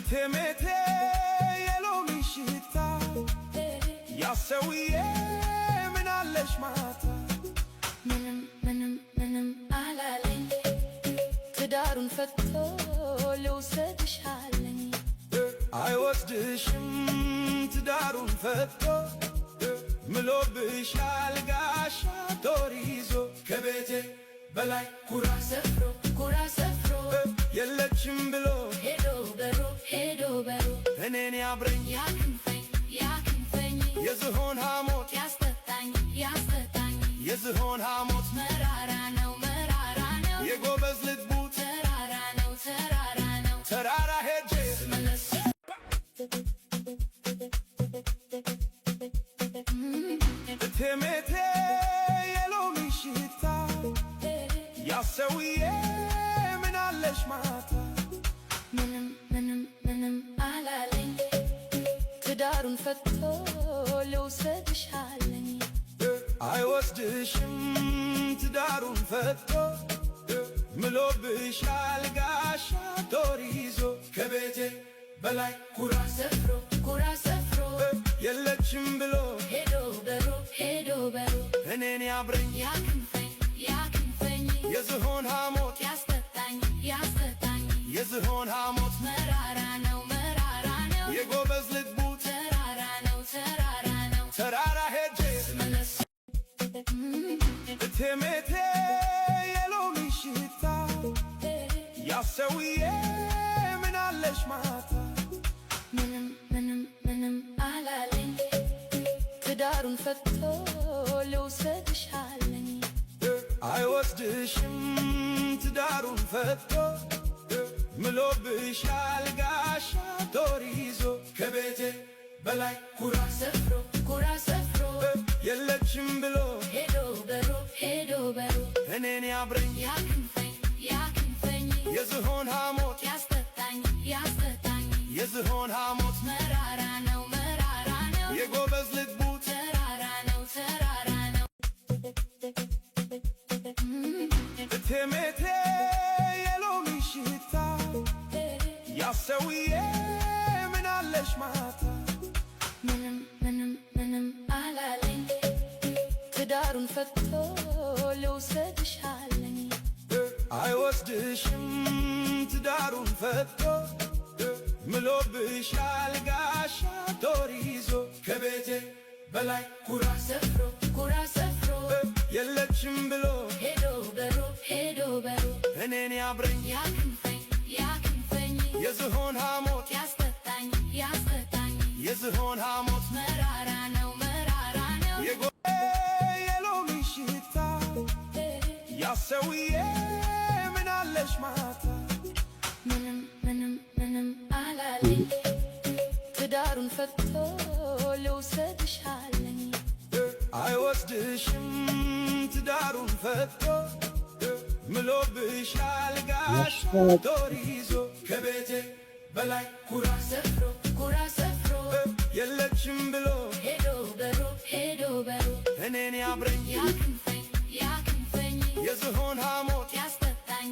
ቴሜቴ የሎሚ ሽታ ያሰውዬ ምን አለሽ ማታ ምንም አላለኝ ትዳሩን ፈቶ ልውሰድሽ አለኝ አይወስድሽም ትዳሩን ፈቶ ምሎብሻል ጋሻ ጦር ይዞ ከቤቴ በላይ ኩራ ሰፍሮ የለችም ብሎ ሄዶ በሮ እኔን ያብረኝ ያክንፈኝ የዝሆን ሐሞት ያስጠጣኝ የዝሆን ሐሞት መራራ ነው የጎበዝ ልቡ ተራራ ነው ተራራ ሄጄ ስመለስ ቴሜቴ የሎሚ ሽታ ያሰውዬ ምን አለሽ ማታ ምንም አላለኝ ትዳሩን ፈቶ ልውሰድሽ አለኝ አይወስድሽም ትዳሩን ፈቶ ምሎብሻል ጋሻ ጦር ይዞ ከቤቴ በላይ ኩራ ሰፍሮ የለችም ብሎ ሄዶ በሮ እኔን ያብረኝ ያክንፈኝ የዝሆን ሐሞት ያስጠጣኝ የዝሆን ሐሞት መራራ ነው የጎበዝ ልቡ ተራራ ነው ተራራ ሄጄ ስመለስ ቴሜቴ የሎሚ ሽታ ያሰውዬ ምን አለሽ ማታ ምንም አላለኝ ትዳሩን ፈቶ ልውሰድሽ አለኝ አይወስድሽም ትዳሩን ፈቶ ምሎብሻል ጋሻ ጦር ይዞ ከቤቴ በላይ ኩራ ሰፍሮ የለችም ብሎ ሄዶ በሮ እኔን ያብረኝ ያክንፈኝ የዝሆን ሐሞት ያስጠጣኝ የዝሆን ሐሞት መራራ ነው የጎበዝ ልቡ ተራራ ነው ቴሜቴ የሎሚ ሽታ ያሰውዬ ምን አለሽ ማታ ምንም አላለኝ ትዳሩን ፈቶ ልውሰድሽ አለኝ አይወስድሽም ትዳሩን ፈቶ ምሎብሻል ጋሻ ጦር ይዞ ከቤቴ በላይ ኩራ ሰፍሮ የለችም ብሎ ሄዶ በሮ እኔን ያብረኝ ያክንፈኝ የዝሆን ሐሞት ያስጠጣኝ የዝሆን ሐሞት መራራ ነው የሎሚ ሽታ ያሰውዬ ምን አለሽ ማታ ምንም አላለኝ ትዳሩን ፈቶ ልውሰድሽ አለኝ አይወስድሽም ትዳሩን ፈቶ ምሎብሻል ጋሻ ጦር ይዞ ከቤቴ በላይ ኩራ ሰፍሮ የለችም ብሎ ሄዶ በሮ እኔን ያብረኝ ያክንፈኝ የዝሆን ሐሞት ያስጠጣኝ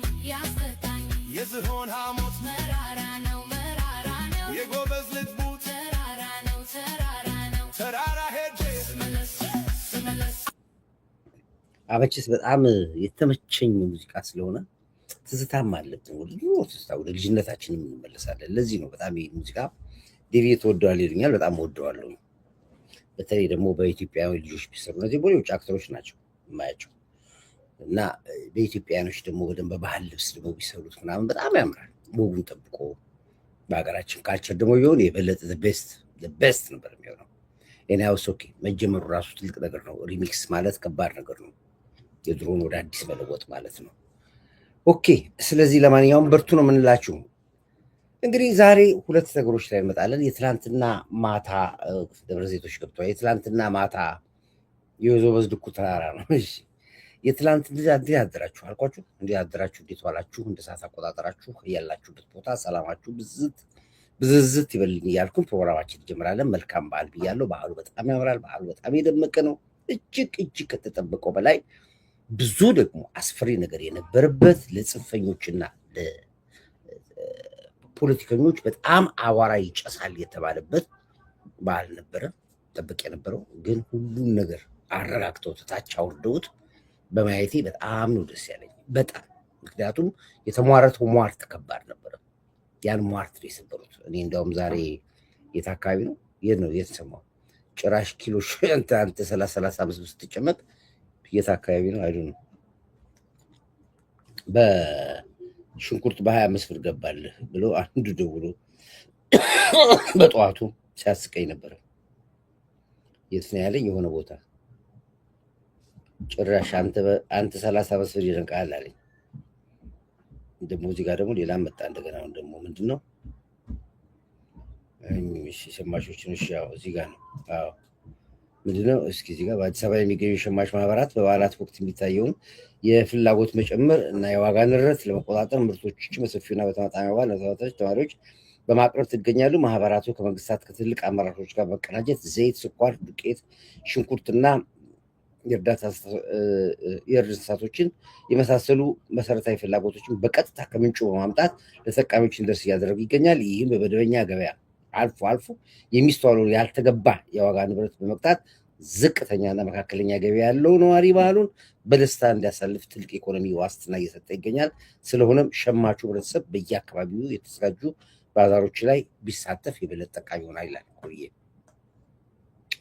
የዝሆን ሐሞት መራራ ነው የጎበዝ ልቡ ተራራ ነው ተራራ ሄጄ ስመለስ አበችስ በጣም የተመቸኝ ሙዚቃ ስለሆነ ትዝታም አለብን። ወደ ድሮ ትዝታ ወደ ልጅነታችን እንመለሳለን። ለዚህ ነው በጣም ይሄ ሙዚቃ ዴቪ ተወደዋል ይሉኛል። በጣም ወደዋለሁ። በተለይ ደግሞ በኢትዮጵያዊ ልጆች ቢሰሩ እነዚህ የውጭ አክተሮች ናቸው የማያቸው እና በኢትዮጵያኖች ደግሞ በደንብ በባህል ልብስ ደግሞ ቢሰሩት ምናምን በጣም ያምራል። ወጉን ጠብቆ በሀገራችን ካልቸር ደግሞ ቢሆን የበለጠ ቤስት ነበር የሚሆነው። ኤኒሃውስ ኦኬ መጀመሩ ራሱ ትልቅ ነገር ነው። ሪሚክስ ማለት ከባድ ነገር ነው። የድሮን ወደ አዲስ መለወጥ ማለት ነው። ኦኬ ስለዚህ ለማንኛውም በርቱ ነው የምንላችሁ። እንግዲህ ዛሬ ሁለት ነገሮች ላይ እንመጣለን። የትላንትና ማታ ደብረ ዘይቶች ገብተዋል። የትላንትና ማታ የወይዘሮ ድኩ ተራራ ነው። እሺ የትላንት እንዴት አደራችሁ አልኳችሁ። እንዴት አደራችሁ፣ እንዴት ዋላችሁ፣ እንደ ሰዓት አቆጣጠራችሁ ያላችሁበት ቦታ ሰላማችሁ ብዝዝት ይበልኝ እያልኩኝ ፕሮግራማችን እንጀምራለን። መልካም በዓል ብያለሁ። በዓሉ በጣም ያምራል። በዓሉ በጣም የደመቀ ነው። እጅግ ከተጠበቀው በላይ ብዙ ደግሞ አስፈሪ ነገር የነበረበት ለጽንፈኞችና ለፖለቲከኞች በጣም አዋራ ይጨሳል የተባለበት በዓል ነበረ። ጠብቅ የነበረው ግን ሁሉም ነገር አረጋግተው ታች አውርደውት በማየቴ በጣም ነው ደስ ያለኝ። በጣም ምክንያቱም የተሟረተው ሟርት ከባድ ነበረ። ያን ሟርት ነው የሰበሩት። እኔ እንዲያውም ዛሬ የት አካባቢ ነው የት ሰማሁ ጭራሽ ኪሎ አንተ 35 ስትጨመቅ የት አካባቢ ነው አይዱ ነው በሽንኩርት በ25 ብር ገባልህ ብሎ አንዱ ደውሎ በጠዋቱ ሲያስቀኝ ነበረ። የት ነው ያለኝ? የሆነ ቦታ ጭራሽ አንተ 35 ብር ይደንቃል አለኝ። ደግሞ እዚህ ጋር ደግሞ ሌላ መጣ እንደገና። አሁን ደግሞ ምንድን ነው ሸማቾችን? እሺ ያው እዚህ ጋር ነው። አዎ ምንድን ነው እስኪ እዚህ ጋር በአዲስ አበባ የሚገኙ ሸማች ማህበራት በበዓላት ወቅት የሚታየውን የፍላጎት መጨመር እና የዋጋ ንረት ለመቆጣጠር ምርቶች በሰፊውና በተመጣጣኝ ዋጋ ለተወጣጣች ተማሪዎች በማቅረብ ትገኛሉ። ማህበራቱ ከመንግስታት ከትልቅ አመራሮች ጋር በመቀናጀት ዘይት፣ ስኳር፣ ዱቄት፣ ሽንኩርትና የእርዳታ እንስሳቶችን የመሳሰሉ መሰረታዊ ፍላጎቶችን በቀጥታ ከምንጩ በማምጣት ለተጠቃሚዎች እንዲደርስ እያደረጉ ይገኛል። ይህም በመደበኛ ገበያ አልፎ አልፎ የሚስተዋለው ያልተገባ የዋጋ ንብረት በመቅጣት ዝቅተኛና መካከለኛ ገበያ ያለው ነዋሪ ባህሉን በደስታ እንዲያሳልፍ ትልቅ ኢኮኖሚ ዋስትና እየሰጠ ይገኛል። ስለሆነም ሸማቹ ህብረተሰብ በየአካባቢው የተዘጋጁ ባዛሮች ላይ ቢሳተፍ የበለጠ ጠቃሚ ይሆናል ይላል ኮርዬ።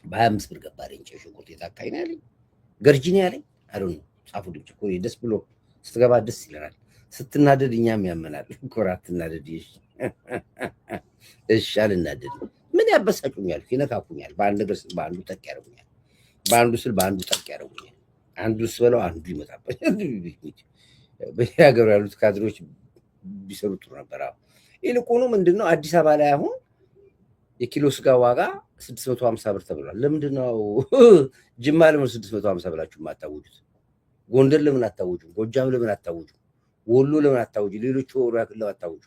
በ25 ብር ገባ አለኝ ሽንኩርት የታካኝ ነው ያለኝ ገርጂ ነው ያለኝ አይደል? ጻፉ ድምጽ ኮርዬ። ደስ ብሎ ስትገባ ደስ ይለናል። ስትናደድ እኛም ያመናል። ኮራት ትናደድ እሺ አልናደድ። ምን ያበሳጩኛል? ይነካኩኛል። በአንድ ነገር ስል በአንዱ ጠቅ ያደርጉኛል። በአንዱ ስል በአንዱ ጠቅ ያደርጉኛል። አንዱ ስበለው አንዱ ይመጣበኛል። በየሀገሩ ያሉት ካድሬዎች ቢሰሩ ጥሩ ነበር። ይልቁኑ ምንድነው አዲስ አበባ ላይ አሁን የኪሎ ስጋ ዋጋ 650 ብር ተብሏል። ለምንድነው ጅማ ለምን 650 ብላችሁ የማታውጁት? ጎንደር ለምን አታውጁ? ጎጃም ለምን አታውጁ? ወሎ ለምን አታውጁ? ሌሎቹ ኦሮሚያ ክልል አታውጁ?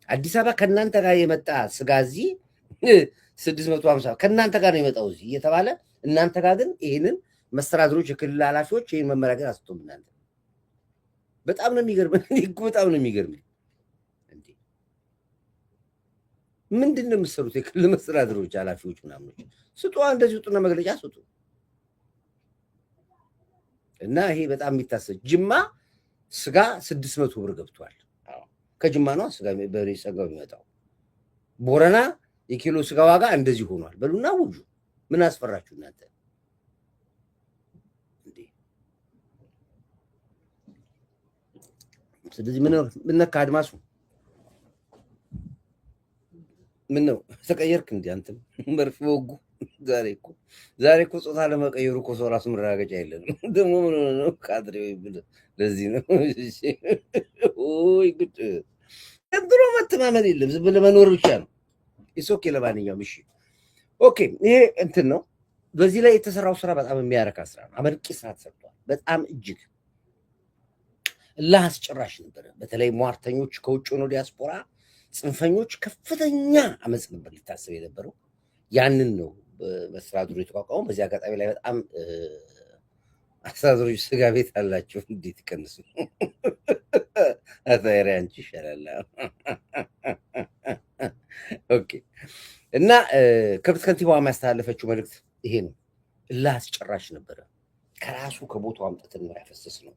አዲስ አበባ ከእናንተ ጋር የመጣ ስጋ እዚህ 650 ከእናንተ ጋር ነው የመጣው እዚህ እየተባለ እናንተ ጋር ግን ይህንን መስተዳድሮች የክልል ኃላፊዎች ይህን መመሪያ ግን አስጡም። እናንተ በጣም ነው የሚገርመኝ። በጣም ነው የሚገርመኝ። ምንድን ነው የምትሰሩት? የክልል መስተዳድሮች ኃላፊዎች ምናምኖች ስጡ፣ እንደዚህ ውጡና መግለጫ ስጡ። እና ይሄ በጣም የሚታሰብ ጅማ ስጋ 600 ብር ገብቷል። ከጅማ ነው ስጋ በሬ ስጋው የሚመጣው። ቦረና የኪሎ ስጋ ዋጋ እንደዚህ ሆኗል። በሉና ውጁ። ምን አስፈራችሁ እናንተ? ስለዚህ ምን ነካ አድማሱ? ምን ነው ተቀየርክ እንዴ አንተ? መርፌ ወጉ። ዛሬ እኮ ጾታ ለመቀየሩ እኮ ሰው ራሱ መረጋገጫ የለንም። ደግሞ ምን ነው ካድሬ ብል ለዚህ ነው። ኦይ ጉድ! ድሮ መተማመን የለም። ዝም ብለህ መኖር ብቻ ነው። ኦኬ። ለማንኛውም እሺ ኦኬ። ይሄ እንትን ነው። በዚህ ላይ የተሰራው ስራ በጣም የሚያረካ ስራ ነው። አመርቂ ስራ ተሰርቷል። በጣም እጅግ እልህ አስጨራሽ ነበረ። በተለይ ሟርተኞች ከውጭ ሆኖ ዲያስፖራ ጽንፈኞች ከፍተኛ አመፅ ነበር ሊታሰብ የነበረው። ያንን ነው መስተዳድሩ የተቋቋመው። በዚህ አጋጣሚ ላይ በጣም አስተዳደሮች ስጋ ቤት አላቸው። እንዴት ይቀንሱ? አታይራ አንቺ ይሻላል። ኦኬ። እና ክብርት ከንቲባዋ የሚያስተላለፈችው መልእክት ይሄ ነው። እልህ አስጨራሽ ነበረ። ከራሱ ከቦታው አምጥተን ነው ያፈሰስ ነው።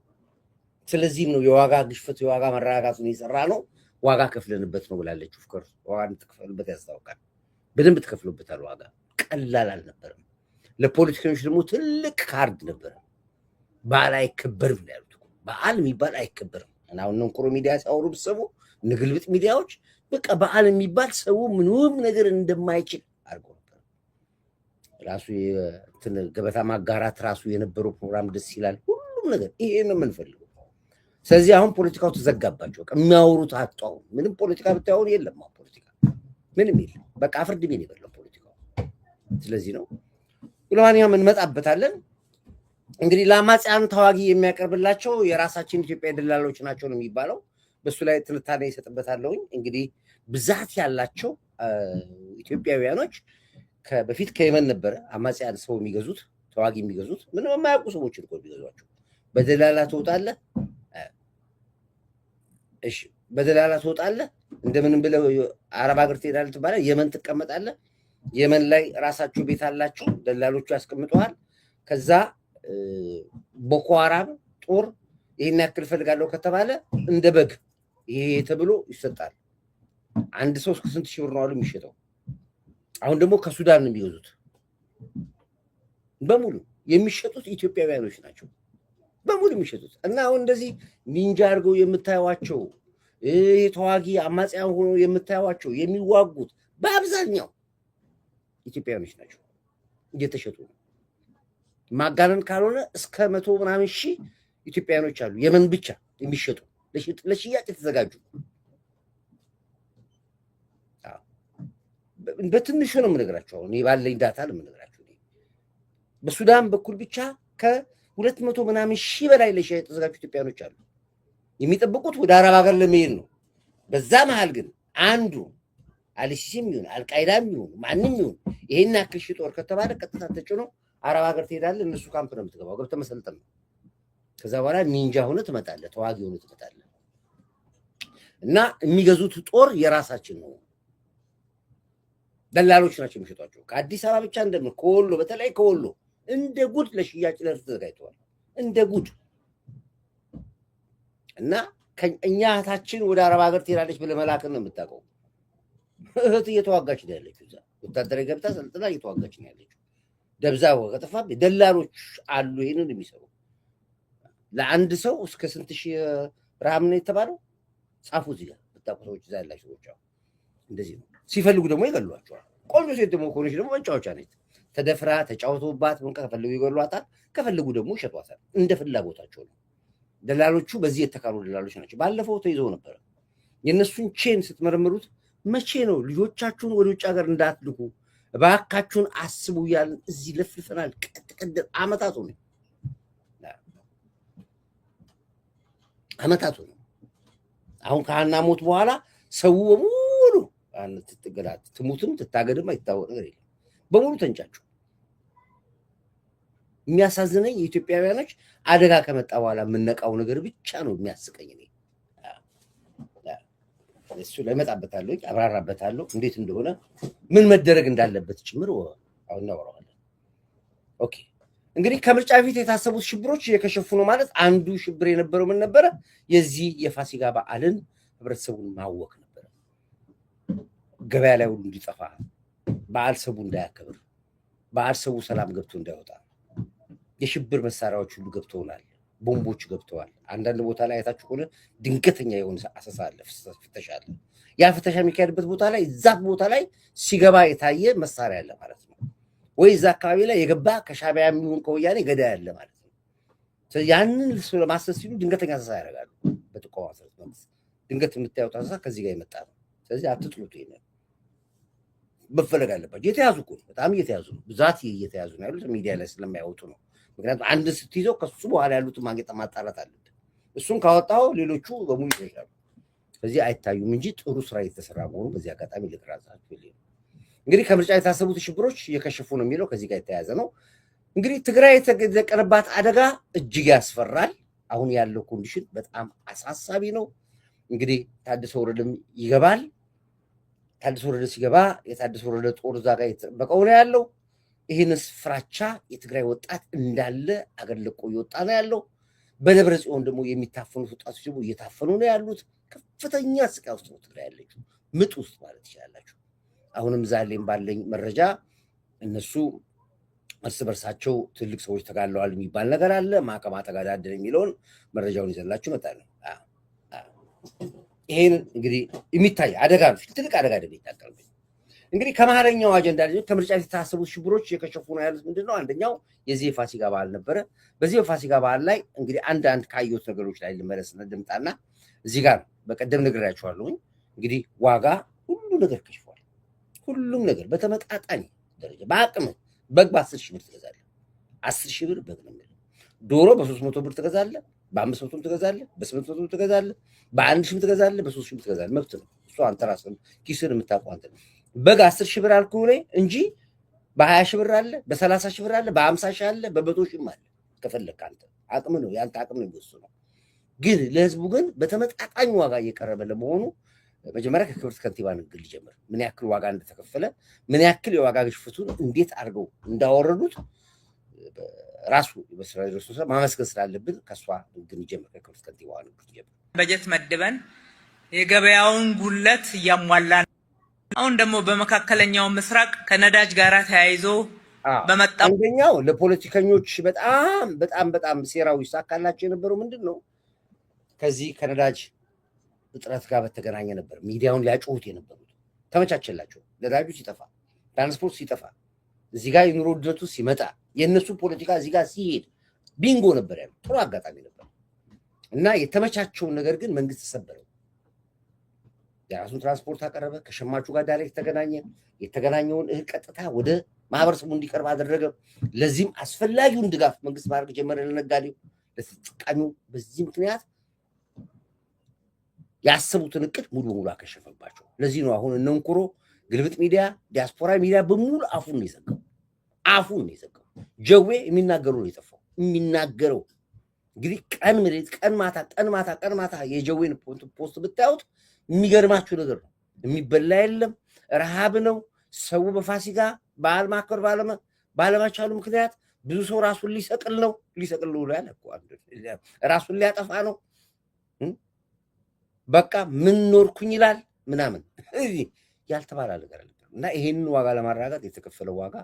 ስለዚህም ነው የዋጋ ግሽፈት የዋጋ መረጋጋቱን የሰራ ነው። ዋጋ ከፍለንበት ነው ብላለች። ኦፍኮርስ ዋጋ ትከፍሉበት ያስታውቃል። በደንብ ተከፍሎበታል። ዋጋ ቀላል አልነበረም። ለፖለቲከኞች ደግሞ ትልቅ ካርድ ነበረ። በዓል አይከበርም ነው ያሉት። በዓል የሚባል አይከበርም። እና አሁን እንኩሮ ሚዲያ ሲያወሩ ብትሰሙ ንግልብጥ ሚዲያዎች በቃ በዓል የሚባል ሰው ምንም ነገር እንደማይችል አድርገው ነበር። ራሱ ገበታ ማጋራት ራሱ የነበረው ፕሮግራም ደስ ይላል። ሁሉም ነገር ይሄ ነው የምንፈልገው። ስለዚህ አሁን ፖለቲካው ተዘጋባቸው። የሚያወሩት አጣው። ምንም ፖለቲካ ብታዩን የለም። ፖለቲካ ምንም የለም። በቃ ፍርድ ቤት የበለው ፖለቲካው። ስለዚህ ነው ለማንኛውም እንመጣበታለን። እንግዲህ ለአማጽያን ተዋጊ የሚያቀርብላቸው የራሳችን ኢትዮጵያ ደላሎች ናቸው ነው የሚባለው። በሱ ላይ ትንታኔ ይሰጥበታለሁ። እንግዲህ ብዛት ያላቸው ኢትዮጵያውያኖች በፊት ከየመን ነበረ አማጽያን ሰው የሚገዙት ተዋጊ የሚገዙት ምንም የማያውቁ ሰዎች እኮ የሚገዟቸው በደላላ ትወጣለህ። እሺ በደላላ ትወጣለህ። እንደምንም ብለው አረብ ሀገር ትሄዳለህ ትባላለህ። የመን ትቀመጣለህ። የመን ላይ ራሳቸው ቤት አላቸው፣ ደላሎቹ ያስቀምጠዋል። ከዛ ቦኮ ሃራም ጦር ይሄን ያክል ፈልጋለሁ ከተባለ እንደ በግ ይሄ ተብሎ ይሰጣል። አንድ ሰው እስከ ስንት ሺህ ብር ነው አሉ የሚሸጠው። አሁን ደግሞ ከሱዳን ነው የሚገዙት። በሙሉ የሚሸጡት ኢትዮጵያውያኖች ናቸው፣ በሙሉ የሚሸጡት እና አሁን እንደዚህ ኒንጃ አድርገው የምታዩዋቸው ተዋጊ አማጽያን ሆኖ የምታዩዋቸው የሚዋጉት በአብዛኛው ኢትዮጵያውያኖች ናቸው። እየተሸጡ ነው። ማጋነን ካልሆነ እስከ 100 ምናምን ሺህ ኢትዮጵያውያኖች አሉ የመን ብቻ የሚሸጡ ለሽያጭ የተዘጋጁ። በትንሹ ነው የምነግራቸው። አሁን ባለኝ ዳታ ነው የምነግራቸው። በሱዳን በኩል ብቻ ከ200 ምናምን ሺህ በላይ ለሽያጭ የተዘጋጁ ኢትዮጵያውያኖች አሉ። የሚጠብቁት ወደ አረብ ሀገር ለመሄድ ነው። በዛ መሀል ግን አንዱ አልሲሲም ይሁን አልቃይዳም ይሁን ማንም ይሁን ይሄን ያክል ሺህ ጦር ከተባለ ቀጥታ ተጭኖ አረብ ሀገር ትሄዳለህ። እነሱ ካምፕ ነው የምትገባው፣ ገብተህ መሰልጠን ነው። ከዛ በኋላ ኒንጃ ሆነ ትመጣለህ፣ ተዋጊ ሆነ ትመጣለህ። እና የሚገዙት ጦር የራሳችን ነው። ደላሎች ናቸው የሚሸጧቸው። ከአዲስ አበባ ብቻ እንደምን ከወሎ በተለይ ከወሎ እንደ ጉድ ለሽያጭ ለርት ተዘጋጅተዋል፣ እንደ ጉድ። እና እኛ እህታችን ወደ አረብ ሀገር ትሄዳለች ብለህ መላክን ነው የምታውቀው። እህት እየተዋጋች ነው ያለችው፣ እዛ ወታደራዊ ገብታ ሰልጥና እየተዋጋች ነው ያለችው። ደብዛ ከጠፋ ደላሎች አሉ ይሄንን የሚሰሩ። ለአንድ ሰው እስከ ስንት ሺህ ረሃም ነው የተባለው? ጻፉ እዚህ ጋር ብታውቁ ሰዎች እዛ ያላችሁ ሰዎች። እንደዚህ ነው። ሲፈልጉ ደግሞ ይገሏቸዋል። ቆንጆ ሴት ደግሞ ከሆነች ደግሞ መጫወቻ ነች። ተደፍራ ተጫውተውባት ምን ከፈለጉ ይገሏታል፣ ከፈለጉ ደግሞ ይሸጧታል። እንደ ፍላጎታቸው ነው። ደላሎቹ በዚህ የተካኑ ደላሎች ናቸው። ባለፈው ተይዘው ነበረ። የእነሱን ቼን ስትመረምሩት መቼ ነው ልጆቻችሁን ወደ ውጭ ሀገር እንዳትልኩ እባካችሁን አስቡ እያልን እዚህ ለፍልፈናል። ቀጥ አመታቱ ነው አመታቱ ነው። አሁን ከሀና ሞት በኋላ ሰው በሙሉ ትገላት ትሙትም ትታገድም አይታወቅ ነገር የለም። በሙሉ ተንጫጩ። የሚያሳዝነኝ የኢትዮጵያውያኖች አደጋ ከመጣ በኋላ የምነቃው ነገር ብቻ ነው የሚያስቀኝ። እሱ ላይ እመጣበታለሁ፣ አብራራበታለሁ እንዴት እንደሆነ ምን መደረግ እንዳለበት ጭምር አሁን እናወራዋለን። ኦኬ እንግዲህ ከምርጫ በፊት የታሰቡት ሽብሮች የከሸፉ ነው ማለት አንዱ ሽብር የነበረው ምን ነበረ? የዚህ የፋሲካ በዓልን ህብረተሰቡን ማወክ ነበረ። ገበያ ላይ ሁሉ እንዲጠፋ፣ በዓል ሰቡ እንዳያከብር፣ በዓል ሰቡ ሰላም ገብቶ እንዳይወጣ የሽብር መሳሪያዎች ሁሉ ገብተውናል። ቦምቦች ገብተዋል። አንዳንድ ቦታ ላይ አይታችሁ ከሆነ ድንገተኛ የሆነ አሰሳ አለ፣ ፍተሻ አለ። ያ ፍተሻ የሚካሄድበት ቦታ ላይ እዛ ቦታ ላይ ሲገባ የታየ መሳሪያ አለ ማለት ነው። ወይ እዛ አካባቢ ላይ የገባ ከሻዕቢያ የሚሆን ከወያኔ ገዳይ አለ ማለት ነው። ስለዚህ ያንን ለማሰስ ሲሉ ድንገተኛ አሰሳ ያደርጋሉ። በጥቆማ መሰረት መንግስት ድንገት የምታዩት አሰሳ ከዚህ ጋር የመጣ ነው። ስለዚህ አትጥሉት። ይሄንን መፈለግ አለባቸው። የተያዙ እኮ በጣም እየተያዙ ነው። ብዛት እየተያዙ ነው ያሉት ሚዲያ ላይ ስለማያወጡ ነው። ምክንያቱም አንድ ስትይዘው ከሱ በኋላ ያሉትን ማግኘት ማጣራት አለብን። እሱን ካወጣው ሌሎቹ በሙሉ ይሸሻሉ። ስለዚህ አይታዩም እንጂ ጥሩ ስራ የተሰራ መሆኑ በዚህ አጋጣሚ ልትራዛችሁ። እንግዲህ ከምርጫ የታሰቡት ሽብሮች እየከሸፉ ነው የሚለው ከዚህ ጋር የተያያዘ ነው። እንግዲህ ትግራይ የተደቀነባት አደጋ እጅግ ያስፈራል። አሁን ያለው ኮንዲሽን በጣም አሳሳቢ ነው። እንግዲህ ታደሰ ወረደም ይገባል። ታደሰ ወረደ ሲገባ የታደሰ ወረደ ጦር እዛ ጋር የተጠበቀው ነው ያለው። ይህንስ ፍራቻ የትግራይ ወጣት እንዳለ አገር ለቆ እየወጣ ነው ያለው። በደብረ ጽዮን ደግሞ የሚታፈኑት ወጣቶች ደግሞ እየታፈኑ ነው ያሉት። ከፍተኛ ስቃይ ውስጥ ነው ትግራይ ያለችው፣ ምጥ ውስጥ ማለት ይችላላችሁ። አሁንም ዛሬም ባለኝ መረጃ እነሱ እርስ በርሳቸው ትልቅ ሰዎች ተጋለዋል የሚባል ነገር አለ። ማቀማ ተጋዳደል የሚለውን መረጃውን ይዘላችሁ መጣለሁ። ይሄን እንግዲህ የሚታይ አደጋ ነው፣ ትልቅ አደጋ ደግሞ ይታቀርብ። እንግዲህ ከመሀለኛው አጀንዳ ከምርጫ የታሰቡት ሽብሮች የከሸፉ ነው ያሉት ምንድነው? አንደኛው የዚህ የፋሲካ በዓል ነበረ። በዚህ የፋሲካ በዓል ላይ እንግዲህ አንድ ካየሁት ነገሮች ላይ ልመለስና ድምጣና እዚህ ጋር በቀደም ነግሬያችኋለሁኝ። እንግዲህ ዋጋ ሁሉ ነገር ከሽፏል። ሁሉም ነገር በተመጣጣኝ ደረጃ በአቅም በግ በ10 ሺህ ብር ትገዛለህ። 10 ሺህ ብር በግ ነው የሚለው። ዶሮ በ300 ብር ትገዛለህ፣ በ500 ትገዛለህ፣ በ800 ትገዛለህ፣ በ1 ሺህ ትገዛለህ፣ በ3 ሺህ ትገዛለህ። መብት ነው እሱ። አንተ ራስህ ኪስን የምታውቀው አንተ። በግ 10 ሺህ ብር አልኩህ እኔ እንጂ በ20 ሺህ ብር አለ፣ በ30 ሺህ ብር አለ፣ በ50 ሺህ አለ፣ በ100 ሺህም አለ። ከፈለክ አንተ አቅም ነው ያንተ አቅም ነው የሚወስነው። ግን ለህዝቡ ግን በተመጣጣኝ ዋጋ እየቀረበ ለመሆኑ መጀመሪያ ከክብርት ከንቲባ ንግግር ሊጀምር ምን ያክል ዋጋ እንደተከፈለ ምን ያክል የዋጋ ግሽፈቱን እንዴት አድርገው እንዳወረዱት ራሱ በስራ ድረስ ማመስገን ስላለብን ከሷ ንግግር ሊጀምር ከክብርት ከንቲባ ንግግር ሊጀምር በጀት መድበን የገበያውን ጉለት እያሟላን አሁን ደግሞ በመካከለኛው ምስራቅ ከነዳጅ ጋር ተያይዞ በመጣው አንደኛው ለፖለቲከኞች በጣም ሴራው ይሳካላቸው የነበረው ምንድነው ከዚህ ከነዳጅ እጥረት ጋር በተገናኘ ነበር ሚዲያውን ሊያጮሁት የነበሩት ተመቻቸላቸው ነዳጁ ሲጠፋ ትራንስፖርት ሲጠፋ እዚህ ጋር የኑሮ ውድነቱ ሲመጣ የነሱ ፖለቲካ እዚህ ጋር ሲሄድ ቢንጎ ነበር ያለው ጥሩ አጋጣሚ ነበር እና የተመቻቸውን ነገር ግን መንግስት ተሰበረው የራሱን ትራንስፖርት አቀረበ ከሸማቹ ጋር ዳይሬክት ተገናኘ የተገናኘውን እህል ቀጥታ ወደ ማህበረሰቡ እንዲቀርብ አደረገ ለዚህም አስፈላጊውን ድጋፍ መንግስት ማድረግ ጀመረ ለነጋዴው ለተጠቃሚው በዚህ ምክንያት ያሰቡትን እቅድ ሙሉ በሙሉ አከሸፈባቸው ለዚህ ነው አሁን እነንኩሮ ግልብጥ ሚዲያ ዲያስፖራ ሚዲያ በሙሉ አፉን ነው የዘጋው ጀዌ የሚናገሩ ነው የጠፋው የሚናገረው እንግዲህ ቀን ማታ የጀዌን ፖስት ብታዩት የሚገርማችሁ ነገር ነው የሚበላ የለም ረሃብ ነው ሰው በፋሲካ በዓል ማክበር ባለማቻሉ ምክንያት ብዙ ሰው ራሱን ሊሰቅል ነው ያለ እኮ ራሱን ሊያጠፋ ነው በቃ ምን ኖርኩኝ ይላል ምናምን ያልተባለ ነገር አለ እና ይሄንን ዋጋ ለማረጋጋት የተከፈለው ዋጋ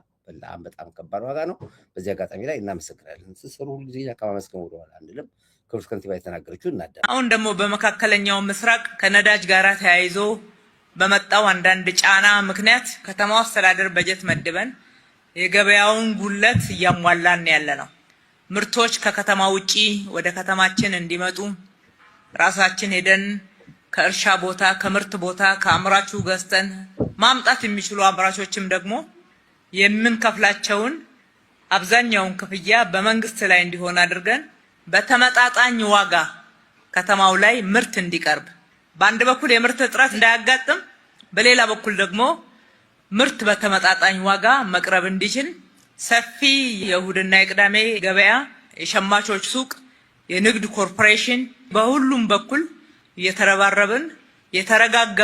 በጣም ከባድ ዋጋ ነው በዚህ አጋጣሚ ላይ እናመሰግናለን ስለሰሩ ሁሉ ጊዜ አካባመስከም ወደኋላ አንልም ክብርት ከንቲባ የተናገረችው እናዳ አሁን ደግሞ በመካከለኛው ምስራቅ ከነዳጅ ጋር ተያይዞ በመጣው አንዳንድ ጫና ምክንያት ከተማው አስተዳደር በጀት መድበን የገበያውን ጉለት እያሟላን ያለነው ምርቶች ከከተማ ውጪ ወደ ከተማችን እንዲመጡ ራሳችን ሄደን ከእርሻ ቦታ ከምርት ቦታ ከአምራቹ ገዝተን ማምጣት የሚችሉ አምራቾችም ደግሞ የምንከፍላቸውን አብዛኛውን ክፍያ በመንግስት ላይ እንዲሆን አድርገን በተመጣጣኝ ዋጋ ከተማው ላይ ምርት እንዲቀርብ በአንድ በኩል የምርት እጥረት እንዳያጋጥም በሌላ በኩል ደግሞ ምርት በተመጣጣኝ ዋጋ መቅረብ እንዲችል ሰፊ የእሁድና የቅዳሜ ገበያ የሸማቾች ሱቅ የንግድ ኮርፖሬሽን በሁሉም በኩል እየተረባረብን የተረጋጋ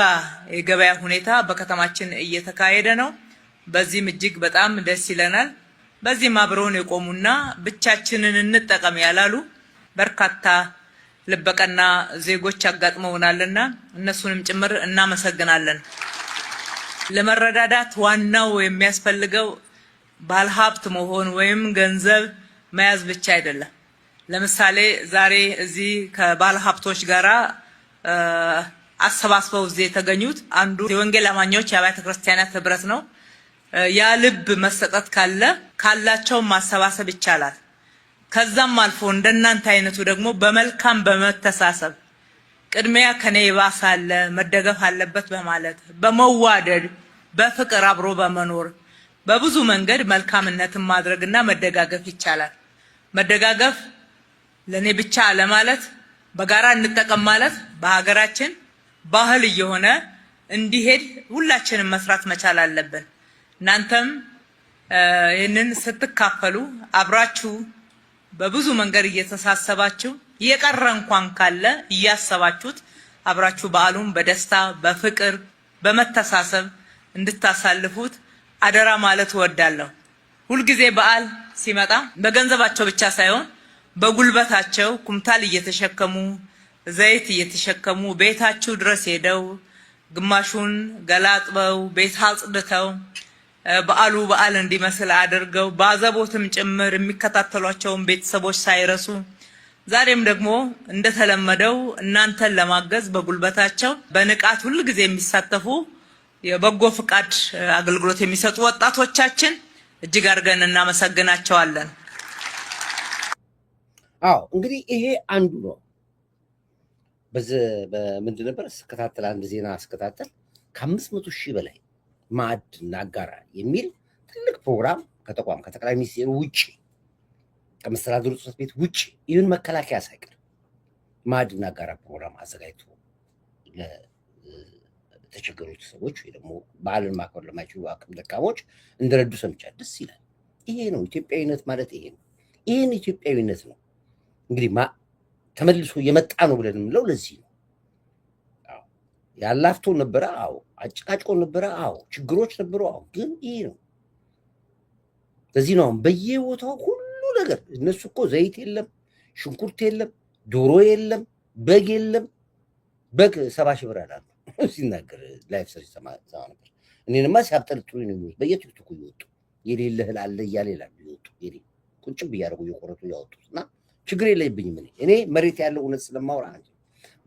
የገበያ ሁኔታ በከተማችን እየተካሄደ ነው በዚህም እጅግ በጣም ደስ ይለናል በዚህም አብረውን የቆሙና ብቻችንን እንጠቀም ያላሉ በርካታ ልበቀና ዜጎች አጋጥመውናልና እነሱንም ጭምር እናመሰግናለን ለመረዳዳት ዋናው የሚያስፈልገው ባለሀብት መሆን ወይም ገንዘብ መያዝ ብቻ አይደለም ለምሳሌ ዛሬ እዚህ ከባለሀብቶች ጋራ አሰባስበው እዚህ የተገኙት አንዱ የወንጌል አማኞች የአብያተ ክርስቲያናት ህብረት ነው ያ ልብ መሰጠት ካላቸው ማሰባሰብ ይቻላል ከዛም አልፎ እንደናንተ አይነቱ ደግሞ በመልካም በመተሳሰብ ቅድሚያ ከኔ ይባሳል መደገፍ አለበት በማለት በመዋደድ በፍቅር አብሮ በመኖር በብዙ መንገድ መልካምነትን ማድረግና መደጋገፍ ይቻላል መደጋገፍ ለኔ ብቻ ለማለት በጋራ እንጠቀም ማለት በሀገራችን ባህል እየሆነ እንዲሄድ ሁላችንም መስራት መቻል አለብን እናንተም ይሄንን ስትካፈሉ አብራችሁ በብዙ መንገድ እየተሳሰባችሁ የቀረ እንኳን ካለ እያሰባችሁት አብራችሁ በዓሉን በደስታ በፍቅር በመተሳሰብ እንድታሳልፉት አደራ ማለት እወዳለሁ ሁሉ ጊዜ በዓል ሲመጣ በገንዘባቸው ብቻ ሳይሆን በጉልበታቸው ኩምታል እየተሸከሙ ዘይት እየተሸከሙ ቤታችሁ ድረስ ሄደው ግማሹን ገላጥበው ቤት አጽድተው በዓል እንዲመስል አድርገው ባዘቦትም ጭምር የሚከታተሏቸውን ቤተሰቦች ሳይረሱ ዛሬም ደግሞ እንደተለመደው እናንተን ለማገዝ በጉልበታቸው በንቃት ሁሉ ጊዜ የሚሳተፉ የበጎ ፍቃድ አገልግሎት የሚሰጡ ወጣቶቻችን እጅግ አድርገን እናመሰግናቸዋለን እንግዲህ ይሄ አንዱ ነው በምንድን ነበር ስከታተል አንድ ዜና አስከታተል ከ500,000 በላይ ማዕድ እናጋራ የሚል ትልቅ ፕሮግራም ከተቋም ከጠቅላይ ሚኒስትሩ ውጪ ከመስተዳድሩ ጽሕፈት ቤት ውጪ ይህን መከላከያ ሳይቀር ማዕድ እናጋራ ፕሮግራም አዘጋጅቶ ለተቸገሩት ሰዎች ወይ ደግሞ በዓልን ማክበር ለማይችሉ አቅም ደካሞች እንደረዱ ሰምቻለሁ ደስ ይላል ይሄ ነው ኢትዮጵያዊነት ማለት ይሄ ነው ይሄን ኢትዮጵያዊነት ነው እንግዲህ ተመልሶ የመጣ ነው ብለን የምንለው ለዚህ ነው። ያላፍቶ ነበረ፣ አዎ። አጭቃጭቆ ነበረ፣ አዎ። ችግሮች ነበሩ፣ አዎ። ግን ይሄ ነው። ለዚህ ነው በየቦታው ሁሉ ነገር። እነሱ እኮ ዘይት የለም፣ ሽንኩርት የለም፣ ዶሮ የለም፣ በግ የለም። በግ 70 ሺህ ብር አላሉ ሲናገር ላይፍ ሰሪ ሰማ ነበር። እኔንማ ሲያብጠልጥሉ ነው የሚሉት በየቲክቶክ እየወጡ የሌለ እህል አለ እያለ ይላሉ። ይወጡ ቁንጭብ እያደረጉ እየቆረጡ እያወጡት እና ችግር የለብኝም እኔ መሬት ያለው እውነት ስለማውራ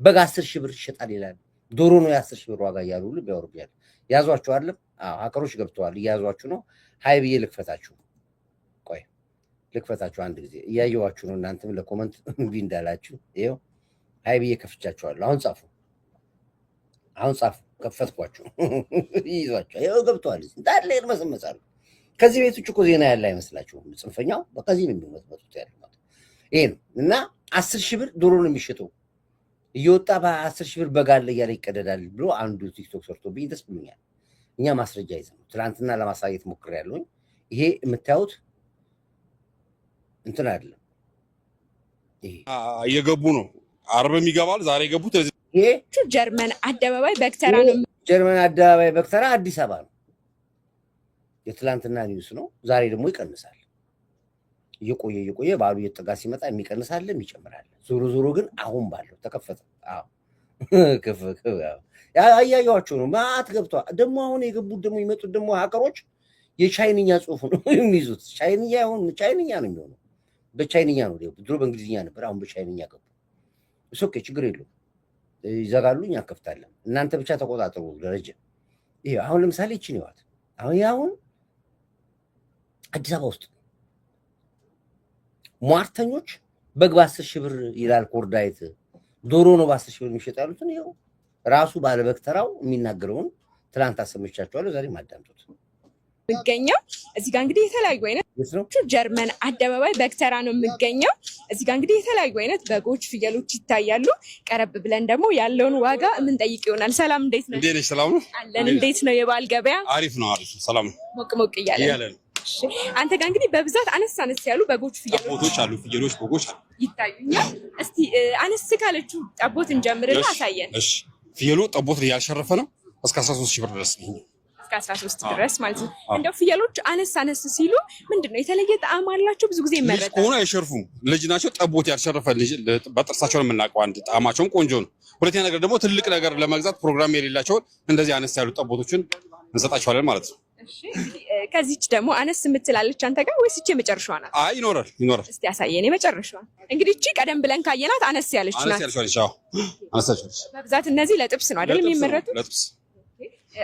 በግ 10 ሺህ ብር ይሸጣል ይላል። ዶሮ ነው የ10 ሺህ ብር ዋጋ እያሉ ሁሉ ቢያወሩብኛል። ያዟቸው አለም ሀከሮች ገብተዋል፣ እያያዟችሁ ነው። ሀይ ብዬ ልክፈታችሁ፣ ቆይ ልክፈታችሁ አንድ ጊዜ እያየዋችሁ ነው። እናንተም ለኮመንት እምቢ እንዳላችሁ ይኸው ሀይ ብዬ ከፍቻችኋለሁ። አሁን ጻፉ፣ ከፈትኳችሁ። ይይዟቸው ይኸው ገብተዋል፣ እንዳለ ይርመሰመሳሉ። ከዚህ ቤት ውጭ እኮ ዜና ያለ አይመስላችሁም? ጽንፈኛው በከዚህ ነው የሚመጥመጡት ያለ ማለት ይሄ ነው። እና 10 ሺህ ብር ዶሮ ነው የሚሸጠው እየወጣ በ10 ሺህ ብር በግ አለ እያለ ይቀደዳል ብሎ አንዱ ቲክቶክ ሰርቶብኝ ደስ ብሎኛል። እኛ ማስረጃ ይዘን ትናንትና ለማሳየት ሞክሬያለሁኝ። ይሄ የምታዩት እንትን አይደለም፣ ይሄ እየገቡ ነው። አርብም ይገባል። ዛሬ የገቡት ይሄ ጀርመን አደባባይ በክተራ ነው። ጀርመን አደባባይ በክተራ አዲስ አበባ ነው። የትላንትና ኒውስ ነው። ዛሬ ደግሞ ይቀንሳል። እየቆየ በዓሉ እየተጠጋ ሲመጣ የሚቀንሳለም ይጨምራል። ዞሮ ግን አሁን ባለው ተከፈተ። አዎ አያያቸው ነው። ማት ገብቷል። ደግሞ አሁን የገቡት ደግሞ ይመጡት ደግሞ ሀከሮች የቻይንኛ ጽሑፍ ነው የሚይዙት። ቻይንኛ ነው የሚሆነው። በቻይንኛ ነው። ድሮ በእንግሊዝኛ ነበር፣ አሁን በቻይንኛ ገቡ። እሱ ኦኬ፣ ችግር የለውም። ይዘጋሉ፣ እኛ ከፍታለን። እናንተ ብቻ ተቆጣጠሩ። ደረጃ ይሄ አሁን ለምሳሌ ይችን ይዋት አሁን አዲስ አበባ ውስጥ ሟርተኞች በግ በ10 ሺህ ብር ይላል ኮርዳይት፣ ዶሮ ነው በ10 ሺህ ብር የሚሸጥ ያሉትን ይኸው ራሱ ባለበክተራው የሚናገረውን ትላንት አሰምቻቸዋለሁ። ዛሬ ማዳምጡት። የሚገኘው እዚህ ጋር እንግዲህ የተለያዩ አይነት ጀርመን አደባባይ በክተራ ነው የሚገኘው። እዚህ ጋር እንግዲህ የተለያዩ አይነት በጎች፣ ፍየሎች ይታያሉ። ቀረብ ብለን ደግሞ ያለውን ዋጋ የምንጠይቅ ይሆናል። ሰላም፣ እንዴት ነው? እንዴት ነሽ? ሰላም ነው አለን። እንዴት ነው የበዓል ገበያ? አሪፍ ነው። ሰላም ነው። ሞቅ እያለ ነው። አንተ ጋር እንግዲህ በብዛት አነስ ያሉ በጎች፣ ጠቦቶች አሉ፣ ፍየሎች፣ በጎች ይታዩኛል። እስቲ አነስ ካለችው ጠቦት እንጀምርና አሳየን። እሺ፣ ፍየሉ ጠቦት ያልሸረፈ ነው እስከ 13 ሺህ ብር ድረስ ነው። እስከ 13 ድረስ ማለት ነው። እንደው ፍየሎች አነስ ሲሉ ምንድነው የተለየ ጣዕም አላቸው? ብዙ ጊዜ ይመረጣል። ልጅ ሆነ አይሸርፉም። ልጅ ናቸው። ጠቦት ያልሸረፈ ልጅ በጥርሳቸው ነው የምናውቀው። አንድ ጣዕማቸውም ቆንጆ ነው። ሁለተኛ ነገር ደግሞ ትልቅ ነገር ለመግዛት ፕሮግራም የሌላቸውን እንደዚህ አነስ ያሉ ጠቦቶችን እንሰጣቸዋለን ማለት ነው። እሺ፣ ከዚች ደግሞ አነስ የምትላለች አንተ ጋር ወይስ እቺ የመጨረሻዋ ናት? አይ ይኖራል። እስቲ ያሳየን የመጨረሻዋ። እንግዲህ እቺ ቀደም ብለን ካየናት አነስ ያለች ናት። አነስ ያለች። በብዛት እነዚህ ለጥብስ ነው አይደል የሚመረጡት? ለጥብስ።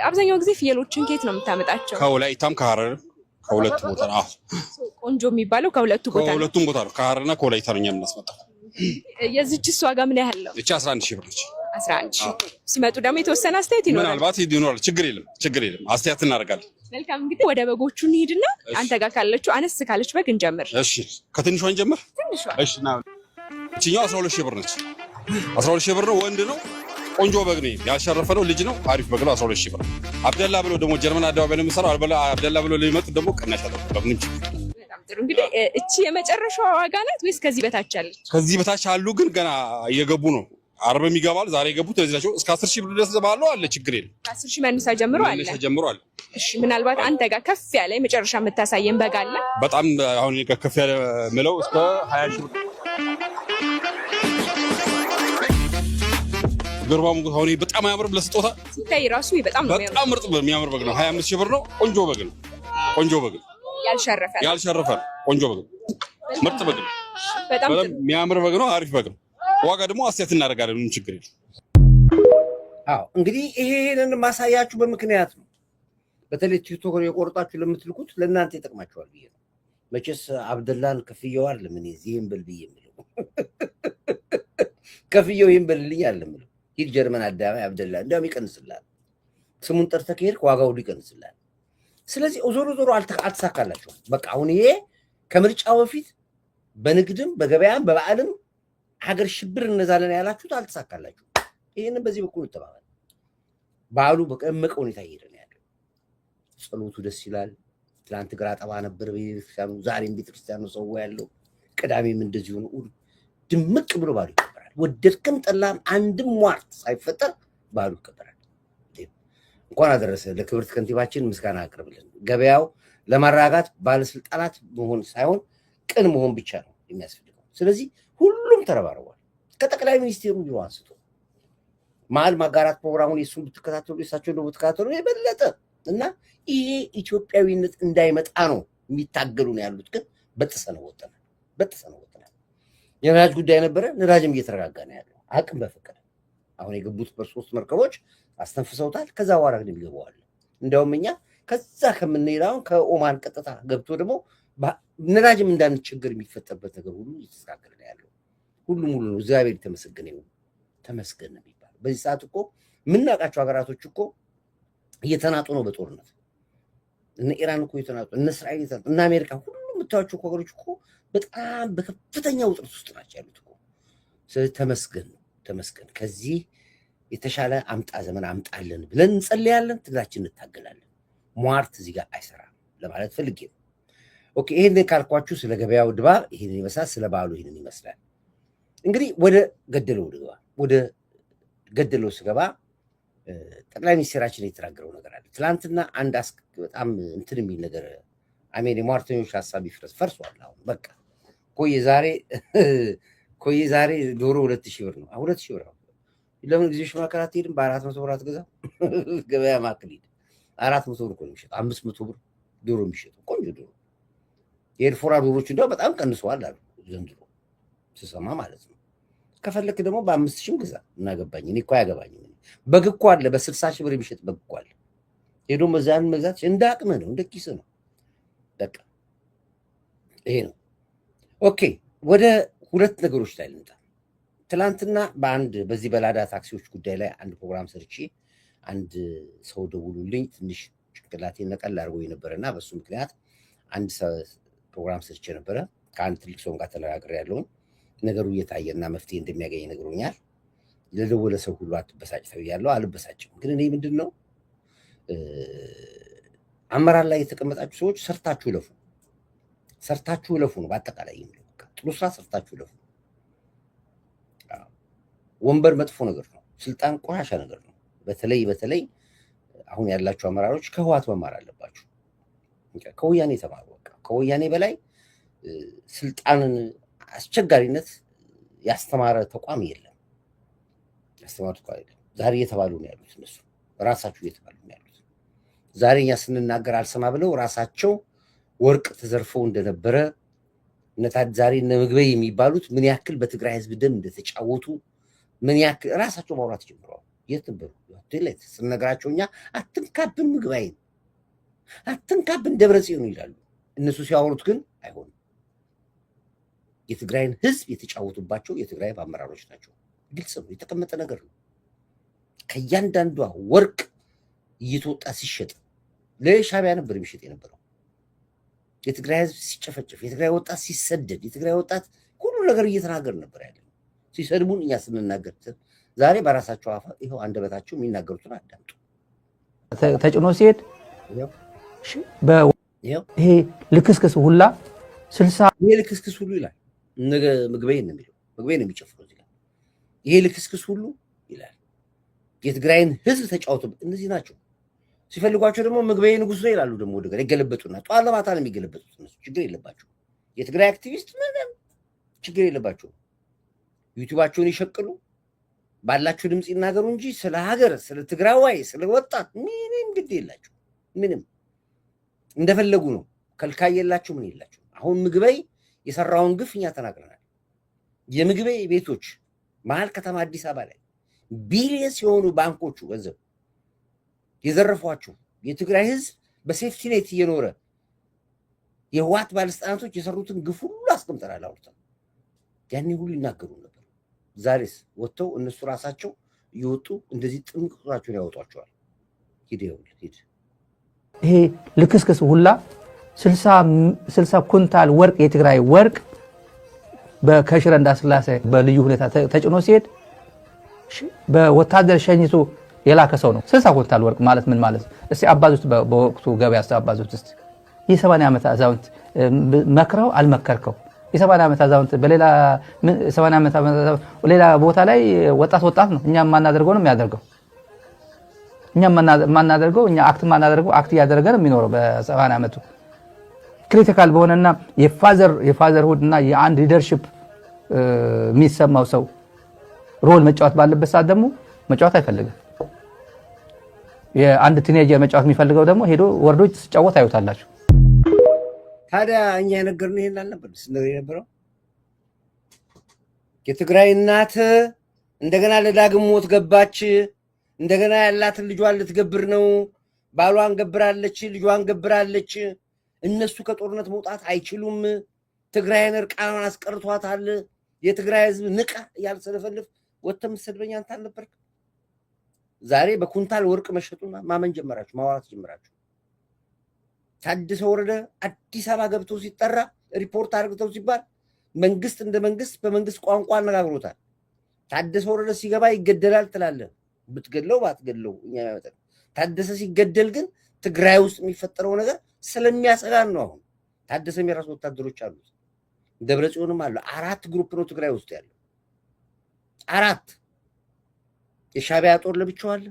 አብዛኛው ጊዜ ፍየሎችን ከየት ነው የምታመጣቸው? ከወላይታም ከሐረር ከሁለቱ ቦታ ነው። ቆንጆ የሚባለው ከሁለቱም ቦታ ነው። ከሐረርና ከወላይታ ነው የምናስመጣው። የዚህችስ ዋጋ ምን ያህል ነው? እቺ 11 ሺህ ብር ነች። 11 ሺህ። ሲመጡ ደግሞ የተወሰነ አስተያየት ይኖራል። ምናልባት ይኖራል። ችግር የለም። አስተያየት እናደርጋለን። መልካም፣ እንግዲህ ወደ በጎቹ እንሂድና አንተ ጋር ካለችው አነስ ካለች በግ እንጀምር። እሺ፣ ከትንሿ እንጀምር። እሺ፣ እቺኛው 12 ሺህ ብር ነች። 12 ሺህ ብር ነው። ወንድ ነው። ቆንጆ በግ ነው። ያልሸረፈ ነው። ልጅ ነው። አሪፍ በግ ነው። 12 ሺህ ብር። አብደላ ብሎ ደግሞ ጀርመን አደባባይ ነው የሚሰራው። አብደላ ብሎ ለሚመጡ ደግሞ ቅናሽ አለው። በምንም ችግር። በጣም ጥሩ። እንግዲህ እቺ የመጨረሻዋ ዋጋ ናት ወይስ ከዚህ በታች አለች? ከዚህ በታች አሉ፣ ግን ገና እየገቡ ነው። አርብም ይገባል። ዛሬ የገቡት እዚህ ናቸው። እስከ 10 ሺህ ብር ድረስ ባለው አለ። ችግር የለም። ከ10 ሺህ መነሻ ጀምሮ አለ። እሺ፣ ምናልባት አንተ ጋር ከፍ ያለ የመጨረሻ የምታሳየን በግ አለ? በጣም አሁን ከፍ ያለ ምለው እስከ 20 ሺህ ብር ገርባሙ አሁን በጣም አያምርም። ለስጦታ ሲታይ ራሱ በጣም ምርጥ የሚያምር በግ ነው። 25 ሺህ ብር ነው። ቆንጆ በግ ነው። ያልሸረፈ ቆንጆ በግ ነው። ምርጥ በግ ነው። በጣም የሚያምር በግ ነው። አሪፍ በግ ነው። ዋጋ ደግሞ አስተያየት እናደርጋለን። ምንም ችግር የለም። አዎ፣ እንግዲህ ይሄንን ማሳያችሁ በምክንያት ነው። በተለይ ቲክቶክ የቆርጣችሁ ለምትልኩት ለእናንተ ይጠቅማችኋል ብዬ ነው። መቼስ አብደላን ከፍየዋል። ለምን ይህን በል ብዬ የምለው ከፍየው ይህን በልልኝ አለ የምለው። ሂድ ጀርመን አደባባይ አብደላ እንዲያውም ይቀንስልሃል። ስሙን ጠርተህ ከሄድክ ዋጋው ይቀንስልሃል። ስለዚህ ዞሮ አልተሳካላችሁም። በቃ አሁን ይሄ ከምርጫው በፊት በንግድም በገበያም በበዓልም ሀገር ሽብር እነዛለን ያላችሁት አልተሳካላችሁ። ይሄንን በዚህ በኩል ተባባል። በዓሉ በቀመቀ ሁኔታ እየሄደ ነው ያለው። ጸሎቱ ደስ ይላል። ትላንት ግራ ጠባ ነበር ቤተክርስቲያኑ፣ ዛሬም ቤተክርስቲያኑ ሰው ያለው፣ ቅዳሜም እንደዚሁ ነው። ድምቅ ብሎ ባሉ ይከበራል። ወደድክም ጠላም አንድም ሟርት ሳይፈጠር ባሉ ይከበራል። እንኳን አደረሰ ለክብርት ከንቲባችን ምስጋና አቅርብልን። ገበያው ለማረጋጋት ባለስልጣናት መሆን ሳይሆን ቅን መሆን ብቻ ነው የሚያስፈልገው። ስለዚህ ሁሉም ተረባርቧል። ከጠቅላይ ሚኒስትሩ ቢሮ አንስቶ ማዕድ ማጋራት ፕሮግራሙን የሱን ብትከታተሉ የሳቸው ነው ብትከታተሉ የበለጠ እና ይሄ ኢትዮጵያዊነት እንዳይመጣ ነው የሚታገሉ ነው ያሉት። ግን በጥሰነው ወጥተናል። የነዳጅ ጉዳይ ነበረ። ነዳጅም እየተረጋጋ ነው ያለው አቅም በፈቀደ። አሁን የገቡት በሶስት መርከቦች አስተንፍሰውታል። ከዛ በኋላ ግን ይገባዋል። እንደውም እኛ ከዛ ከምንሄዳው ከኦማን ቀጥታ ገብቶ ደግሞ ነዳጅም እንዳንቸገር የሚፈጠርበት ነገር ሁሉ እየተስተካከለ ነው ያለው። ሁሉም ሁሉ ነው። እግዚአብሔር የተመሰገነ ይሁን። ተመስገን ነው የሚባለው። በዚህ ሰዓት እኮ የምናውቃቸው ሀገራቶች እኮ እየተናጡ ነው በጦርነት። እነ ኢራን እኮ እየተናጡ፣ እነ እስራኤል እየተናጡ፣ እነ አሜሪካ ሁሉ የምታዩቸው ሀገሮች እኮ በጣም በከፍተኛ ውጥረት ውስጥ ናቸው ያሉት እኮ። ስለዚህ ተመስገን። ከዚህ የተሻለ ዘመን አምጣለን ብለን እንጸልያለን፣ ትግላችን እንታገላለን። ሟርት እዚህ ጋር አይሰራም ለማለት ፈልጌ ነው። ኦኬ፣ ይሄንን ካልኳችሁ ስለ ገበያው ድባብ ይሄንን ይመስላል። ስለ በዓሉ ይሄንን ይመስላል። እንግዲህ ወደ ገደለው ስገባ ጠቅላይ ሚኒስትራችን የተናገረው ነገር አለ። ትናንትና አንድ በጣም እንትን የሚል ነገር የሟርተኞች ሀሳብ ፈርሷል። አሁን በቃ ኮዬ ዛሬ ዶሮ 2000 ብር ነው። 2000 ብር ነው። ለምን ጊዜሽ ማዕከል አትሄድም? በ400 ብር አትገዛ? ገበያ ማዕከል ሄድ 400 ብር እኮ ነው የሚሸጠው። 500 ብር ዶሮ የሚሸጠው ቆንጆ ዶሮ። የኤርፎራ ዶሮች እንደው በጣም ቀንሰዋል አሉ ዘንድሮ ስሰማ ማለት ነው። ከፈለክ ደግሞ በ5000 ግዛ። እናገባኝ እኔ እኮ አያገባኝም። በግ እኮ አለ በ60 ሺህ ብር የሚሸጥ በግ እኮ አለ። ሄዶ መዛን መግዛት እንደ አቅምህ ነው፣ እንደ ኪስህ ነው። በቃ ይሄ ነው። ኦኬ፣ ወደ ሁለት ነገሮች ላይ ልምጣ። ትላንትና በዚህ በላዳ ታክሲዎች ጉዳይ ላይ አንድ ፕሮግራም ሰርቼ አንድ ሰው ደውሉልኝ ትንሽ ጭንቅላቴን ነቀል አድርጎ የነበረና በሱ ምክንያት አንድ ፕሮግራም ሰርቼ ነበረ። ከአንድ ትልቅ ሰው ጋር ተነጋግሬ ያለውን ነገሩ እየታየና መፍትሄ እንደሚያገኝ ነግሮኛል። ለደወለ ሰው ሁሉ አትበሳጭ ተብያለሁ። አልበሳጭም። ግን እኔ ምንድን ነው አመራር ላይ የተቀመጣችሁ ሰዎች ሰርታችሁ እለፉ ነው። በአጠቃላይ ጥሩ ስራ ሰርታችሁ እለፉ። ወንበር መጥፎ ነገር ነው። ስልጣን ቆሻሻ ነገር ነው። በተለይ አሁን ያላችሁ አመራሮች ከህዋት መማር አለባችሁ። ከወያኔ ተማሩ። በቃ ከወያኔ በላይ ስልጣንን አስቸጋሪነት ያስተማረ ተቋም የለም። ዛሬ እየተባሉ ነው ያሉት እነሱ ራሳቸው እየተባሉ ነው ያሉት። ዛሬ እኛ ስንናገር አልሰማ ብለው ራሳቸው ወርቅ ተዘርፈው እንደነበረ ዛሬ እነ ምግበይ የሚባሉት ምን ያክል በትግራይ ህዝብ ደም እንደተጫወቱ ምን ያክል ራሳቸው ማውራት ጀምረዋል። የት ነበሩ? ስንነግራቸው እኛ አትንካብን ምግባይን አትንካብን ደብረ ጽዮን ይላሉ። እነሱ ሲያወሩት ግን አይሆንም። የትግራይን ህዝብ የተጫወቱባቸው የትግራይ አመራሮች ናቸው። ግልጽ ነው፣ የተቀመጠ ነገር ነው። ከእያንዳንዷ ወርቅ እየተወጣ ሲሸጥ ለሻዕቢያ ነበር የሚሸጥ የነበረው። የትግራይ ህዝብ ሲጨፈጨፍ፣ የትግራይ ወጣት ሲሰደድ፣ የትግራይ ወጣት ሁሉ ነገር እየተናገር ነበር ያለ። ሲሰድቡን እኛ ስንናገር ዛሬ በራሳቸው አፋ ይኸው አንደበታቸው የሚናገሩትን አዳምጡ። ተጭኖ ሲሄድ ይሄ ልክስክስ ሁላ 60 ይሄ ልክስክስ ሁሉ ይላል። ነገ ምግበይ ነው የሚለው ምግበይ ነው የሚጨፍረው እዚህ ጋር ይሄ ልክስክስ ሁሉ ይላል። የትግራይን ህዝብ ተጫውተው እነዚህ ናቸው። ሲፈልጓቸው ደግሞ ምግበይ ንጉስ ነው ይላሉ። ደግሞ ወደ ጋር ይገለበጡና ጧት ለማታ ነው የሚገለበጡት። እነሱ ችግር የለባቸው። የትግራይ አክቲቪስት ምንም ችግር የለባቸው። ዩቲዩባቸውን ይሸቅሉ፣ ባላቸው ድምፅ ይናገሩ እንጂ ስለ ሀገር፣ ስለ ትግራዋይ፣ ስለ ወጣት ምንም ግድ የላቸው። ምንም እንደፈለጉ ነው። ከልካይ የላቸው፣ ምን የላቸው። አሁን ምግበይ የሰራውን ግፍ እኛ ተናግረናል። የምግበይ ቤቶች መሀል ከተማ አዲስ አበባ ላይ ቢሊየንስ የሆኑ ባንኮቹ ገንዘብ የዘረፏቸው የትግራይ ህዝብ በሴፍቲ ኔት እየኖረ የህወሓት ባለስልጣናቶች የሰሩትን ግፍ ሁሉ አስቀምጠናል፣ አውርተን ያኔ ሁሉ ይናገሩ ነበር። ዛሬስ ወጥተው እነሱ ራሳቸው እየወጡ እንደዚህ ጥንቅራቸውን ያወጧቸዋል። ሂድ ይሄ ልክስክስ ሁላ 60 ኩንታል ወርቅ የትግራይ ወርቅ በከሽረ እንዳስላሴ በልዩ ሁኔታ ተጭኖ ሲሄድ በወታደር ሸኝቶ የላከ ሰው ነው። 60 ኩንታል ወርቅ ማለት ምን ማለት? እስቲ አባዙት፣ በወቅቱ ገበያ አባዙት። እስቲ የ80 ዓመት አዛውንት መክረው አልመከርከው የ70 ዓመት አዛውንት በሌላ 70 ዓመት ሌላ ቦታ ላይ ወጣት ነው። እኛ ማናደርገው ነው የሚያደርገው። እኛ ማናደርገው እኛ አክት ማናደርገው አክት ያደረገ ነው የሚኖረው በ70 ዓመቱ። ክሪቲካል በሆነና የፋዘርሁድ እና የአንድ ሊደርሺፕ የሚሰማው ሰው ሮል መጫወት ባለበት ሰዓት ደግሞ መጫወት አይፈልግም። የአንድ ቲኔጀር መጫወት የሚፈልገው ደግሞ ሄዶ ወርዶች ሲጫወት አይውታላችሁ። ታዲያ እኛ የነገርን ይሄን አልነበር ስንነግር የነበረው? የትግራይ እናት እንደገና ለዳግም ሞት ገባች። እንደገና ያላትን ልጇን ልትገብር ነው። ባሏን ገብራለች፣ ልጇን ገብራለች። እነሱ ከጦርነት መውጣት አይችሉም። ትግራይን እርቃኗን አስቀርቷታል። የትግራይ ህዝብ ንቃ እያል ስለፈልፍ ወጥተህ የምትሰድበኝ አንተ አልነበርክ? ዛሬ በኩንታል ወርቅ መሸጡና ማመን ጀመራችሁ፣ ማዋራት ጀመራችሁ። ታደሰ ወረደ አዲስ አበባ ገብቶ ሲጠራ ሪፖርት አድርገው ሲባል መንግስት እንደ መንግስት በመንግስት ቋንቋ አነጋግሮታል። ታደሰ ወረደ ሲገባ ይገደላል ትላለህ። ብትገድለው ባትገድለው እኛ ያመጣል። ታደሰ ሲገደል ግን ትግራይ ውስጥ የሚፈጠረው ነገር ስለሚያሰጋን ነው። አሁን ታደሰም የራሱ ወታደሮች አሉት፣ ደብረጽዮንም አለ። 4 ግሩፕ ነው ትግራይ ውስጥ ያለው 4። የሻዕቢያ ጦር ለብቻው አለ፣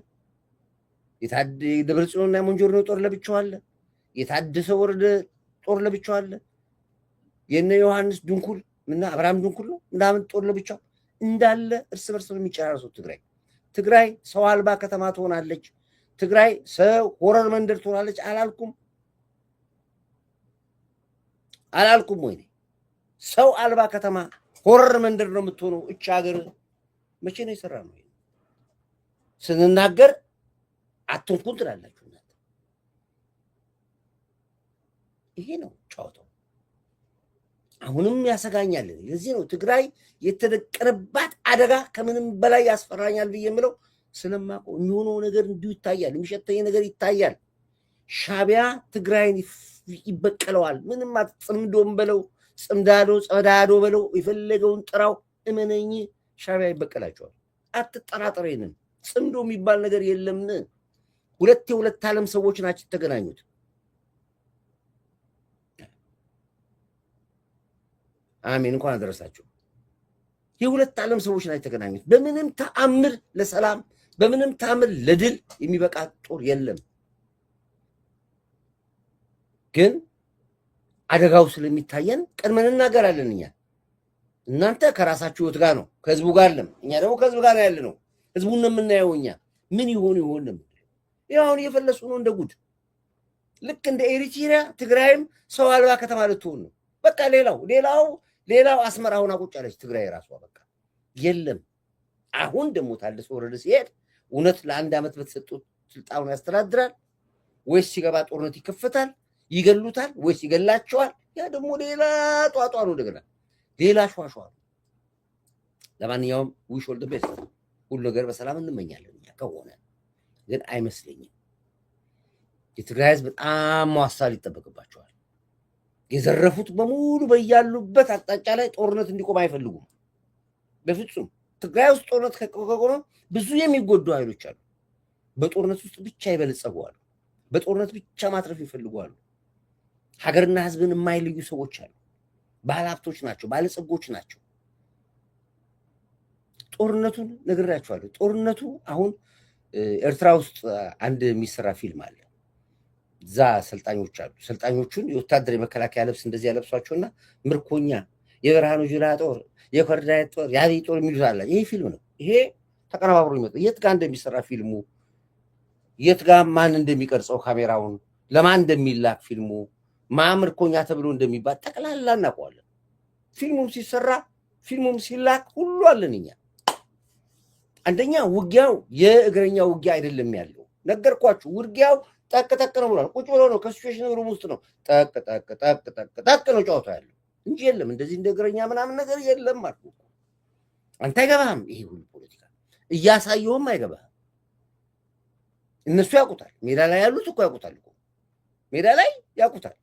የደብረጽዮንና የሞንጆሪኖ ጦር ለብቻው አለ፣ የታደሰ ወረደ ጦር ለብቻው አለ፣ የነ ዮሐንስ ድንኩል እና አብርሃም ድንኩል ነው ምናምን ጦር ለብቻው እንዳለ እርስ በርስ የሚጨራረሱት ትግራይ ሰው አልባ ከተማ ትሆናለች። ትግራይ ሰው ሆረር መንደር ትሆናለች። አላልኩም ወይ? ሰው አልባ ከተማ ሆረር መንደር ነው የምትሆነው እቺ ሀገር። መቼ ነው የሰራ ነው? ስንናገር አትንኩን ትላላችሁ። ይሄ ነው ጫወታው። አሁንም ያሰጋኛል። ለዚህ ነው ትግራይ የተደቀነባት አደጋ ከምንም በላይ ያስፈራኛል ብዬ የምለው። ስለማውቀው የሚሆነው ነገር እንዲሁ ይታያል፣ የሚሸተኝ ነገር ይታያል። ሻዕቢያ ትግራይን ይበቀለዋል። ምንም አትጽምዶም በለው ጸዳዶ በለው የፈለገውን ጥራው፣ እመነኝ ሻዕቢያ ይበቀላቸዋል። አትጠራጠር። ይሄንን ጽምዶ የሚባል ነገር የለም። የሁለት ዓለም ሰዎች ናቸው የተገናኙት። አሜን። እንኳን አደረሳችሁ። የሁለት ዓለም ሰዎች ናቸው የተገናኙት። በምንም ተአምር ለሰላም በምንም ተአምር ለድል የሚበቃ ጦር የለም። ግን አደጋው ስለሚታየን ቀድመን እናገራለን። እኛ እናንተ ከራሳችሁ ህይወት ጋር ነው ከህዝቡ ጋር አይደለም። እኛ ደግሞ ከህዝቡ ጋር ነው ያለነው። ህዝቡን ነው የምናየው። እኛ ምን ይሆን ነው ያው አሁን እየፈለሱ ነው እንደ ጉድ። ልክ እንደ ኤሪትሪያ ትግራይም ሰው አልባ ከተማ ልትሆን ነው። በቃ ሌላው አስመራውን አቁጫለች ትግራይ ራሷ በቃ የለም። አሁን ደግሞ ታደሰ ወረደ ሲሄድ እውነት ለአንድ ዓመት በተሰጡት ስልጣኑን ያስተዳድራል ወይስ ሲገባ ጦርነት ይከፈታል፣ ይገሉታል ወይስ ይገላቸዋል? ያ ደግሞ ሌላ ጧጧ ነው፣ እንደገና ሌላ ሿሿ። ለማንኛውም ዊሽ ኦል ዘ ቤስት። ሁሉ ነገር በሰላም እንመኛለን እኛ ከሆነ ግን አይመስለኝም። የትግራይ ህዝብ በጣም ማስተዋል ይጠበቅባቸዋል። የዘረፉት በሙሉ በያሉበት አቅጣጫ ላይ ጦርነት እንዲቆም አይፈልጉም በፍጹም። ትግራይ ውስጥ ጦርነት ከቆመ ብዙ የሚጎዱ ኃይሎች አሉ። በጦርነት ውስጥ ብቻ ይበለጸጉዋል። በጦርነት ብቻ ማትረፍ ይፈልጉዋል። ሀገርና ህዝብን የማይለዩ ሰዎች አሉ። ባለሀብቶች ናቸው፣ ባለጸጎች ናቸው። ጦርነቱን ነግሬያቸዋለሁ። ጦርነቱ አሁን ኤርትራ ውስጥ አንድ የሚሰራ ፊልም አለ። እዛ ሰልጣኞች አሉ። ሰልጣኞቹን የወታደር የመከላከያ ልብስ እንደዚህ ያለብሷቸውና ምርኮኛ፣ የብርሃኑ ጁላ ጦር፣ የኮርዳይ ጦር፣ የአብይ ጦር የሚሉት አለ። ይሄ ፊልም ነው። ይሄ ተቀነባብሮ ይመጣ። የት ጋር እንደሚሰራ ፊልሙ፣ የት ጋር ማን እንደሚቀርጸው ካሜራውን፣ ለማን እንደሚላክ ፊልሙ፣ ማን ምርኮኛ ተብሎ እንደሚባል ጠቅላላ እናውቀዋለን። ፊልሙም ሲሰራ ፊልሙም ሲላክ ሁሉ አለን እኛ። አንደኛ ውጊያው የእግረኛ ውጊያ አይደለም ያለው። ነገርኳችሁ። ውጊያው ጠቅ ነው ብሏል። ቁጭ ብሎ ነው ከሲቹዌሽን ሩም ውስጥ ነው ጠቅ ነው ጨዋታ ያለው እንጂ የለም እንደዚህ እንደ እግረኛ ምናምን ነገር የለም አልኩ። አንተ አይገባህም። ይሄ ሁሉ ፖለቲካ እያሳየውም አይገባህም። እነሱ ያውቁታል። ሜዳ ላይ ያሉት እኮ ያውቁታል እኮ ሜዳ ላይ ያውቁታል።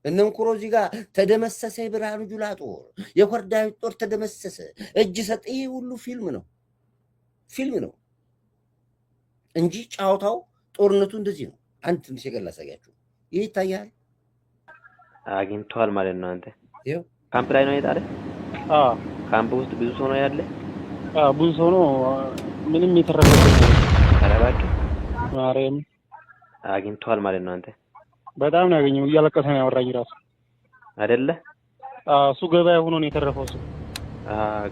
እነ እንኩሮ እዚህ ጋር ተደመሰሰ፣ የብርሃኑ ጁላ ጦር፣ የኮርዳይ ጦር ተደመሰሰ፣ እጅ ሰጥ። ይሄ ሁሉ ፊልም ነው እንጂ ጫዋታው ጦርነቱ እንደዚህ ነው። አንድ ትንሽ የገላ ሳያችሁ ይሄ ይታያል። አግኝቷል ማለት ነው። አንተ ይኸው ካምፕ ላይ ነው የጣለ? አዎ ካምፕ ውስጥ ብዙ ሰው ነው ያለ? አዎ ብዙ ሰው ነው። ምንም የተረፈበት ኧረ እባክህ ማርያም አግኝቷል ማለት ነው። አንተ በጣም ነው ያገኘው። እያለቀሰ ነው ያወራኝ ራሱ አይደለ? እሱ ገበያ ሆኖ ነው የተረፈው። እሱ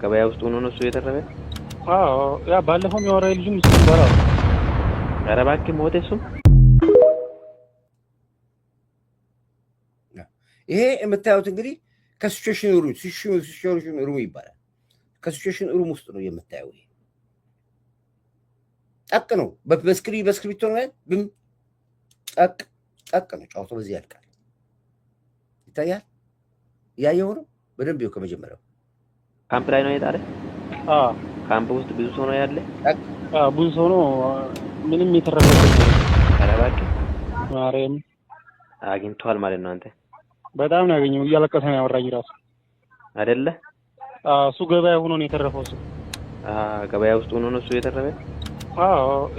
ገበያ ውስጥ ሆኖ ነው እሱ የተረፈ? አዎ ያ ባለፈው የሚያወራኝ ልጅም እሱ ይባላል። ኧረ እባክህ ሞተ እሱ። ይሄ የምታዩት እንግዲህ ከሲቹዌሽን ሩም ይባላል። ከሲቹዌሽን ሩም ውስጥ ነው የምታየው። ይሄ ጠቅ ነው። በስክሪፕቶ ነው ብም ጠቅ ነው። ጫውቶ በዚህ ያልቃል። ይታያል። ያየው ነው በደንብ ይው። ከመጀመሪያው ካምፕ ላይ ነው የጣለ? ካምፕ ውስጥ ብዙ ሰው ነው ያለ? ብዙ ሰው ነው። ምንም የተረፈበት ኧረ እባክህ ማርያም አግኝቷል ማለት ነው። አንተ በጣም ነው ያገኘው። እያለቀሰ ነው ያወራኝ ራሱ አይደለ? እሱ ገበያ ሆኖ ነው የተረፈው። እሱ ገበያ ውስጥ ሆኖ ነው እሱ የተረፈ?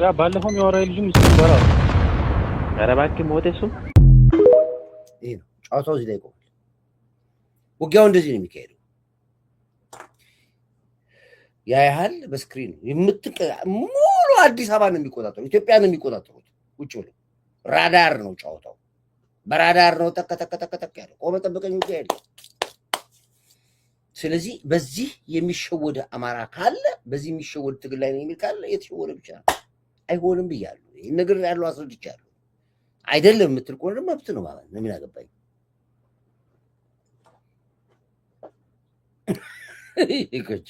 ያ ባለፈው የሚያወራኝ ልጅም እሱ ይባላል። ኧረ እባክህ ሞተ እሱ። ይሄ ነው ጫውታው። እዚህ ላይ ቆሟል። ውጊያው እንደዚህ ነው የሚካሄደው። ያ ያህል በስክሪን ሙሉ አዲስ አበባ ነው የሚቆጣጠሩ፣ ኢትዮጵያ ነው የሚቆጣጠሩት። ውጭ ብሎ ራዳር ነው ጫውታው። በራዳር ነው ተከተከተከተክ ያለ ቆመ ጠብቀኝ ውጊያ ያለ። ስለዚህ በዚህ የሚሸወደ አማራ ካለ፣ በዚህ የሚሸወደ ትግል ላይ ነው የሚል ካለ የተሸወደ ብቻ ነው። አይሆንም ብያለሁ። ይሄን ነገር ያለው አስረድቻለሁ። አይደለም የምትል ከሆነ መብት ነው ማለት ነው። ምን አገባኝ? ይቆጭ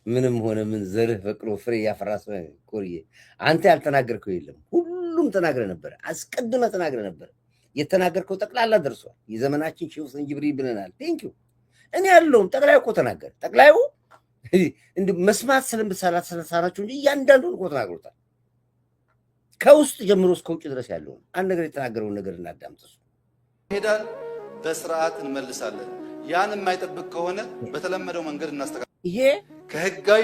ምንም ሆነ ምን ዘርህ በቅሎ ፍሬ ያፈራስ ቆርዬ አንተ ያልተናገርከው የለም። ሁሉም ተናግረ ነበር። አስቀድመ ተናግረ ነበር። የተናገርከው ጠቅላላ ደርሷል። የዘመናችን ሼህ ሁሴን ጅብሪል ብለናል። ቴንኪዩ። እኔ ያለውም ጠቅላዩ እኮ ተናገረ። ጠቅላዩ እንደ መስማት ስለሳናቸው እንጂ እያንዳንዱን እኮ ተናግሮታል። ከውስጥ ጀምሮ እስከ ውጭ ድረስ ያለውን አንድ ነገር የተናገረውን ነገር እናዳምጥ። ሄዳል በስርዓት እንመልሳለን። ያን የማይጠብቅ ከሆነ በተለመደው መንገድ እናስተካክል። ይሄ ከህጋዊ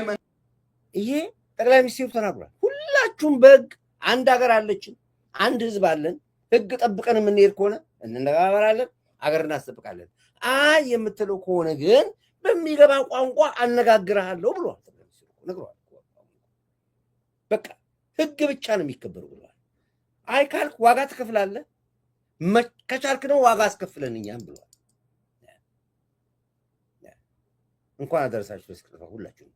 ይሄ ጠቅላይ ሚኒስትሩ ተናግሯል። ሁላችሁም በህግ አንድ ሀገር አለችን፣ አንድ ህዝብ አለን። ህግ ጠብቀን የምንሄድ ከሆነ እንነጋገራለን፣ ሀገር እናስጠብቃለን። አይ የምትለው ከሆነ ግን በሚገባ ቋንቋ አነጋግርሃለሁ ብሏል። ነግሯል። በቃ ህግ ብቻ ነው የሚከበረው ብሏል። አይ ካልክ ዋጋ ትከፍላለህ፣ ከቻልክ ነው ዋጋ አስከፍለን እኛም ብሏል። እንኳን አደረሳችሁ ለስቅለታ ሁላችሁም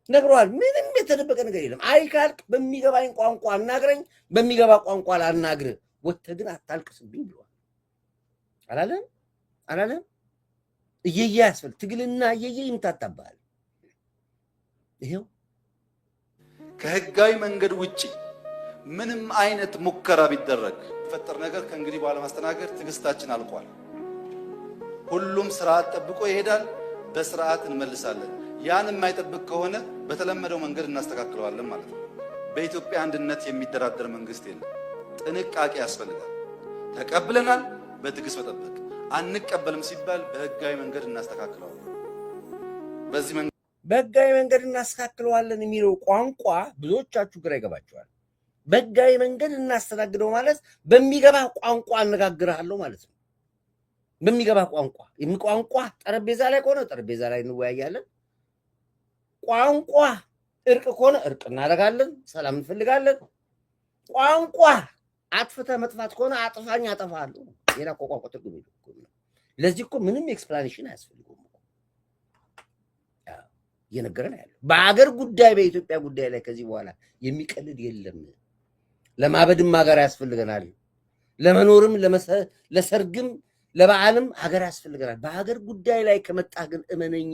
ነግሯል። ምንም የተደበቀ ነገር የለም። አይ ካልክ በሚገባኝ ቋንቋ አናግረኝ፣ በሚገባ ቋንቋ ላናግርህ፣ ወጥተህ ግን አታልቅስብኝ ብሏል። አላለም? እየየ ያስፈልግ ትግልና እየየ ይምታታባል። ይሄው ከህጋዊ መንገድ ውጪ ምንም አይነት ሙከራ ቢደረግ ፈጠር ነገር ከእንግዲህ በኋላ ማስተናገድ ትዕግስታችን አልቋል። ሁሉም ስርዓት ጠብቆ ይሄዳል። በስርዓት እንመልሳለን። ያን የማይጠብቅ ከሆነ በተለመደው መንገድ እናስተካክለዋለን ማለት ነው። በኢትዮጵያ አንድነት የሚደራደር መንግስት የለም። ጥንቃቄ ያስፈልጋል። ተቀብለናል፣ በትዕግስት መጠበቅ። አንቀበልም ሲባል በህጋዊ መንገድ እናስተካክለዋለን። በዚህ መንገድ በህጋዊ መንገድ እናስተካክለዋለን የሚለው ቋንቋ ብዙዎቻችሁ ግራ ይገባችኋል። በህጋዊ መንገድ እናስተናግደው ማለት በሚገባ ቋንቋ አነጋግርሃለሁ ማለት ነው። በሚገባ ቋንቋ ጠረጴዛ ላይ ከሆነ ጠረጴዛ ላይ እንወያያለን። ቋንቋ እርቅ ከሆነ እርቅ እናደርጋለን፣ ሰላም እንፈልጋለን። ቋንቋ አጥፍተህ መጥፋት ከሆነ አጥፋኝ አጠፋለሁ። ሌላ ቋንቋ ትርጉም የለውም። ለዚህ እኮ ምንም ኤክስፕላኔሽን አያስፈልገውም። እየነገረን ያለው በሀገር ጉዳይ በኢትዮጵያ ጉዳይ ላይ ከዚህ በኋላ የሚቀልድ የለም። ለማበድም ሀገር ያስፈልገናል። ለመኖርም ለሰርግም ለበዓልም ሀገር ያስፈልገናል። በሀገር ጉዳይ ላይ ከመጣ ግን እመነኝ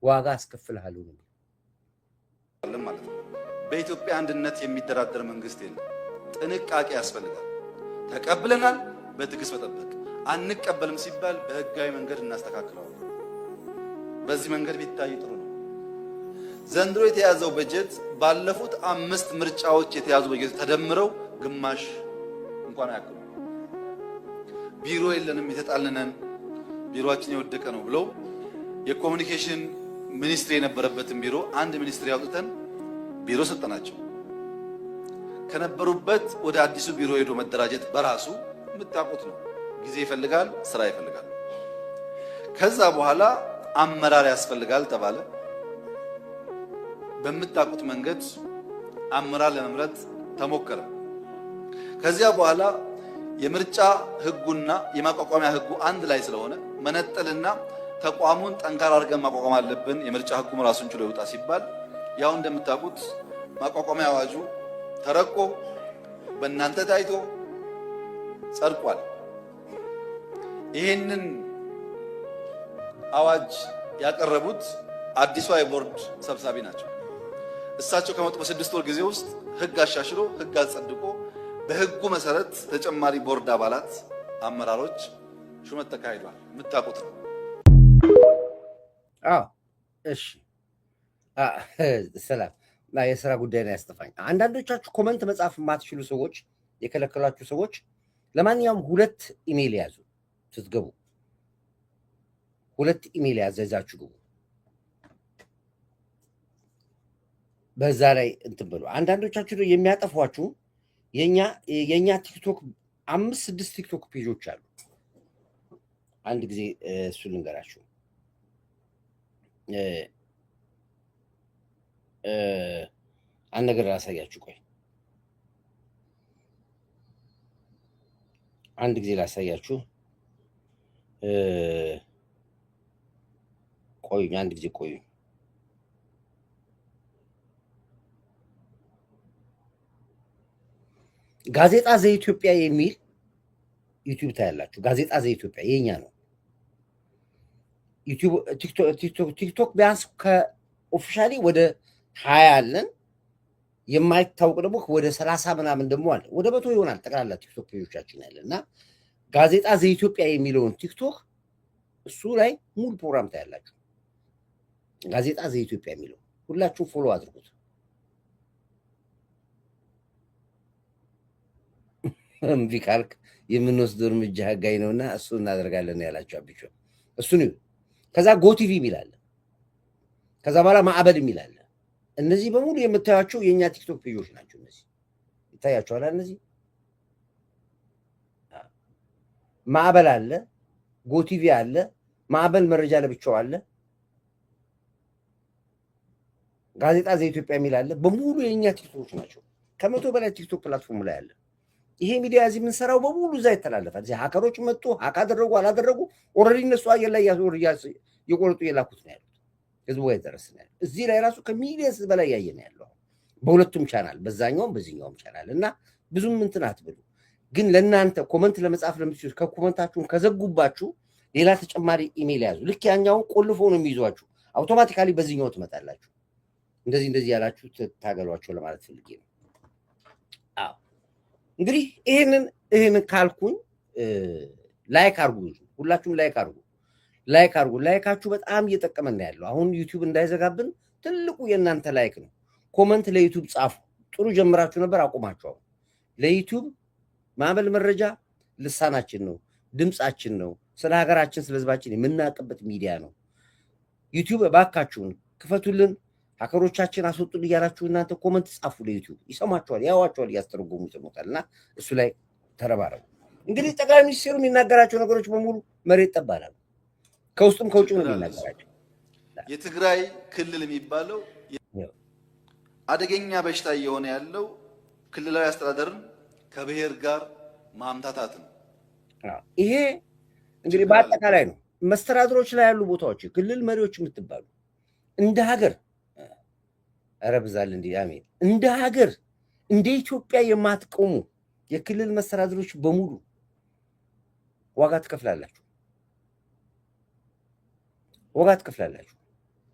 ዋጋ አስከፍልሃለሁ ማለት ነው። በኢትዮጵያ አንድነት የሚደራደር መንግስት የለም። ጥንቃቄ ያስፈልጋል። ተቀብለናል፣ በትዕግስት መጠበቅ። አንቀበልም ሲባል በህጋዊ መንገድ እናስተካክለዋለን። በዚህ መንገድ ቢታይ ጥሩ ነው። ዘንድሮ የተያዘው በጀት ባለፉት 5 ምርጫዎች የተያዙ በጀት ተደምረው ግማሽ እንኳን አያክሉ። ቢሮ የለንም የተጣልነን ቢሮአችን የወደቀ ነው ብለው የኮሙኒኬሽን ሚኒስትሪ የነበረበትን ቢሮ አንድ ሚኒስትሪ አውጥተን ቢሮ ሰጠናቸው። ከነበሩበት ወደ አዲሱ ቢሮ ሄዶ መደራጀት በራሱ የምታውቁት ነው። ጊዜ ይፈልጋል፣ ስራ ይፈልጋል። ከዛ በኋላ አመራር ያስፈልጋል ተባለ። በምታውቁት መንገድ አመራር ለመምረጥ ተሞከረ። ከዚያ በኋላ የምርጫ ህጉና የማቋቋሚያ ህጉ አንድ ላይ ስለሆነ መነጠልና ተቋሙን ጠንካራ አድርገን ማቋቋም አለብን፣ የምርጫ ህጉም ራሱን ችሎ ይውጣ ሲባል ያው እንደምታውቁት ማቋቋሚያ አዋጁ ተረቆ በእናንተ ታይቶ ጸድቋል። ይህንን አዋጅ ያቀረቡት አዲሷ የቦርድ ሰብሳቢ ናቸው። እሳቸው ከመጡ በ6 ወር ጊዜ ውስጥ ህግ አሻሽሎ ህግ አጸድቆ በህጉ መሰረት ተጨማሪ ቦርድ አባላት፣ አመራሮች ሹመት ተካሂዷል። የምታውቁት ነው። እሺ ሰላም እና የሥራ ጉዳይ ነው ያስጠፋኝ። አንዳንዶቻችሁ ኮመንት መጻፍ የማትችሉ ሰዎች፣ የከለከላችሁ ሰዎች ለማንኛውም 2 ኢሜይል ያዙ። ስትገቡ 2 ኢሜይል ያዘዛችሁ ግቡ። በዛ ላይ እንትን ብሎ አንዳንዶቻችሁ የሚያጠፏችሁ የኛ ቲክቶክ 5-6 ቲክቶክ ፔጆች አሉ። አንድ ጊዜ እሱ ልንገራችሁ። አንድ ነገር ላሳያችሁ። ቆይ አንድ ጊዜ ላሳያችሁ። ቆዩኝ፣ አንድ ጊዜ ቆዩኝ። ጋዜጣ ዘኢትዮጵያ የሚል ዩቲዩብ ታያላችሁ። ጋዜጣ ዘኢትዮጵያ የኛ ነው። ዩቲዩብ ቲክቶክ ቢያንስ ከኦፊሻሊ ወደ 20 አለን። የማይታወቅ ደግሞ ወደ 30 ምናምን ደግሞ አለ። ወደ 100 ይሆናል ጠቅላላ ቲክቶክ ፔጆቻችን ያለ እና ጋዜጣ ዘኢትዮጵያ የሚለውን ቲክቶክ እሱ ላይ ሙሉ ፕሮግራም ታያላችሁ። ጋዜጣ ዘኢትዮጵያ የሚለው ሁላችሁ ፎሎ አድርጉት። እምቢ ካልክ የምንወስደው እርምጃ ህጋዊ ነውና እሱ እናደርጋለን ያላችሁ አብቹ እሱ ነው። ከዛ ጎቲቪ የሚላል፣ ከዛ በኋላ ማዕበል የሚላል። እነዚህ በሙሉ የምታያቸው የኛ ቲክቶክ ፔጆች ናቸው። እነዚህ ይታያቸዋል። እነዚህ ማዕበል አለ፣ ጎቲቪ አለ፣ ማዕበል መረጃ ለብቻው አለ፣ ጋዜጣ ዘኢትዮጵያ የሚል አለ። በሙሉ የኛ ቲክቶኮች ናቸው። ከ100 በላይ ቲክቶክ ፕላትፎርም ላይ አለ። ይሄ ሚዲያ እዚህ የምንሰራው በሙሉ እዛ ይተላለፋል። እዚህ ሀከሮች መጡ፣ ሀክ አደረጉ አላደረጉ ኦልሬዲ እነሱ አየር ላይ የቆረጡ የላኩት ነው ያሉት። ህዝቡ ጋር ደረስ ነው ያለው። እዚህ ላይ ራሱ ከሚሊየንስ በላይ ያየን ያለው በሁለቱም ቻናል፣ በዛኛውም በዚህኛውም ቻናል እና ብዙም እንትን አትበሉ። ግን ለእናንተ ኮመንት ለመጻፍ ለምትችሉ ከኮመንታችሁን ከዘጉባችሁ ሌላ ተጨማሪ ኢሜይል ያዙ። ልክ ያኛውን ቆልፎ ነው የሚይዟችሁ። አውቶማቲካሊ በዚህኛው ትመጣላችሁ። እንደዚህ ያላችሁ ታገሏቸው ለማለት ፈልጌ ነው። አዎ እንግዲህ ይሄንን ካልኩኝ ላይክ አርጉ፣ ሁላችሁም ላይክ አርጉ። ላይካችሁ በጣም እየጠቀመን ያለው አሁን ዩቲዩብ እንዳይዘጋብን ትልቁ የእናንተ ላይክ ነው። ኮመንት ለዩቲዩብ ጻፉ። ጥሩ ጀምራችሁ ነበር፣ አቁማችሁ። ለዩቲዩብ ማዕበል መረጃ ልሳናችን ነው፣ ድምፃችን ነው። ስለ ሀገራችን ስለ ህዝባችን የምናውቅበት ሚዲያ ነው። ዩቲዩብ እባካችሁን ክፈቱልን፣ ሀከሮቻችን አስወጡን እያላችሁ እናንተ ኮመንት ጻፉ። ለዩቲዩብ ይሰማችኋል፣ ያዋችኋል፣ እያስተረጎሙ ይሰሙታል። እና እሱ ላይ ተረባረቡ። እንግዲህ ጠቅላይ ሚኒስትሩ የሚናገራቸው ነገሮች በሙሉ መሬት ጠባላሉ። ከውስጥም ከውጭም ነው የሚናገራቸው። የትግራይ ክልል የሚባለው አደገኛ በሽታ እየሆነ ያለው ክልላዊ አስተዳደርን ከብሔር ጋር ማምታታት ነው። ይሄ እንግዲህ በአጠቃላይ ነው። መስተዳድሮች ላይ ያሉ ቦታዎች ክልል መሪዎች የምትባሉ እንደ ሀገር ረብዛል እንዲ አሜን እንደ ሀገር እንደ ኢትዮጵያ የማትቆሙ የክልል መስተዳድሮች በሙሉ ዋጋ ትከፍላላችሁ።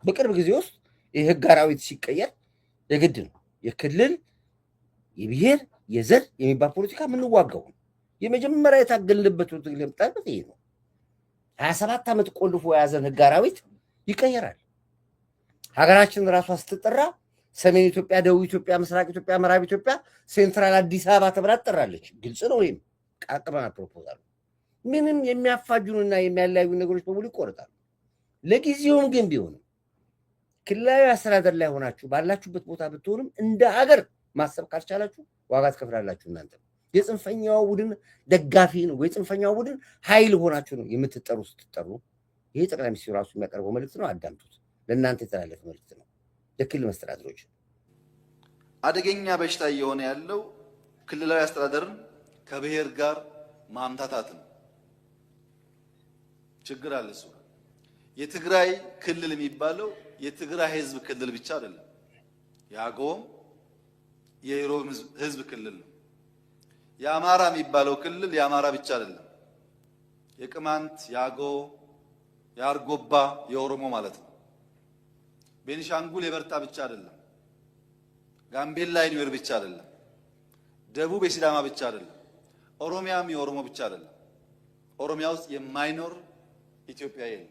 በቅርብ ጊዜ ውስጥ የህግ አራዊት ሲቀየር የግድ ነው የክልል የብሔር የዘር የሚባል ፖለቲካ የምንዋጋው ነው። የመጀመሪያ የታገልንበት ለምጣበት ይሄ ነው። 27 ዓመት ቆልፎ የያዘን ህግ አራዊት ይቀየራል። ሀገራችን ራሷ ስትጠራ ሰሜን ኢትዮጵያ፣ ደቡብ ኢትዮጵያ፣ ምስራቅ ኢትዮጵያ፣ ምዕራብ ኢትዮጵያ፣ ሴንትራል አዲስ አበባ ተብላ ትጠራለች። ግልጽ ነው። ወይም ቃቅበና ፕሮፖዛል ምንም የሚያፋጁንና የሚያለያዩ ነገሮች በሙሉ ይቆርጣሉ። ለጊዜውም ግን ቢሆንም ክልላዊ አስተዳደር ላይ ሆናችሁ ባላችሁበት ቦታ ብትሆንም እንደ ሀገር ማሰብ ካልቻላችሁ ዋጋ ትከፍላላችሁ። እናንተ የጽንፈኛው ቡድን ደጋፊ ነው ወይ ጽንፈኛው ቡድን ኃይል ሆናችሁ ነው የምትጠሩ። ስትጠሩ ይሄ ጠቅላይ ሚኒስትሩ ራሱ የሚያቀርበው መልእክት ነው። አዳምጡት። ለእናንተ የተላለፈ መልእክት ነው። ለክልል መስተዳድሮች አደገኛ በሽታ እየሆነ ያለው ክልላዊ አስተዳደርን ከብሔር ጋር ማምታታት ነው። ችግር አለ እሱ። የትግራይ ክልል የሚባለው የትግራይ ህዝብ ክልል ብቻ አይደለም። የአገውም የኢሮብ ህዝብ ክልል ነው። የአማራ የሚባለው ክልል የአማራ ብቻ አይደለም። የቅማንት፣ የአገው፣ የአርጎባ የኦሮሞ ማለት ነው። ቤኒሻንጉል የበርታ ብቻ አይደለም። ጋምቤላ የኒዌር ብቻ አይደለም። ደቡብ የሲዳማ ብቻ አይደለም። ኦሮሚያም የኦሮሞ ብቻ አይደለም። ኦሮሚያ ውስጥ የማይኖር ኢትዮጵያ የለም።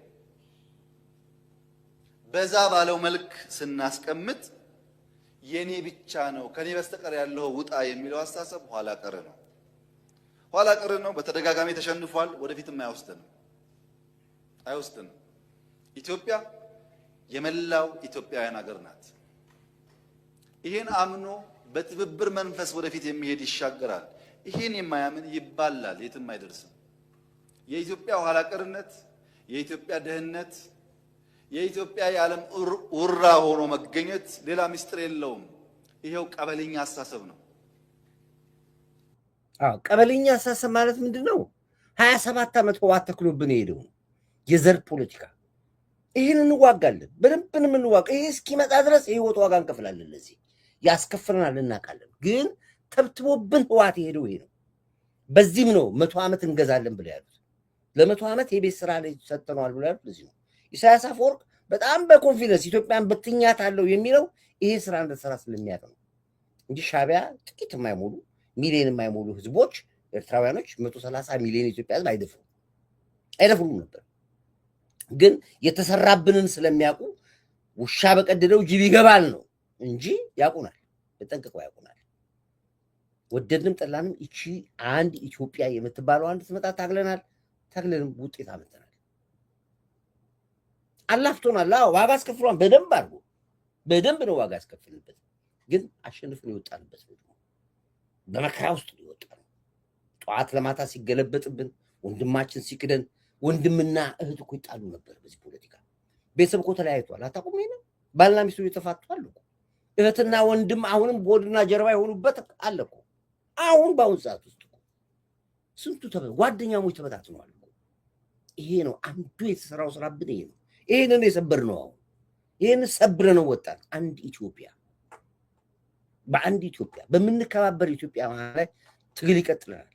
በዛ ባለው መልክ ስናስቀምጥ የኔ ብቻ ነው ከኔ በስተቀር ያለው ውጣ የሚለው አስተሳሰብ ኋላ ቀር ነው። ኋላ ቀር ነው። በተደጋጋሚ ተሸንፏል። ወደፊትም አይወስድንም። ኢትዮጵያ የመላው ኢትዮጵያውያን ሀገር ናት። ይሄን አምኖ በትብብር መንፈስ ወደፊት የሚሄድ ይሻገራል። ይሄን የማያምን ይባላል፣ የትም አይደርስም። የኢትዮጵያ ኋላ ቀርነት፣ የኢትዮጵያ ድህነት፣ የኢትዮጵያ የዓለም ውራ ሆኖ መገኘት ሌላ ምስጢር የለውም። ይሄው ቀበሌኛ አስተሳሰብ ነው። ቀበሌኛ አስተሳሰብ ማለት ምንድነው? 27 ዓመት ህወሓት ተክሎብን የሄደው የዘር ፖለቲካ። ይህን እንዋጋለን፣ በደንብ እንዋጋ። ይሄ እስኪመጣ ድረስ የህይወት ዋጋ እንከፍላለን። ለዚህ ያስከፍለናል፣ እናውቃለን። ግን ተብትቦብን ህወሓት የሄደው ይሄ ነው። በዚህም ነው 100 ዓመት እንገዛለን ብለው ያሉት። ለ100 ዓመት የቤት ስራ ላይ ሰጥተናል ብለው ያሉት ለዚህ ነው። ኢሳያስ አፈወርቅ በጣም በኮንፊደንስ ኢትዮጵያን በትኛታለሁ የሚለው ይሄ ስራ እንደሰራ ስለሚያውቅ ነው እንጂ ሻዕቢያ ጥቂት የማይሞሉ ሚሊዮን የማይሞሉ ህዝቦች ኤርትራውያኖች 130 ሚሊዮን ኢትዮጵያ ህዝብ አይደፍሩም ነበር። ግን የተሰራብንን ስለሚያውቁ ውሻ በቀደደው ጅብ ይገባል ነው እንጂ ያውቁናል፣ በጠንቅቀው ያውቁናል። ወደድንም ጠላንም እቺ አንድ ኢትዮጵያ የምትባለው አንድ ትመጣ ታግለንም ውጤት አመጣናል። አላፍቶናል። ዋጋ አስከፍሏን በደንብ ነው ዋጋ አስከፍልበት። ግን አሸንፈን የወጣንበት ነው። በመከራ ውስጥ ይወጣል። ጠዋት ለማታ ሲገለበጥብን፣ ወንድማችን ሲክደን፣ ወንድምና እህት እኮ ይጣሉ ነበር። በዚህ ፖለቲካ ቤተሰብ እኮ ተለያይቷል። አታውቁም? ይሄን ባልና ሚስቱ እየተፋቷል እኮ። እህትና ወንድም አሁንም ቦድና ጀርባ የሆኑበት አለ እኮ። አሁን በአሁን ሰዓት ውስጥ እኮ ስንቱ ጓደኛሞች ተበታትነዋል እኮ። ይሄ ነው አንዱ የተሰራው ስራብን። ይሄ ነው። ይሄንን የሰበርነው አሁን ይሄን ሰብረነው ወጣን። አንድ ኢትዮጵያ፣ በአንድ ኢትዮጵያ በምንከባበር ኢትዮጵያ ማለት ትግል ይቀጥለናል፣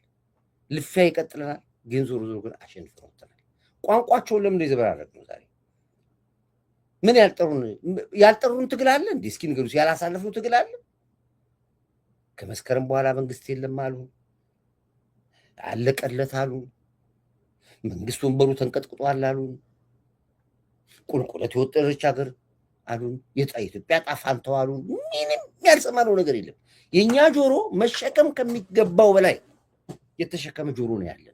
ልፊያ ይቀጥለናል። ግን ዞሮ ግን አሸንፈን ወጥተናል። ቋንቋቸውን ለምን ይዘበራረቅ ነው ዛሬ? ምን ያልጠሩን ትግል አለ እንዴ? እስኪ ንገሩስ። ያላሳለፍነው ትግል አለ? ከመስከረም በኋላ መንግስት የለም አሉ፣ አለቀለት አሉ፣ መንግስት ወንበሩ ተንቀጥቅጧል አሉ፣ ቁልቁለት የወጠረች ሀገር አሉ፣ የኢትዮጵያ ጣፋንተው አሉ። ምንም ያልሰማነው ነገር የለም። የኛ ጆሮ መሸከም ከሚገባው በላይ የተሸከመ ጆሮ ነው ያለን።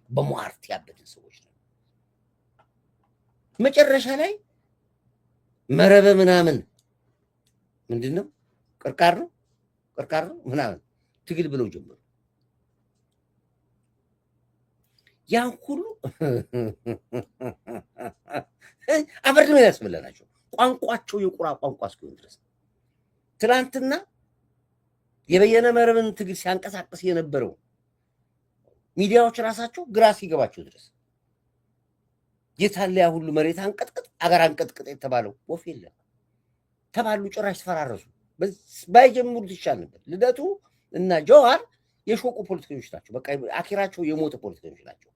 በሟርት ያበድን ሰዎች ነው። መጨረሻ ላይ መረበ ምናምን ምንድነው ቅርቃር ነው ምናምን ትግል ብለው ጀመሩ። ያን ሁሉ አበርድ ነው ያስብለናቸው። ቋንቋቸው የቁራ ቋንቋ እስኪሆን ድረስ ትናንትና የበየነ መረብን ትግል ሲያንቀሳቅስ የነበረው ሚዲያዎች ራሳቸው ግራ ሲገባቸው ድረስ የታለያ ሁሉ መሬት አንቀጥቅጥ አገር አንቀጥቅጥ የተባለው ወፍ የለም ተባሉ። ጭራሽ ተፈራረሱ። ባይጀምሩት ይሻል ነበር። ልደቱ እና ጀዋር የሾቁ ፖለቲከኞች ናቸው። በቃ አኪራቸው የሞተ ፖለቲከኞች ናቸው።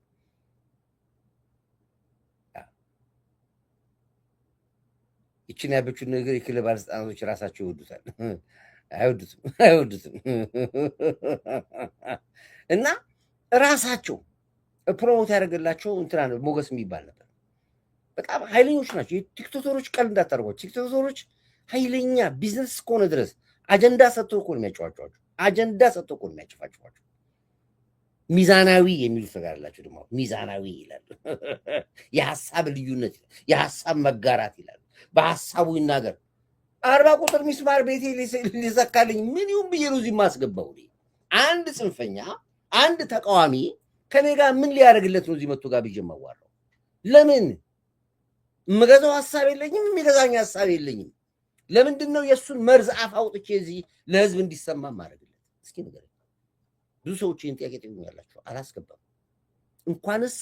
ይችን ያበቹን ነገር የክልል ባለስልጣናቶች ራሳቸው ይወዱታል። አይወዱትም እና ራሳቸው ፕሮሞት ያደረገላቸው እንትና ሞገስ የሚባል ነበር። በጣም ኃይለኞች ናቸው። ቲክቶከሮች ቀል እንዳታደርጓቸው። ቲክቶከሮች ኃይለኛ ቢዝነስ እስከሆነ ድረስ አጀንዳ ሰጥቶ እኮ ነው የሚያጨዋጭዋቸው። አጀንዳ ሰጥቶ እኮ ነው የሚያጨፋጭፏቸው። ሚዛናዊ የሚሉት ነገር አላቸው። ደግሞ ሚዛናዊ ይላሉ። የሀሳብ ልዩነት፣ የሀሳብ መጋራት ይላሉ። በሀሳቡ ይናገር። 40 ቁጥር ሚስማር ቤቴ ሊዘካልኝ ምን ይሁን ብዬ ነው እዚህ የማስገባው። አንድ ጽንፈኛ፣ አንድ ተቃዋሚ ከኔ ጋር ምን ሊያደርግለት ነው እዚህ መጥቶ ጋር ብዬ የማዋራው? ለምን የምገዛው ሀሳብ የለኝም፣ የሚገዛኝ ሀሳብ የለኝም። ለምንድን ነው የእሱን መርዝ አፍ አውጥቼ እዚህ ለህዝብ እንዲሰማ ማድረግለት? እስኪ ንገረኝ። ብዙ ሰዎች ይህን ጥያቄ ጠይቁኛላችሁ፣ አላስገባም። እንኳንስ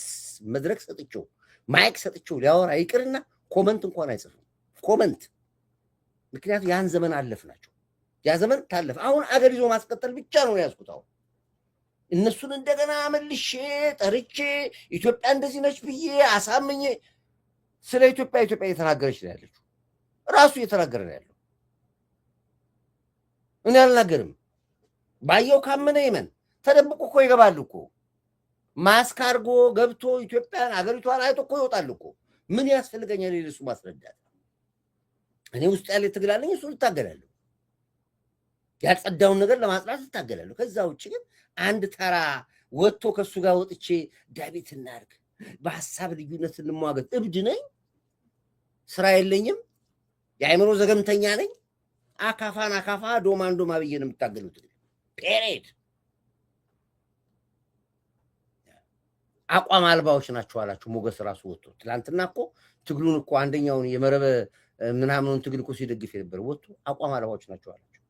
መድረክ ሰጥቼው ማይክ ሰጥቼው ሊያወራ ይቅርና ኮመንት እንኳን አይጽፍም። ኮመንት ምክንያቱም ያን ዘመን አለፍናቸው። ያ ዘመን ታለፈ። አሁን አገር ይዞ ማስቀጠል ብቻ ነው ያዝኩት። አሁን እነሱን እንደገና መልሼ ጠርቼ ኢትዮጵያ እንደዚህ ነች ብዬ አሳምኜ ስለ ኢትዮጵያ እየተናገረች ነው ያለችው። ራሱ እየተናገረ ነው ያለው። እኔ አልናገርም። ባየው ካመነ ይመን። ተደብቆ እኮ ይገባል እኮ ማስክ አድርጎ ገብቶ ኢትዮጵያን አገሪቷን አይቶ እኮ ይወጣል እኮ። ምን ያስፈልገኛል ለሱ ማስረዳት? እኔ ውስጥ ያለ ትግል አለኝ፣ እሱ ልታገላለሁ። ያልጸዳውን ነገር ለማጽዳት ልታገላለሁ። ከዛ ውጭ ግን አንድ ተራ ወጥቶ ከሱ ጋር ወጥቼ ዳቤት እናድርግ፣ በሀሳብ ልዩነት እንሟገት። እብድ ነኝ? ስራ የለኝም? የአእምሮ ዘገምተኛ ነኝ? አካፋን አካፋ ዶማን ዶማ ብዬ ነው የምታገሉት። ፔሬድ አቋም አልባዎች ናቸው አላችሁ ሞገስ ራሱ ወጥቶ። ትላንትና እኮ ትግሉን እኮ አንደኛውን የመረበ ምናምኑን ትግል እኮ ሲደግፍ የነበረ ወጥቶ አቋም አልባዎች ናቸው አላችሁ።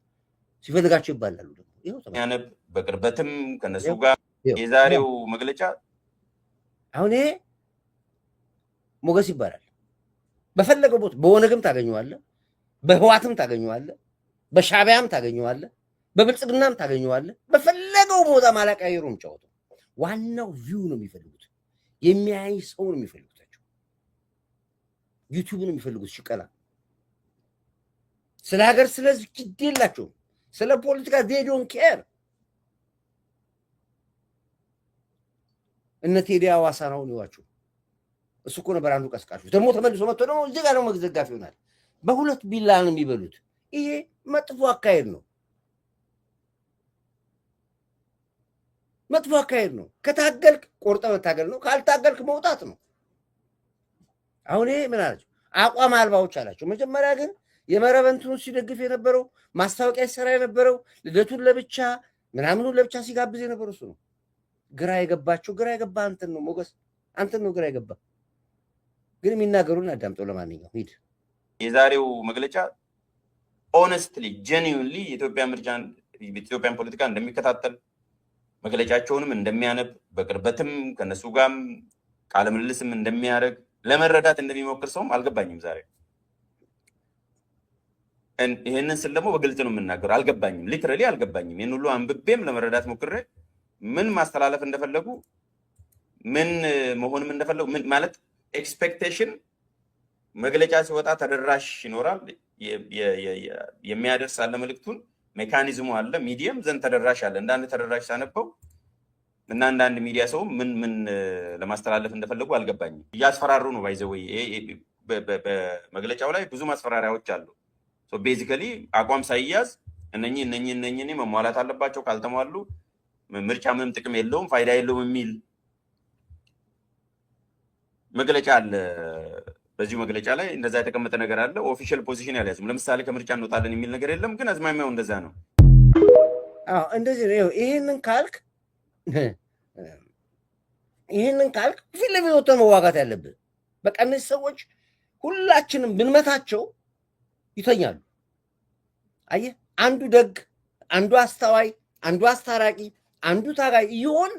ሲፈልጋቸው ይባላሉ። ደግሞ ይኸው ያነብ በቅርበትም ከነሱ ጋር የዛሬው መግለጫ አሁን ይሄ ሞገስ ይባላል። በፈለገው ቦታ በኦነግም ታገኘዋለህ፣ በህዋትም ታገኘዋለህ፣ በሻዕቢያም ታገኘዋለህ፣ በብልጽግናም ታገኘዋለህ። በፈለገው ቦታ ማላቀያየሩ ጫወቱ። ዋናው ቪው ነው የሚፈልጉት፣ የሚያይ ሰው ነው የሚፈልጉታቸው። ዩቲዩብ ነው የሚፈልጉት። ሽቀላ ስለ ሀገር ስለዚህ ግድ የላቸውም። ስለ ፖለቲካ they don't care። እነ ቴዲ አዋሳ ነው ይዋቸው። እሱ እኮ ነበር አንዱ ቀስቃሹ። ደግሞ ተመልሶ መጥቶ ደግሞ እዚህ ጋር ነው መዘጋፍ ይሆናል። በሁለት ቢላ ነው የሚበሉት። ይሄ መጥፎ አካሄድ ነው። መጥፎ አካሄድ ነው። ከታገልክ ቆርጠ መታገል ነው፣ ካልታገልክ መውጣት ነው። አሁን ይሄ ምን አላቸው? አቋም አልባዎች አላቸው። መጀመሪያ ግን የመረበንቱን ሲደግፍ የነበረው ማስታወቂያ ሲሰራ የነበረው ልደቱን ለብቻ ምናምኑን ለብቻ ሲጋብዝ የነበረው እሱ ነው። ግራ የገባቸው ግራ የገባ አንተን ነው ሞገስ፣ አንተን ነው ግራ የገባ። ግን የሚናገሩን አዳምጠው። ለማንኛውም ሂድ። የዛሬው መግለጫ ኦነስትሊ ጄኒዩንሊ የኢትዮጵያን ፖለቲካ እንደሚከታተል መግለጫቸውንም እንደሚያነብ በቅርበትም ከነሱ ጋርም ቃለ ምልልስም እንደሚያደርግ ለመረዳት እንደሚሞክር ሰውም አልገባኝም። ዛሬ ይሄንን ስል ደግሞ በግልጽ ነው የምናገረው። አልገባኝም፣ ሊትራሊ አልገባኝም። ይሄን ሁሉ አንብቤም ለመረዳት ሞክሬ ምን ማስተላለፍ እንደፈለጉ ምን መሆንም እንደፈለጉ ምን ማለት ኤክስፔክቴሽን መግለጫ ሲወጣ ተደራሽ ይኖራል፣ የሚያደርስ አለ መልእክቱን፣ ሜካኒዝሙ አለ፣ ሚዲየም ዘንድ ተደራሽ አለ። እንዳንድ ተደራሽ ሳነበው እና አንዳንድ ሚዲያ ሰው ምን ለማስተላለፍ እንደፈለጉ አልገባኝም። እያስፈራሩ ነው ባይዘው። በመግለጫው ላይ ብዙ ማስፈራሪያዎች አሉ። ሶ ቤዚካሊ አቋም ሳይያዝ እነኚህ መሟላት አለባቸው፣ ካልተሟሉ ምርጫ ምንም ጥቅም የለውም ፋይዳ የለውም የሚል መግለጫ አለ። በዚሁ መግለጫ ላይ እንደዛ የተቀመጠ ነገር አለ። ኦፊሻል ፖዚሽን ያልያዝም። ለምሳሌ ከምርጫ እንወጣለን የሚል ነገር የለም፣ ግን አዝማሚያው እንደዛ ነው። እንደዚህ ነው። ይሄንን ካልክ ፊት ለፊት ወጥተን መዋጋት ያለብን። በቃ እነዚህ ሰዎች ሁላችንም ብንመታቸው ይተኛሉ። አየህ፣ አንዱ ደግ፣ አንዱ አስተዋይ፣ አንዱ አስታራቂ፣ አንዱ ታጋይ ይሆን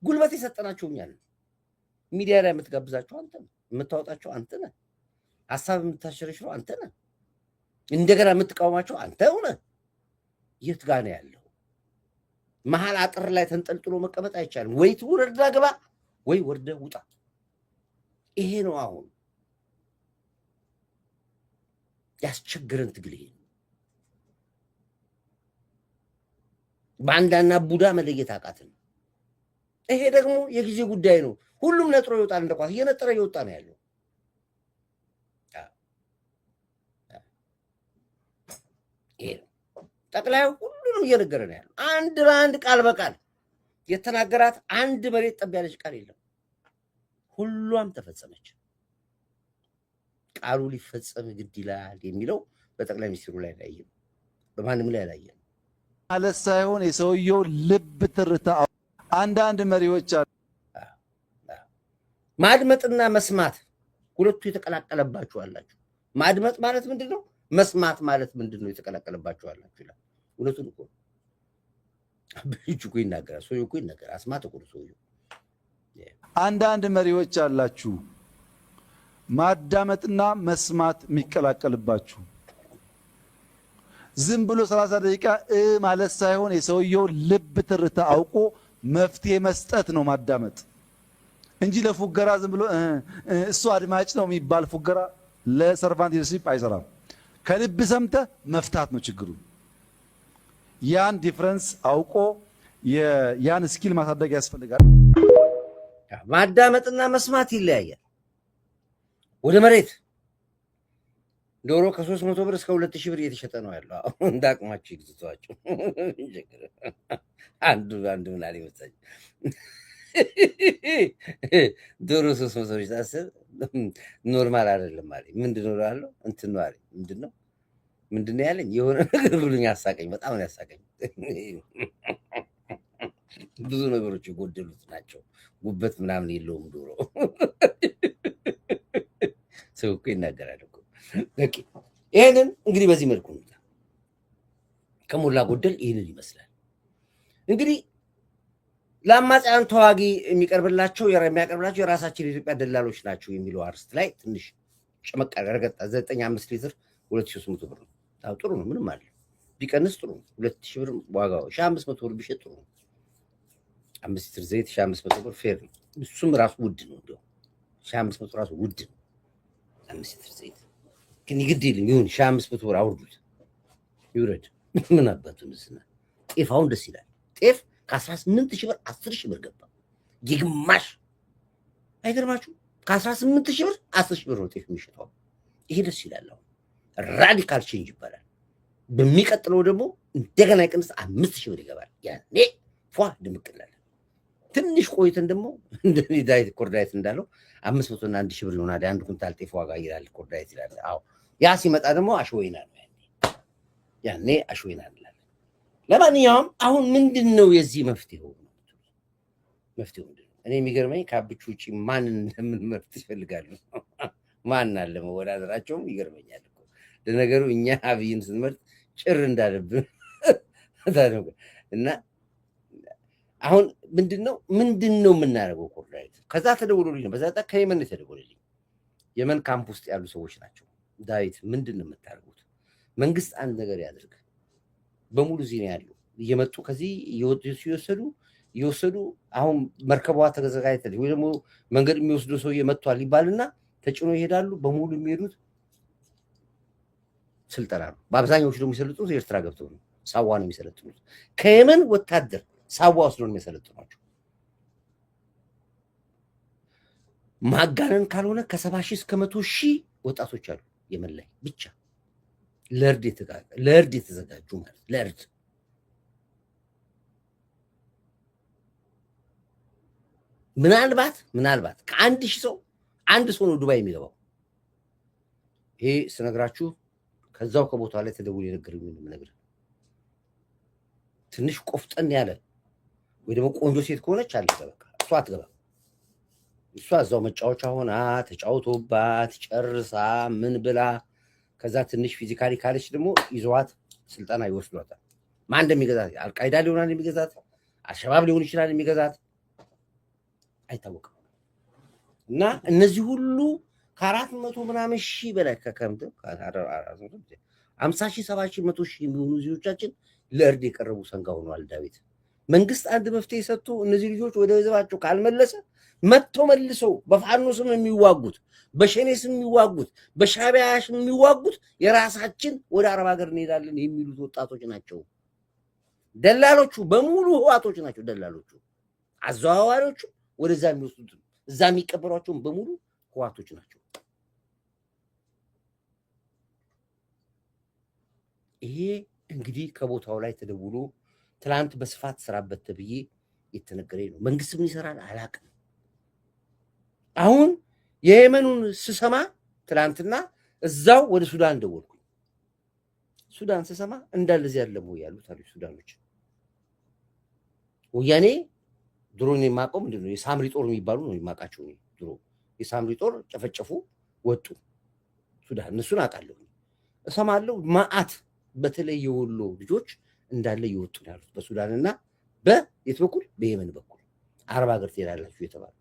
ጉልበት የሰጠናቸው እኛ ነን። ሚዲያ ላይ የምትጋብዛቸው አንተ ነህ፣ የምታወጣቸው አንተ ነህ፣ ሀሳብ የምታሸረሽረው አንተ ነህ፣ እንደገና የምትቃወማቸው አንተ ነህ። የት ጋር ነው ያለው? መሀል አጥር ላይ ተንጠልጥሎ መቀመጥ አይቻልም። ወይ ትውረድ ግባ፣ ወይ ወርደህ ውጣ። ይሄ ነው አሁን ያስቸግረን ትግል። ይሄ ባንዳና ቡዳ መለየት አቃትን። ይሄ ደግሞ የጊዜ ጉዳይ ነው። ሁሉም ነጥሮ ይወጣል። እንደቋት እየነጠረ እየወጣ ነው ያለው። ይሄ ጠቅላዩ ሁሉንም እየነገረ ነው ያለው። አንድ በአንድ ቃል በቃል የተናገራት አንድ መሬት ጠብ ያለች ቃል የለም። ሁሏም ተፈጸመች። ቃሉ ሊፈጸም ግድ ይላል የሚለው በጠቅላይ ሚኒስትሩ ላይ አላየንም፣ በማንም ላይ አላየንም ማለት ሳይሆን የሰውየው ልብ ትርታ። አንዳንድ መሪዎች አሉ ማድመጥና መስማት ሁለቱ የተቀላቀለባችሁ አላችሁ። ማድመጥ ማለት ምንድነው? መስማት ማለት ምንድነው? የተቀላቀለባችሁ አላችሁ ይላል። እውነቱን እኮ አብቹ እኮ ይናገራል። ሰውዬው እኮ ይናገራል። አስማት እኮ ነው ሰውዬው። አንዳንድ መሪዎች አላችሁ ማዳመጥና መስማት የሚቀላቀልባችሁ። ዝም ብሎ 30 ደቂቃ ማለት ሳይሆን የሰውየው ልብ ትርታ አውቆ መፍትሄ መስጠት ነው ማዳመጥ እንጂ ለፉገራ ዝም ብሎ እሱ አድማጭ ነው የሚባል ፉገራ ለሰርቫንት ሊደርሺፕ አይሰራም። ከልብ ሰምተ መፍታት ነው ችግሩ። ያን ዲፍረንስ አውቆ ያን ስኪል ማሳደግ ያስፈልጋል። ማዳመጥና መስማት ይለያያል። ወደ መሬት ዶሮ ከ300 ብር እስከ 2000 ብር እየተሸጠ ነው ያለው። አሁን እንዳቅማችሁ ይግዙቷቸው። አንዱ ምን አለ መሰለኝ ዶሮ 300 ብር ታስብ ኖርማል አይደለም አለ። ምንድነው ያለው? እንትን ነው አለ። ምንድነው ያለኝ? የሆነ ነገር ብሉኝ ያሳቀኝ፣ በጣም ነው ያሳቀኝ። ብዙ ነገሮች የጎደሉት ናቸው። ጉበት ምናምን የለውም ዶሮ። ሰው እኮ ይናገራል እኮ። በቃ ይሄንን እንግዲህ በዚህ መልኩ ነው ከሞላ ጎደል ይሄንን ይመስላል። እንግዲህ ለአማጽያን ተዋጊ የሚያቀርብላቸው የራሳችን የኢትዮጵያ ደላሎች ናቸው የሚለው አርስት ላይ ትንሽ ጨመቅ ያደረገጣ 95 ሊትር 2300 ብር ነው። ጥሩ ነው፣ ምንም አለ ቢቀንስ ጥሩ ነው። 2000 ብር ዋጋው 1500 ብር ቢሸጥ ጥሩ ነው። 5 ሊትር ዘይት 1500 ብር ፌር ነው። እሱም ራሱ ውድ ነው። እንደው 1500 ራሱ ውድ ነው። 5 ሊትር ዘይት ግን ይግድልኝ ይሁን 1500 ብር አውርዱት ይውረድ። ምን አባቱ ምስና ጤፋውን ደስ ይላል። ጤፍ ከ18000 ብር 10000 ብር ገባ። ይግማሽ አይገርማችሁ? ከ18000 ብር 10000 ብር ነው ጤፍ የሚሸጠው። ይሄ ደስ ይላል። ራዲካል ቼንጅ ይባላል። በሚቀጥለው ደግሞ እንደገና ይቀንስ 5000 ብር ይገባል። ያኔ ፏ ድምቅላል። ትንሽ ቆይተን ደግሞ እንደኔ ዳይት ኮርዳይት እንዳለው 500 እና 1000 ብር ይሆናል። አንድ ኩንታል ጤፍ ዋጋ ይላል ኮርዳይት ይላል። አዎ ያ ሲመጣ ደግሞ አሽወይና ነው። ያኔ አሽወይና እንላለን። ለማንኛውም አሁን ምንድነው የዚህ መፍትሄው? መፍትሄው ምንድነው? እኔ የሚገርመኝ ከአብቹ ውጪ ማን እንደምንመርጥ ይፈልጋሉ። ማን አለ መወዳደራቸውም ይገርመኛል እኮ። ለነገሩ እኛ አብይን ስንመርጥ ጭር እንዳለብን እና አሁን ምንድነው የምናደርገው? ኮርዳይት ከዛ ተደውሎልኝ ነው። በዛ ከየመን ተደውሎልኝ የመን ካምፕ ውስጥ ያሉ ሰዎች ናቸው። ዳዊት ምንድነው የምታደርጉት? መንግስት አንድ ነገር ያድርግ። በሙሉ እዚህ ነው ያለው። እየመጡ ከዚህ እየወሰዱ አሁን መርከቧ ተዘጋጅታለች ወይ ደግሞ መንገድ የሚወስደው ሰው መጥቷል ይባልና ተጭኖ ይሄዳሉ። በሙሉ የሚሄዱት ስልጠና ነው። በአብዛኛዎቹ ደግሞ የሚሰለጥኑት ኤርትራ ገብተው ነው። ሳዋ ነው የሚሰለጥኑት። ከየመን ወታደር ሳዋ ወስዶ ነው የሚሰለጥኗቸው። ማጋነን ካልሆነ ከ70,000 እስከ 100,000 ወጣቶች አሉ የመን ላይ ብቻ ለእርድ የተዘጋጁ ማለት ለእርድ። ምናልባት ከ1000 ሰው አንድ ሰው ነው ዱባይ የሚገባው። ይሄ ስነግራችሁ ከዛው ከቦታ ላይ ተደውሎ የነገሩኝ ነገር ትንሽ ቆፍጠን ያለ ወይ ደግሞ ቆንጆ ሴት ከሆነች አለ በቃ እሷ አትገባም። እሷ እዛው መጫወቻ ሆና ተጫውቶባት ጨርሳ ምን ብላ ከዛ ትንሽ ፊዚካሊ ካለች ደግሞ ይዘዋት ስልጠና ይወስዷታል። ማን እንደሚገዛት አልቃይዳ ሊሆን የሚገዛት አልሸባብ ሊሆን ይችላል የሚገዛት አይታወቅም። እና እነዚህ ሁሉ ከ400 ምናምን ሺህ በላይ ከከምት 50,000 70,000 100,000 የሚሆኑ ልጆቻችን ለእርድ የቀረቡ ሰንጋ ሆነዋል። ዳዊት መንግስት አንድ መፍትሄ ሰጥቶ እነዚህ ልጆች ወደ ህዝባቸው ካልመለሰ መልሰው በፋኖ ስም የሚዋጉት በሸኔ ስም የሚዋጉት በሻዕቢያ ስም የሚዋጉት የራሳችን ወደ አረብ ሀገር እንሄዳለን የሚሉት ወጣቶች ናቸው። ደላሎቹ በሙሉ ህዋቶች ናቸው። ደላሎቹ አዘዋዋሪዎቹ ወደዛ የሚወስዱት እዛ የሚቀበሯቸውን በሙሉ ህዋቶች ናቸው። ይሄ እንግዲህ ከቦታው ላይ ተደውሎ ትላንት በስፋት ስራበት ተብዬ የተነገረኝ ነው። መንግስት ምን ይሰራል አላውቅም። አሁን የየመኑን ስሰማ ትላንትና እዛው ወደ ሱዳን ደወልኩኝ። ሱዳን ስሰማ እንዳለዚህ ያለም ያሉት አሉ ሱዳኖች። ወያኔ ድሮን የማውቀው ምንድነው የሳምሪ ጦር የሚባሉ ነው የማውቃቸው። ድሮ የሳምሪ ጦር ጨፈጨፉ፣ ወጡ ሱዳን። እነሱን አውቃለሁ እሰማለሁ። ማአት በተለይ የወሎ ልጆች እንዳለ እየወጡ ነው ያሉት በሱዳንና በየት በኩል በየመን በኩል አረብ ሀገር ትሄዳላችሁ የተባሉ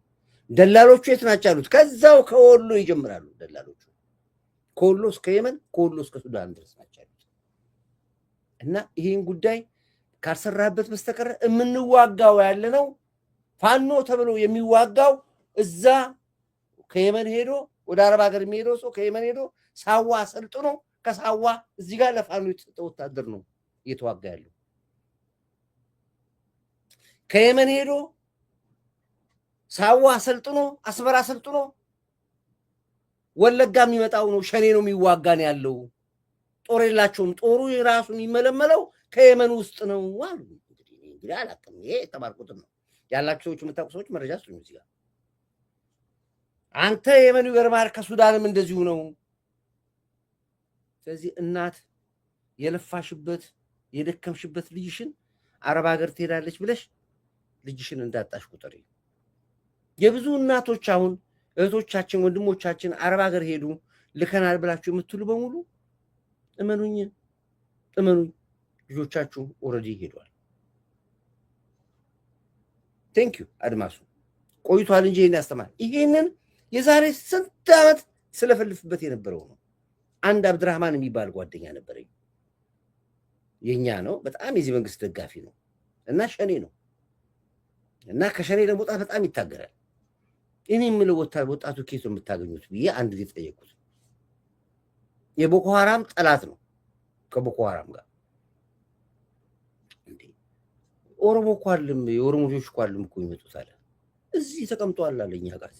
ደላሎቹ የት ናቸው ያሉት? ከዛው ከወሎ ይጀምራሉ ደላሎቹ። ከወሎ እስከ የመን ከወሎ እስከ ሱዳን ድረስ ናቸው ያሉት። እና ይህን ጉዳይ ካልሰራበት በስተቀር የምንዋጋው ያለ ነው ፋኖ ተብሎ የሚዋጋው እዛ ከየመን ሄዶ ወደ አረብ ሀገር የሚሄደው ሰው ከየመን ሄዶ ሳዋ ሰልጥኖ ከሳዋ እዚህ ጋር ለፋኖ የተሰጠ ወታደር ነው እየተዋጋ ያለው። ከየመን ሄዶ ሳዋ ሰልጥኖ አስመራ ሰልጥኖ ወለጋ የሚመጣው ነው ሸኔ ነው የሚዋጋን ያለው። ጦር የላቸውም። ጦሩ የራሱ የሚመለመለው ከየመን ውስጥ ነው አሉ። እንግዲህ አላውቅም። ይሄ የተማርኩት ነው ያላችሁ ሰዎች የምታውቁ ሰዎች መረጃ ስጡኝ። እዚህ ጋር አንተ የመኑ ይገርማል፣ ከሱዳንም እንደዚሁ ነው። ስለዚህ እናት የለፋሽበት የደከምሽበት ልጅሽን አረብ ሀገር ትሄዳለች ብለሽ ልጅሽን እንዳጣሽ ቁጥር የብዙ እናቶች አሁን እህቶቻችን ወንድሞቻችን አረብ ሀገር ሄዱ ልከናል ብላችሁ የምትሉ በሙሉ እመኑኝ ልጆቻችሁ ኦልሬዲ ሄዷል። ቴንክ ዩ አድማሱ ቆይቷል እንጂ ይሄን ያስተማር ይሄንን የዛሬ ስንት ዓመት ስለፈልፍበት የነበረው ነው። አንድ አብድራህማን የሚባል ጓደኛ ነበረኝ። የኛ ነው፣ በጣም የዚህ መንግስት ደጋፊ ነው እና ሸኔ ነው እና ከሸኔ ለመውጣት በጣም ይታገራል። እኔ የምለው ወጣቱ ኬት ነው የምታገኙት ብዬ አንድ ጊዜ ጠየቁት። የቦኮ ሐራም ጠላት ነው። ከቦኮ ሐራም ጋር እንዴ ኦሮሞ እኮ አይደለም የኦሮሞ ልጆች እኮ አይደለም እኮ ይመጡት አለ። እዚህ ተቀምጧል አለኛ ጋር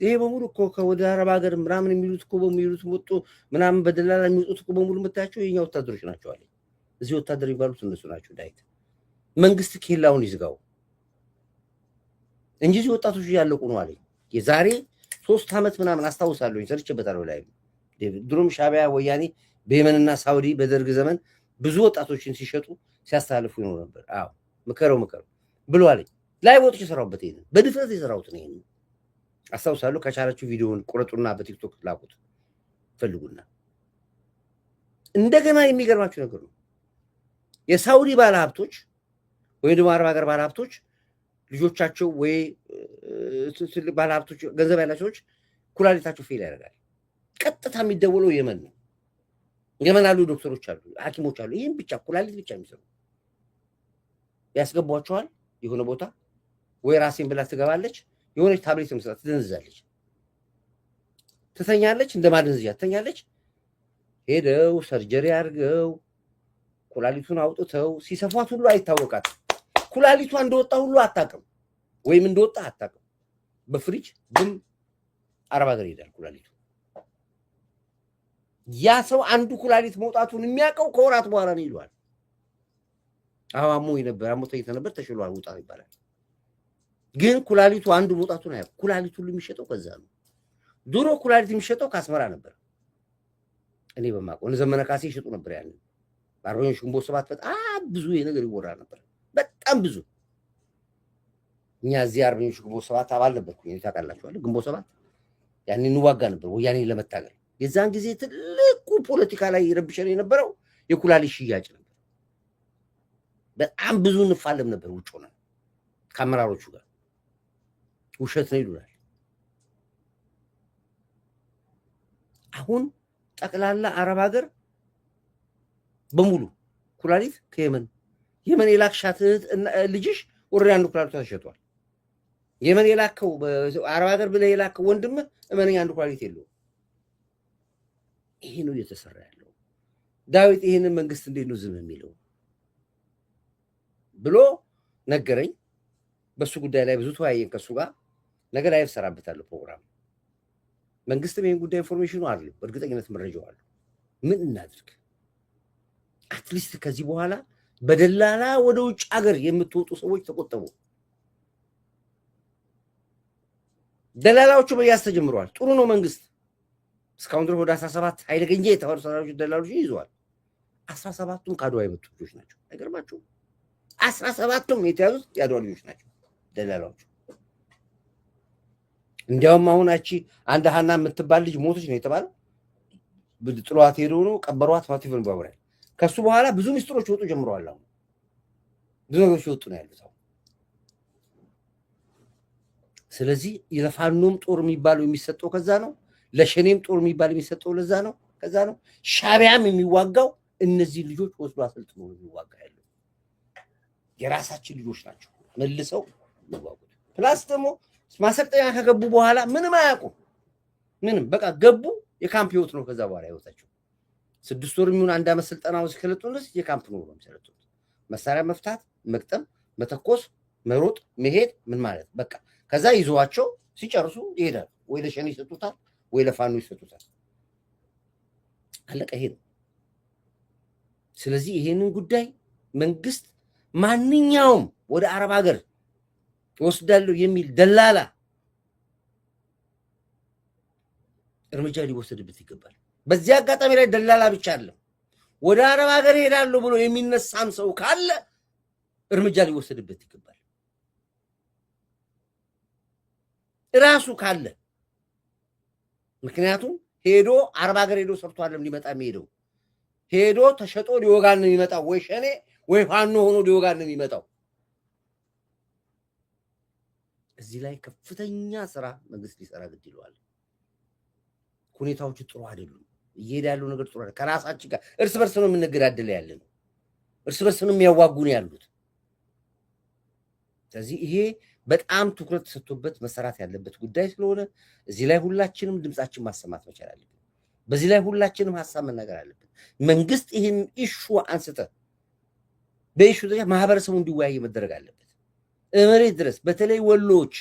ይሄ በሙሉ እኮ ከወደ አረብ ሀገር ምናምን የሚሉት እኮ በሚሉት ወጡ ምናምን በደላላ የሚወጡት እኮ በሙሉ የምታያቸው የኛ ወታደሮች ናቸው አለ። እዚህ ወታደር የሚባሉት እነሱ ናቸው። ዳይት መንግስት ኬላውን ይዝጋው እንጂ እዚህ ወጣቶች እያለቁ ነው አለኝ። የዛሬ 3 ዓመት ምናምን አስታውሳለሁ። ሰርቼበታለሁ ላይ ድሮም ሻቢያ ወያኔ በየመንና ሳውዲ በደርግ ዘመን ብዙ ወጣቶችን ሲሸጡ ሲያስተላልፉ ይኖር ነበር። አዎ ምከረው ብሎ አለኝ። ላይ ወጥቼ ሰራውበት ይሄን በድፍረት የሰራሁት ነው። ይሄን አስታውሳለሁ። ከቻላችሁ ቪዲዮውን ቁረጡና በቲክቶክ ላቁት ፈልጉና። እንደገና የሚገርማችሁ ነገር ነው የሳውዲ ባለሀብቶች ወይ ደግሞ አረብ ሀገር ባለሀብቶች ልጆቻቸው ወይ ትልቅ ባለሀብቶች ገንዘብ ያላቸው ሰዎች ኩላሊታቸው ፌል ያደርጋል። ቀጥታ የሚደወለው የመን ነው። የመን አሉ ዶክተሮች አሉ፣ ሐኪሞች አሉ። ይህም ብቻ ኩላሊት ብቻ የሚሰሩ ያስገቧቸዋል የሆነ ቦታ ወይ ራሴን ብላ ትገባለች። የሆነች ታብሌት መስራት ትደንዛለች፣ ትተኛለች፣ እንደማደንዘዣ ትተኛለች። ሄደው ሰርጀሪ አድርገው ኩላሊቱን አውጥተው ሲሰፏት ሁሉ አይታወቃት። ኩላሊቷ እንደወጣ ሁሉ አታውቅም፣ ወይም እንደወጣ አታውቅም። በፍሪጅ ግን አረብ ሀገር ይሄዳል ኩላሊቱ። ያ ሰው አንዱ ኩላሊት መውጣቱን የሚያውቀው ከወራት በኋላ ነው ይሏል። አሞኝ ነበር፣ አሞተኝ ነበር፣ ተሽሏል፣ ውጣ ይባላል። ግን ኩላሊቱ አንዱ መውጣቱን አያውቅም። ኩላሊቱ ሁሉ የሚሸጠው ከዛ ነው። ድሮ ኩላሊት የሚሸጠው ከአስመራ ነበር። እኔ በማውቀው ዘመነ ካሴ ይሸጡ ነበር። ያን በአርበኞች ግንቦት ሰባት በጣም ብዙ ነገር ይወራ ነበር፣ በጣም ብዙ። እኛ እዚህ አርበኞች ግንቦት ሰባት አባል ነበርኩኝ፣ ታውቃላችኋል። ግንቦት ሰባት ያኔ እንዋጋ ነበር ወያኔ ለመታገል። የዛን ጊዜ ትልቁ ፖለቲካ ላይ ይረብሸን የነበረው የኩላሊት ሽያጭ ነበር። በጣም ብዙ እንፋለም ነበር ውጭ ሆነን ከአመራሮቹ ጋር። ውሸት ነው ይሉናል። አሁን ጠቅላላ አረብ ሀገር በሙሉ ኩላሊት ከየመን የላክሻት ልጅሽ ወሬ አንዱ ኩላሊቷ ተሸጧል። የመን የላከው አረብ ሀገር ብለህ የላከው ወንድም እመነኛ አንዱ ኩላሊት የለውም። ይሄ ነው እየተሰራ ያለው። ዳዊት ይሄንን መንግስት እንዴት ነው ዝም የሚለው ብሎ ነገረኝ። በሱ ጉዳይ ላይ ብዙ ተወያየን ከሱ ጋር። ነገ ላይ እሰራበታለሁ ፕሮግራም። መንግስትም ይሄን ጉዳይ ኢንፎርሜሽኑ አለው፣ በእርግጠኝነት መረጃው አለው። ምን እናድርግ? አትሊስት ከዚህ በኋላ በደላላ ወደ ውጭ ሀገር የምትወጡ ሰዎች ተቆጠቡ። ደላላዎቹ በያስ ተጀምረዋል። ጥሩ ነው። መንግስት እስካሁን ድረስ ወደ 17 ኃይለገኛ የተባሉ ሰራዊቶች ደላሎች ይዘዋል። 17ቱም ከአድዋ የመጡ ልጆች ናቸው። አይገርማችሁም? 17ቱም የተያዙት የአድዋ ልጆች ናቸው ደላላዎቹ። እንዲያውም አሁን አቺ አንድ ሀና የምትባል ልጅ ሞተች ነው የተባለው። ጥሏት ሄዶ ነው ቀበሯት ማቲፈን ባብራል። ከሱ በኋላ ብዙ ሚስጥሮች ወጡ ጀምረዋል። አሁን ብዙ ነገሮች ወጡ ነው ያሉት። ስለዚህ የፋኖም ጦር የሚባለው የሚሰጠው ከዛ ነው። ለሸኔም ጦር የሚባል የሚሰጠው ለዛ ነው ከዛ ነው። ሻቢያም የሚዋጋው እነዚህ ልጆች ወስዶ አሰልጥኖ ነው የሚዋጋ ያለው። የራሳችን ልጆች ናቸው መልሰው የሚዋጉት። ፕላስ ደግሞ ማሰልጠኛ ከገቡ በኋላ ምንም አያውቁም። ምንም በቃ ገቡ፣ የካምፕ ህይወት ነው። ከዛ በኋላ ህይወታቸው 6 ወር የሚሆን 1 ዓመት ስልጠናው ሲከለጡልስ የካምፕ ነው የሚሰለጡት። መሳሪያ መፍታት፣ መቅጠም፣ መተኮስ፣ መሮጥ፣ መሄድ ምን ማለት በቃ ከዛ ይዟቸው ሲጨርሱ ይሄዳል። ወይ ለሸኔ ይሰጡታል ወይ ለፋኖ ይሰጡታል። አለቀ። ይሄ ነው። ስለዚህ ይሄንን ጉዳይ መንግስት ማንኛውም ወደ አረብ ሀገር ወስዳለሁ የሚል ደላላ እርምጃ ሊወሰድበት ይገባል። በዚህ አጋጣሚ ላይ ደላላ ብቻ አይደለም፣ ወደ አረብ ሀገር ሄዳለሁ ብሎ የሚነሳም ሰው ካለ እርምጃ ሊወሰድበት ይገባል። ራሱ ካለ ምክንያቱም ሄዶ አረብ ሀገር ሄዶ ሰርቶ አይደለም ሊመጣ የሚሄደው፣ ሄዶ ተሸጦ ሊወጋን ነው የሚመጣው። ወይ ሸኔ ወይ ፋኖ ሆኖ ሊወጋን ነው የሚመጣው። እዚህ ላይ ከፍተኛ ስራ መንግስት ሊሰራ ግድ ይለዋል። ሁኔታዎቹ ጥሩ አይደሉም። እየሄደ ያለው ነገር ጥሩ አይደለም። ከራሳችን ጋር እርስ በርስ ነው የምንገዳደል ያለ ነው። እርስ በርስ ነው የሚያዋጉን ያሉት። ስለዚህ ይሄ በጣም ትኩረት ተሰጥቶበት መሰራት ያለበት ጉዳይ ስለሆነ እዚህ ላይ ሁላችንም ድምጻችን ማሰማት መቻል አለብን። በዚህ ላይ ሁላችንም ሐሳብ መናገር አለብን። መንግስት ይሄን ኢሹ አንስተ በኢሹ ላይ ማህበረሰቡ እንዲወያይ መደረግ አለበት። መሬት ድረስ በተለይ ወሎች፣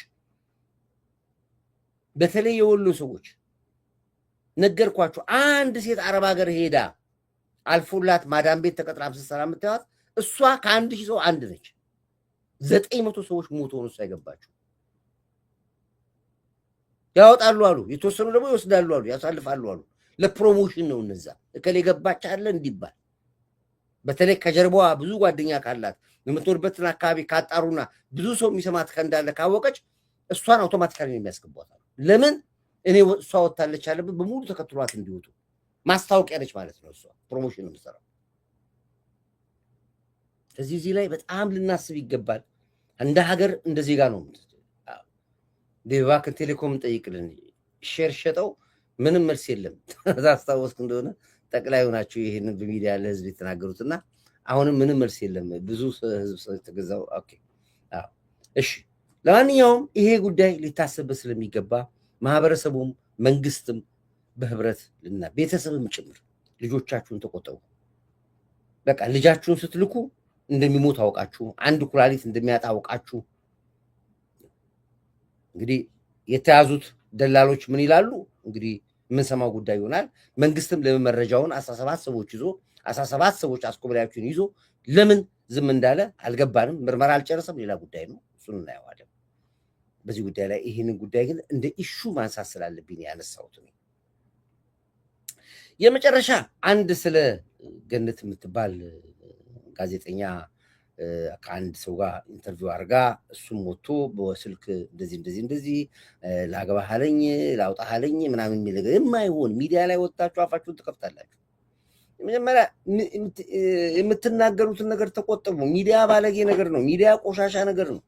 በተለይ የወሎ ሰዎች ነገርኳቸው። አንድ ሴት አረብ ሀገር ሄዳ አልፎላት ማዳም ቤት ተቀጥራ ስትሰራ የምታዩት እሷ ከ1000 ሰው አንድ ነች። 900 ሰዎች ሞቶ ነው ሳይገባቸው ያወጣሉ አሉ። የተወሰኑ ደግሞ ይወስዳሉ አሉ፣ ያሳልፋሉ አሉ። ለፕሮሞሽን ነው እነዛ እከሌ ገባች አለ እንዲባል። በተለይ ከጀርባዋ ብዙ ጓደኛ ካላት የምትኖርበትን አካባቢ ካጣሩና ብዙ ሰው የሚሰማት እንዳለ ካወቀች እሷን አውቶማቲካሊ የሚያስገቧት። ለምን እኔ እሷ ወጣለች አለበት በሙሉ ተከትሏት እንዲወጡ ማስታወቂያ ነች ማለት ነው። እሷ ፕሮሞሽን ነው የምትሰራው። እዚህ ላይ በጣም ልናስብ ይገባል። እንደ ሀገር እንደ ዜጋ ነው። ዴቫክን ቴሌኮም ጠይቅልን ሼር ሸጠው ምንም መልስ የለም። ታስታውስክ እንደሆነ ጠቅላዩ ናቸው ይሄንን በሚዲያ ለህዝብ የተናገሩትና አሁንም ምንም መልስ የለም። ብዙ ህዝብ ተገዛው። ኦኬ እሺ። ለማንኛውም ይሄ ጉዳይ ሊታሰብ ስለሚገባ ማህበረሰቡም መንግስትም በህብረት ልና ቤተሰብም ጭምር ልጆቻችሁን ተቆጠቡ። በቃ ልጃችሁን ስትልኩ እንደሚሞት አውቃችሁ፣ አንድ ኩላሊት እንደሚያጣ አውቃችሁ። እንግዲህ የተያዙት ደላሎች ምን ይላሉ? እንግዲህ የምንሰማው ጉዳይ ይሆናል። መንግስትም ለምን መረጃውን 17 ሰዎች ይዞ 17 ሰዎች አስኮብላዮችን ይዞ ለምን ዝም እንዳለ አልገባንም። ምርመራ አልጨረሰም፣ ሌላ ጉዳይ ነው። እሱን እናየዋለን። በዚህ ጉዳይ ላይ ይህንን ጉዳይ ግን እንደ ኢሹ ማንሳት ስላለብኝ ያነሳሁት ነው። የመጨረሻ አንድ ስለ ገነት የምትባል ጋዜጠኛ ከአንድ ሰው ጋር ኢንተርቪው አድርጋ እሱም ወጥቶ በስልክ እንደዚህ ላገባህ አለኝ ላውጣህ አለኝ ምናምን የሚል ነገር የማይሆን ሚዲያ ላይ ወጣችሁ አፋችሁን ትከፍታላችሁ። መጀመሪያ የምትናገሩትን ነገር ተቆጠቡ። ሚዲያ ባለጌ ነገር ነው። ሚዲያ ቆሻሻ ነገር ነው።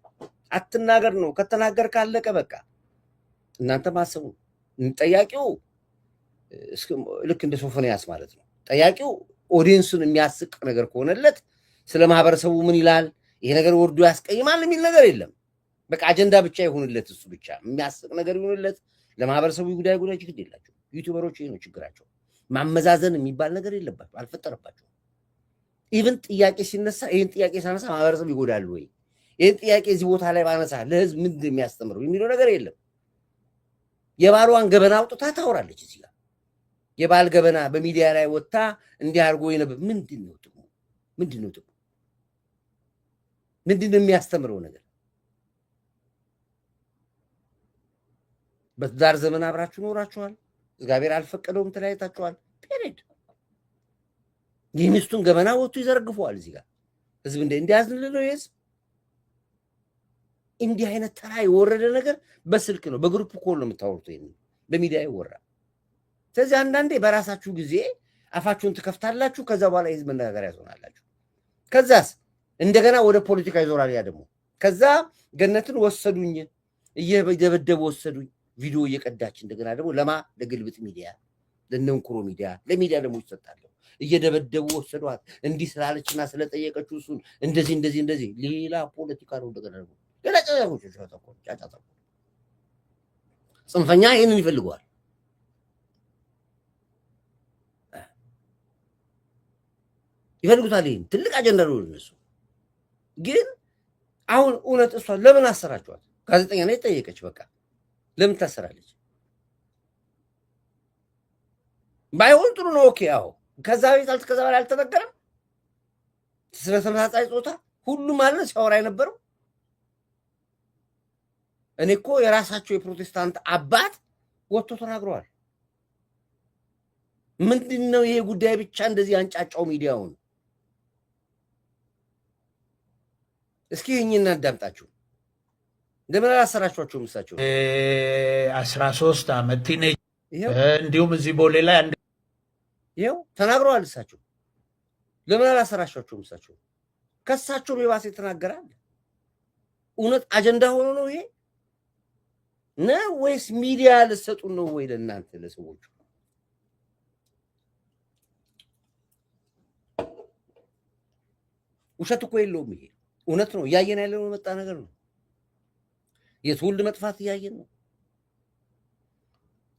አትናገር ነው። ከተናገር ካለቀ በቃ እናንተ ማሰቡ። ጠያቂው ልክ እንደ ሶፎንያስ ማለት ነው። ጠያቂው ኦዲየንሱን የሚያስቅ ነገር ከሆነለት ስለ ማህበረሰቡ ምን ይላል፣ ይሄ ነገር ወርዶ ያስቀይማል የሚል ነገር የለም። በቃ አጀንዳ ብቻ ይሁንለት፣ እሱ ብቻ የሚያስቅ ነገር ይሁንለት። ለማህበረሰቡ ጉዳይ ችግር የላቸው። ዩቲዩበሮች ይሄ ነው ችግራቸው። ማመዛዘን የሚባል ነገር የለባቸው፣ አልፈጠረባቸው። ኢቭን ጥያቄ ሲነሳ ይሄን ጥያቄ ሳነሳ ማህበረሰቡ ይጎዳሉ ወይ፣ ይሄን ጥያቄ እዚህ ቦታ ላይ ባነሳ ለህዝብ ምንድን የሚያስተምረው የሚለው ነገር የለም። የባሏን ገበና አውጥታ ታወራለች። እዚህ ጋር የባል ገበና በሚዲያ ላይ ወጥታ እንዲህ አድርጎ የነበረ ምንድነው ጥቅሙ? ምንድነው የሚያስተምረው ነገር? በትዳር ዘመን አብራችሁ ኖራችኋል። እግዚአብሔር አልፈቀደውም፣ ተለያይታችኋል። ፔሬድ የሚስቱን ገበና ወጥቶ ይዘረግፈዋል። እዚህ ጋር ህዝብ እንዲያዝንልን ነው። እንዲህ አይነት ተራ የወረደ ነገር በስልክ ነው በግሩፕ ኮል ነው የምታወሩት ይሄን በሚዲያ ይወራ ስለዚህ አንዳንዴ በራሳችሁ ጊዜ አፋችሁን ትከፍታላችሁ ከዛ በኋላ ህዝብ መነጋገር ያዞናላችሁ ከዛስ እንደገና ወደ ፖለቲካ ይዞራል ያ ደግሞ ከዛ ገነትን ወሰዱኝ እየደበደቡ ወሰዱኝ ቪዲዮ እየቀዳች እንደገና ደግሞ ለማ ለግልብጥ ሚዲያ ለነንኩሮ ሚዲያ ለሚዲያ ደግሞ ይሰጣል እየደበደቡ ወሰዷት እንዲህ ስላለችና ስለጠየቀችው እሱን እንደዚህ ሌላ ፖለቲካ ነው እንደገና ደግሞ ሌላ ጫጫታ ጽንፈኛ ይሄንን ይፈልጋል ይፈልጉታል ይሄን ትልቅ አጀንዳ ነው እነሱ ግን አሁን እውነት እሷ ለምን አሰራችኋት ጋዜጠኛ ነኝ ጠየቀች በቃ ለምን ታሰራለች ባይሆን ጥሩ ነው ኦኬ አዎ ከዛ ቤት ከዛ በላይ አልተነገረም ስለ ተመሳሳይ ጾታ ሁሉ ማለት ሲያወራ የነበረው እኔ እኮ የራሳቸው የፕሮቴስታንት አባት ወጥቶ ተናግረዋል ምንድነው ይሄ ጉዳይ ብቻ እንደዚህ አንጫጫው ሚዲያውን እስኪ እኛና አዳምጣችሁ እንደምን አሰራችኋቸው ምሳቸው 13 ዓመት ቲኔጅ እንዲሁም እዚህ ቦሌ ላይ አንድ ይሄው ተናግረዋል እሳቸው ለምን አላሰራችኋቸው ምሳቸው ከሳቸው በባሰ ተናገራል እውነት አጀንዳ ሆኖ ነው ይሄ ነው ወይስ ሚዲያ ለሰጡ ነው ወይ ለእናንተ ለሰዎች ውሸት እኮ የለውም ይሄ እውነት ነው ያየን ያለው መጣ ነገር ነው የትውልድ መጥፋት ያየን ነው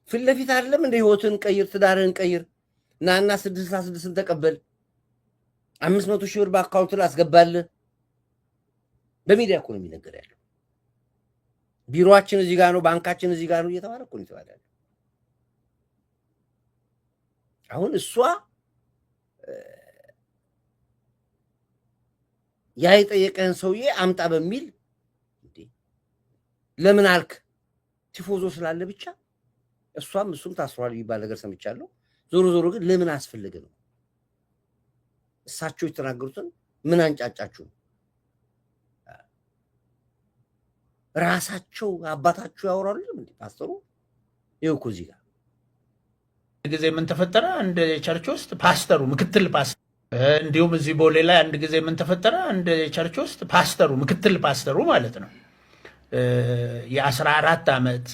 ፍለፊት አይደለም እንደ ህይወትን ቀይር ትዳርን ቀይር ናና 66 ተቀበል 500 ሺህ ብር በአካውንት ላይ አስገባል በሚዲያ እኮ ነው የሚነገር ያለው ቢሮአችን እዚህ ጋር ነው ባንካችን እዚህ ጋር ነው እየተባለ እኮ ነው የተባለ አሁን እሷ ያ የጠየቀን ሰውዬ አምጣ በሚል ለምን አልክ ቲፎዞ ስላለ ብቻ እሱም ታስሯል ይባል ነገር ሰምቻለሁ ዞሮ ግን ለምን አስፈልገ ነው እሳቸው የተናገሩትን ምን አንጫጫችሁ ራሳቸው አባታቸው ያወራሉ እንዴ ፓስተሩ ይኸው እኮ እዚህ ጋር ጊዜ ምን ተፈጠረ አንድ ቸርች ውስጥ ፓስተሩ ምክትል ፓስተሩ እንዲሁም እዚህ ቦሌ ላይ አንድ ጊዜ ምን ተፈጠረ አንድ ቸርች ውስጥ ፓስተሩ ምክትል ፓስተሩ ማለት ነው የ14 ዓመት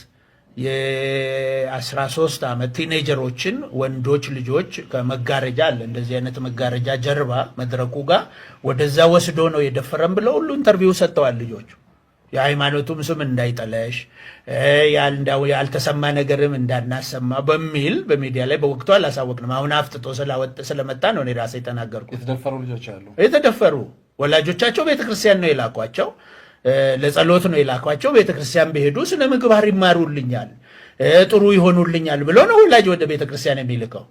የ13 ዓመት ቲኔጀሮችን ወንዶች ልጆች ከመጋረጃ አለ እንደዚህ አይነት መጋረጃ ጀርባ መድረኩ ጋር ወደዛ ወስዶ ነው የደፈረም ብለው ሁሉ ኢንተርቪው ሰጥተዋል ልጆቹ የሃይማኖቱም ስም እንዳይጠለሽ ያልተሰማ ነገርም እንዳናሰማ በሚል በሚዲያ ላይ በወቅቱ አላሳወቅንም አሁን አፍጥጦ ስለመጣ ነው እኔ ራሴ ተናገርኩት የተደፈሩ ልጆች አሉ የተደፈሩ ወላጆቻቸው ቤተክርስቲያን ነው የላኳቸው ለጸሎት ነው የላኳቸው ቤተክርስቲያን በሄዱ ስነ ምግባር ይማሩልኛል ጥሩ ይሆኑልኛል ብሎ ነው ወላጅ ወደ ቤተክርስቲያን የሚልከው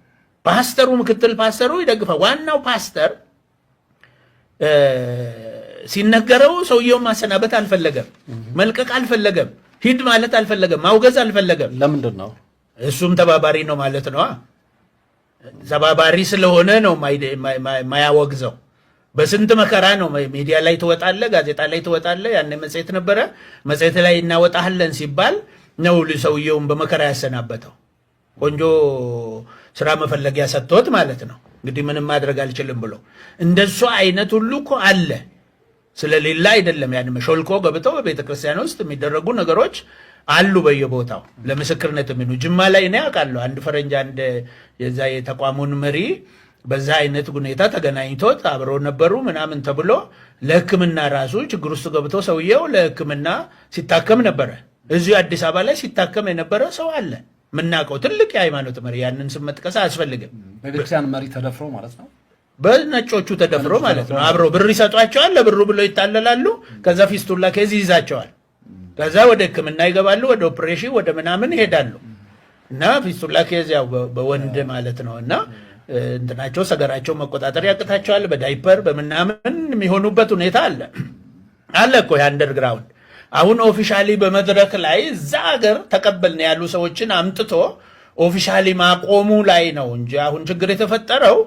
ፓስተሩ ምክትል ፓስተሩ ይደግፋል ዋናው ፓስተር ሲነገረው ሰውየው ማሰናበት አልፈለገም መልቀቅ አልፈለገም ሂድ ማለት አልፈለገም ማውገዝ አልፈለገም ለምንድን ነው እሱም ተባባሪ ነው ማለት ነው ተባባሪ ስለሆነ ነው ማያወግዘው በስንት መከራ ነው ሚዲያ ላይ ተወጣለ ጋዜጣ ላይ ተወጣለ ያኔ መጽሔት ነበረ መጽሔት ላይ እናወጣለን ሲባል ነው ሰውየውን በመከራ ያሰናበተው ቆንጆ ስራ መፈለጊያ ሰጥቶት ማለት ነው እንግዲህ ምንም ማድረግ አልችልም ብሎ እንደሱ አይነት ሁሉ እኮ አለ ስለሌላ አይደለም ያን መሾልኮ ገብተው በቤተክርስቲያን ውስጥ የሚደረጉ ነገሮች አሉ በየቦታው ለምስክርነት ምን ጅማ ላይ ነው ያውቃለሁ አንድ ፈረንጅ አንድ የዛ የተቋሙን መሪ በዛ አይነት ሁኔታ ተገናኝቶት አብረው ነበሩ ምናምን ተብሎ ለህክምና ራሱ ችግር ውስጥ ገብተው ሰውየው ለህክምና ሲታከም ነበር እዚህ አዲስ አበባ ላይ ሲታከም የነበረ ሰው አለ ምናቀው ትልቅ የሃይማኖት መሪ ያንን ስም መጥቀስ አያስፈልግም በቤተክርስቲያን መሪ ተደፍሮ ማለት ነው በነጮቹ ተደፍሮ ማለት ነው አብረው ብር ይሰጧቸዋል ለብሩ ብለው ይታለላሉ ከዛ ፊስቱላ ከዚ ይዛቸዋል ከዛ ወደ ህክምና ይገባሉ ወደ ኦፕሬሽን ወደ ምናምን ይሄዳሉ እና ፊስቱላ ከዚ ያው በወንድ ማለት ነውና እንትናቸው ሰገራቸው መቆጣጠር ያቅታቸዋል በዳይፐር በመናምን የሚሆኑበት ሁኔታ አለ እኮ የአንደርግራውንድ አሁን ኦፊሻሊ በመድረክ ላይ እዛ ሀገር ተቀበልን ያሉ ሰዎችን አምጥቶ ኦፊሻሊ ማቆሙ ላይ ነው እንጂ አሁን ችግር የተፈጠረው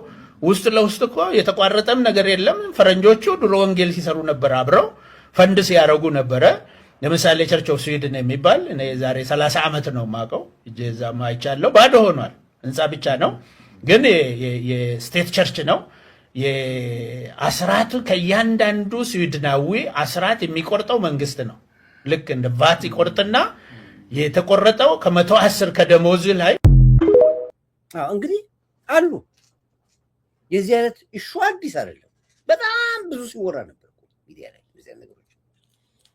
ውስጥ ለውስጥ እኮ የተቋረጠም ነገር የለም ፈረንጆቹ ድሮ ወንጌል ሲሰሩ ነበር አብረው ፈንድ ሲያረጉ ነበረ ለምሳሌ ቸርች ኦፍ ስዊድን የሚባል እኔ ዛሬ 30 ዓመት ነው የማውቀው እዛ ማይቻለው ባዶ ሆኗል። ህንፃ ብቻ ነው ግን የስቴት ቸርች ነው። የአስራት ከእያንዳንዱ ስዊድናዊ አስራት የሚቆርጠው መንግስት ነው። ልክ እንደ ቫት ይቆርጥና የተቆረጠው ከ110 ከደሞዝ ላይ እንግዲህ አሉ። የዚህ አይነት እሹ አዲስ አይደለም። በጣም ብዙ ሲወራ ነበር ሚዲያ ላይ በዚህ ነገሮች።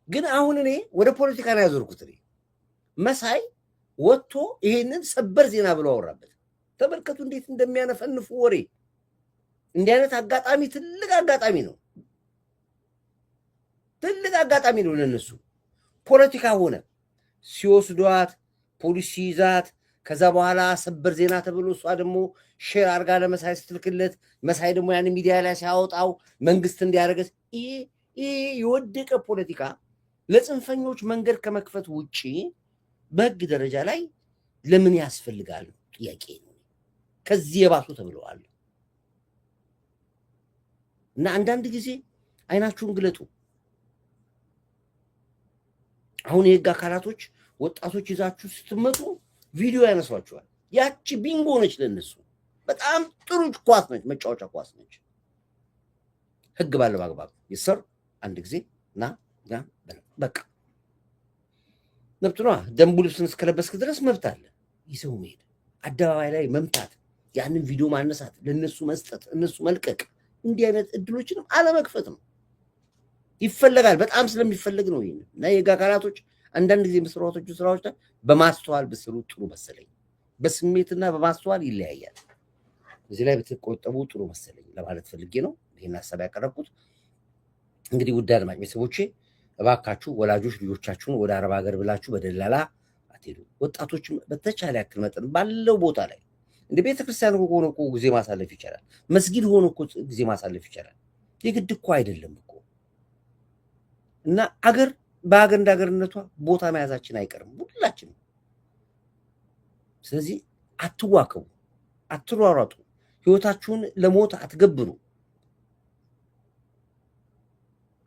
ግን አሁን እኔ ወደ ፖለቲካ ነው ያዞርኩት። መሳይ ወጥቶ ይሄንን ሰበር ዜና ብሎ አወራበት። ተመልከቱ እንዴት እንደሚያነፈንፉ ወሬ። እንዲህ አይነት አጋጣሚ ትልቅ አጋጣሚ ነው። ትልቅ አጋጣሚ ነው ለነሱ። ፖለቲካ ሆነ ሲወስዷት ፖሊሲ ይዛት ከዛ በኋላ ሰበር ዜና ተብሎ እሷ ደግሞ ሼር አርጋ ለመሳይ ስትልክለት መሳይ ደግሞ ያን ሚዲያ ላይ ሲያወጣው መንግስት እንዲያደርገስ ይሄ የወደቀ ፖለቲካ ለጽንፈኞች መንገድ ከመክፈት ውጪ በህግ ደረጃ ላይ ለምን ያስፈልጋል ጥያቄ ነው። ከዚህ የባሱ ተብለዋል። እና አንዳንድ ጊዜ አይናችሁን ግለጡ። አሁን የህግ አካላቶች ወጣቶች ይዛችሁ ስትመጡ ቪዲዮ ያነሷቸዋል። ያቺ ቢንጎ ነች ለነሱ። በጣም ጥሩ ኳስ ነች፣ መጫወቻ ኳስ ነች። ህግ ባለው አግባብ ይሰር አንድ ጊዜ ና በቃ መብት ነው። ደንቡ ልብስን እስከለበስክ ድረስ መብት አለ። ይዘው መሄድ፣ አደባባይ ላይ መምታት፣ ያንን ቪዲዮ ማነሳት፣ ለነሱ መስጠት፣ እነሱ መልቀቅ፣ እንዲህ አይነት እድሎችንም አለመክፈት ነው። ይፈለጋል፣ በጣም ስለሚፈልግ ነው። ይሄን እና የህግ አካላቶች አንዳንድ ጊዜ መስራቶቹ ስራዎች በማስተዋል ብስሩ ጥሩ መሰለኝ። በስሜትና በማስተዋል ይለያያል። እዚህ ላይ ብትቆጠቡ ጥሩ መሰለኝ ለማለት ፈልጌ ነው ይሄን ሐሳብ ያቀረብኩት። እንግዲህ ውድ አድማጭ ቤተሰቦቼ እባካችሁ ወላጆች ልጆቻችሁን ወደ አረብ ሀገር ብላችሁ በደላላ አትሄዱ። ወጣቶችም በተቻለ ያክል መጠን ባለው ቦታ ላይ እንደ ቤተክርስቲያን ሆኖ እኮ ጊዜ ማሳለፍ ይቻላል። መስጊድ ሆኖ እኮ ጊዜ ማሳለፍ ይቻላል። የግድ እኮ አይደለም እኮ እና አገር በአገር እንዳገርነቷ ቦታ መያዛችን አይቀርም ሁላችንም። ስለዚህ አትዋከቡ፣ አትሯሯጡ፣ ህይወታችሁን ለሞት አትገብሩ።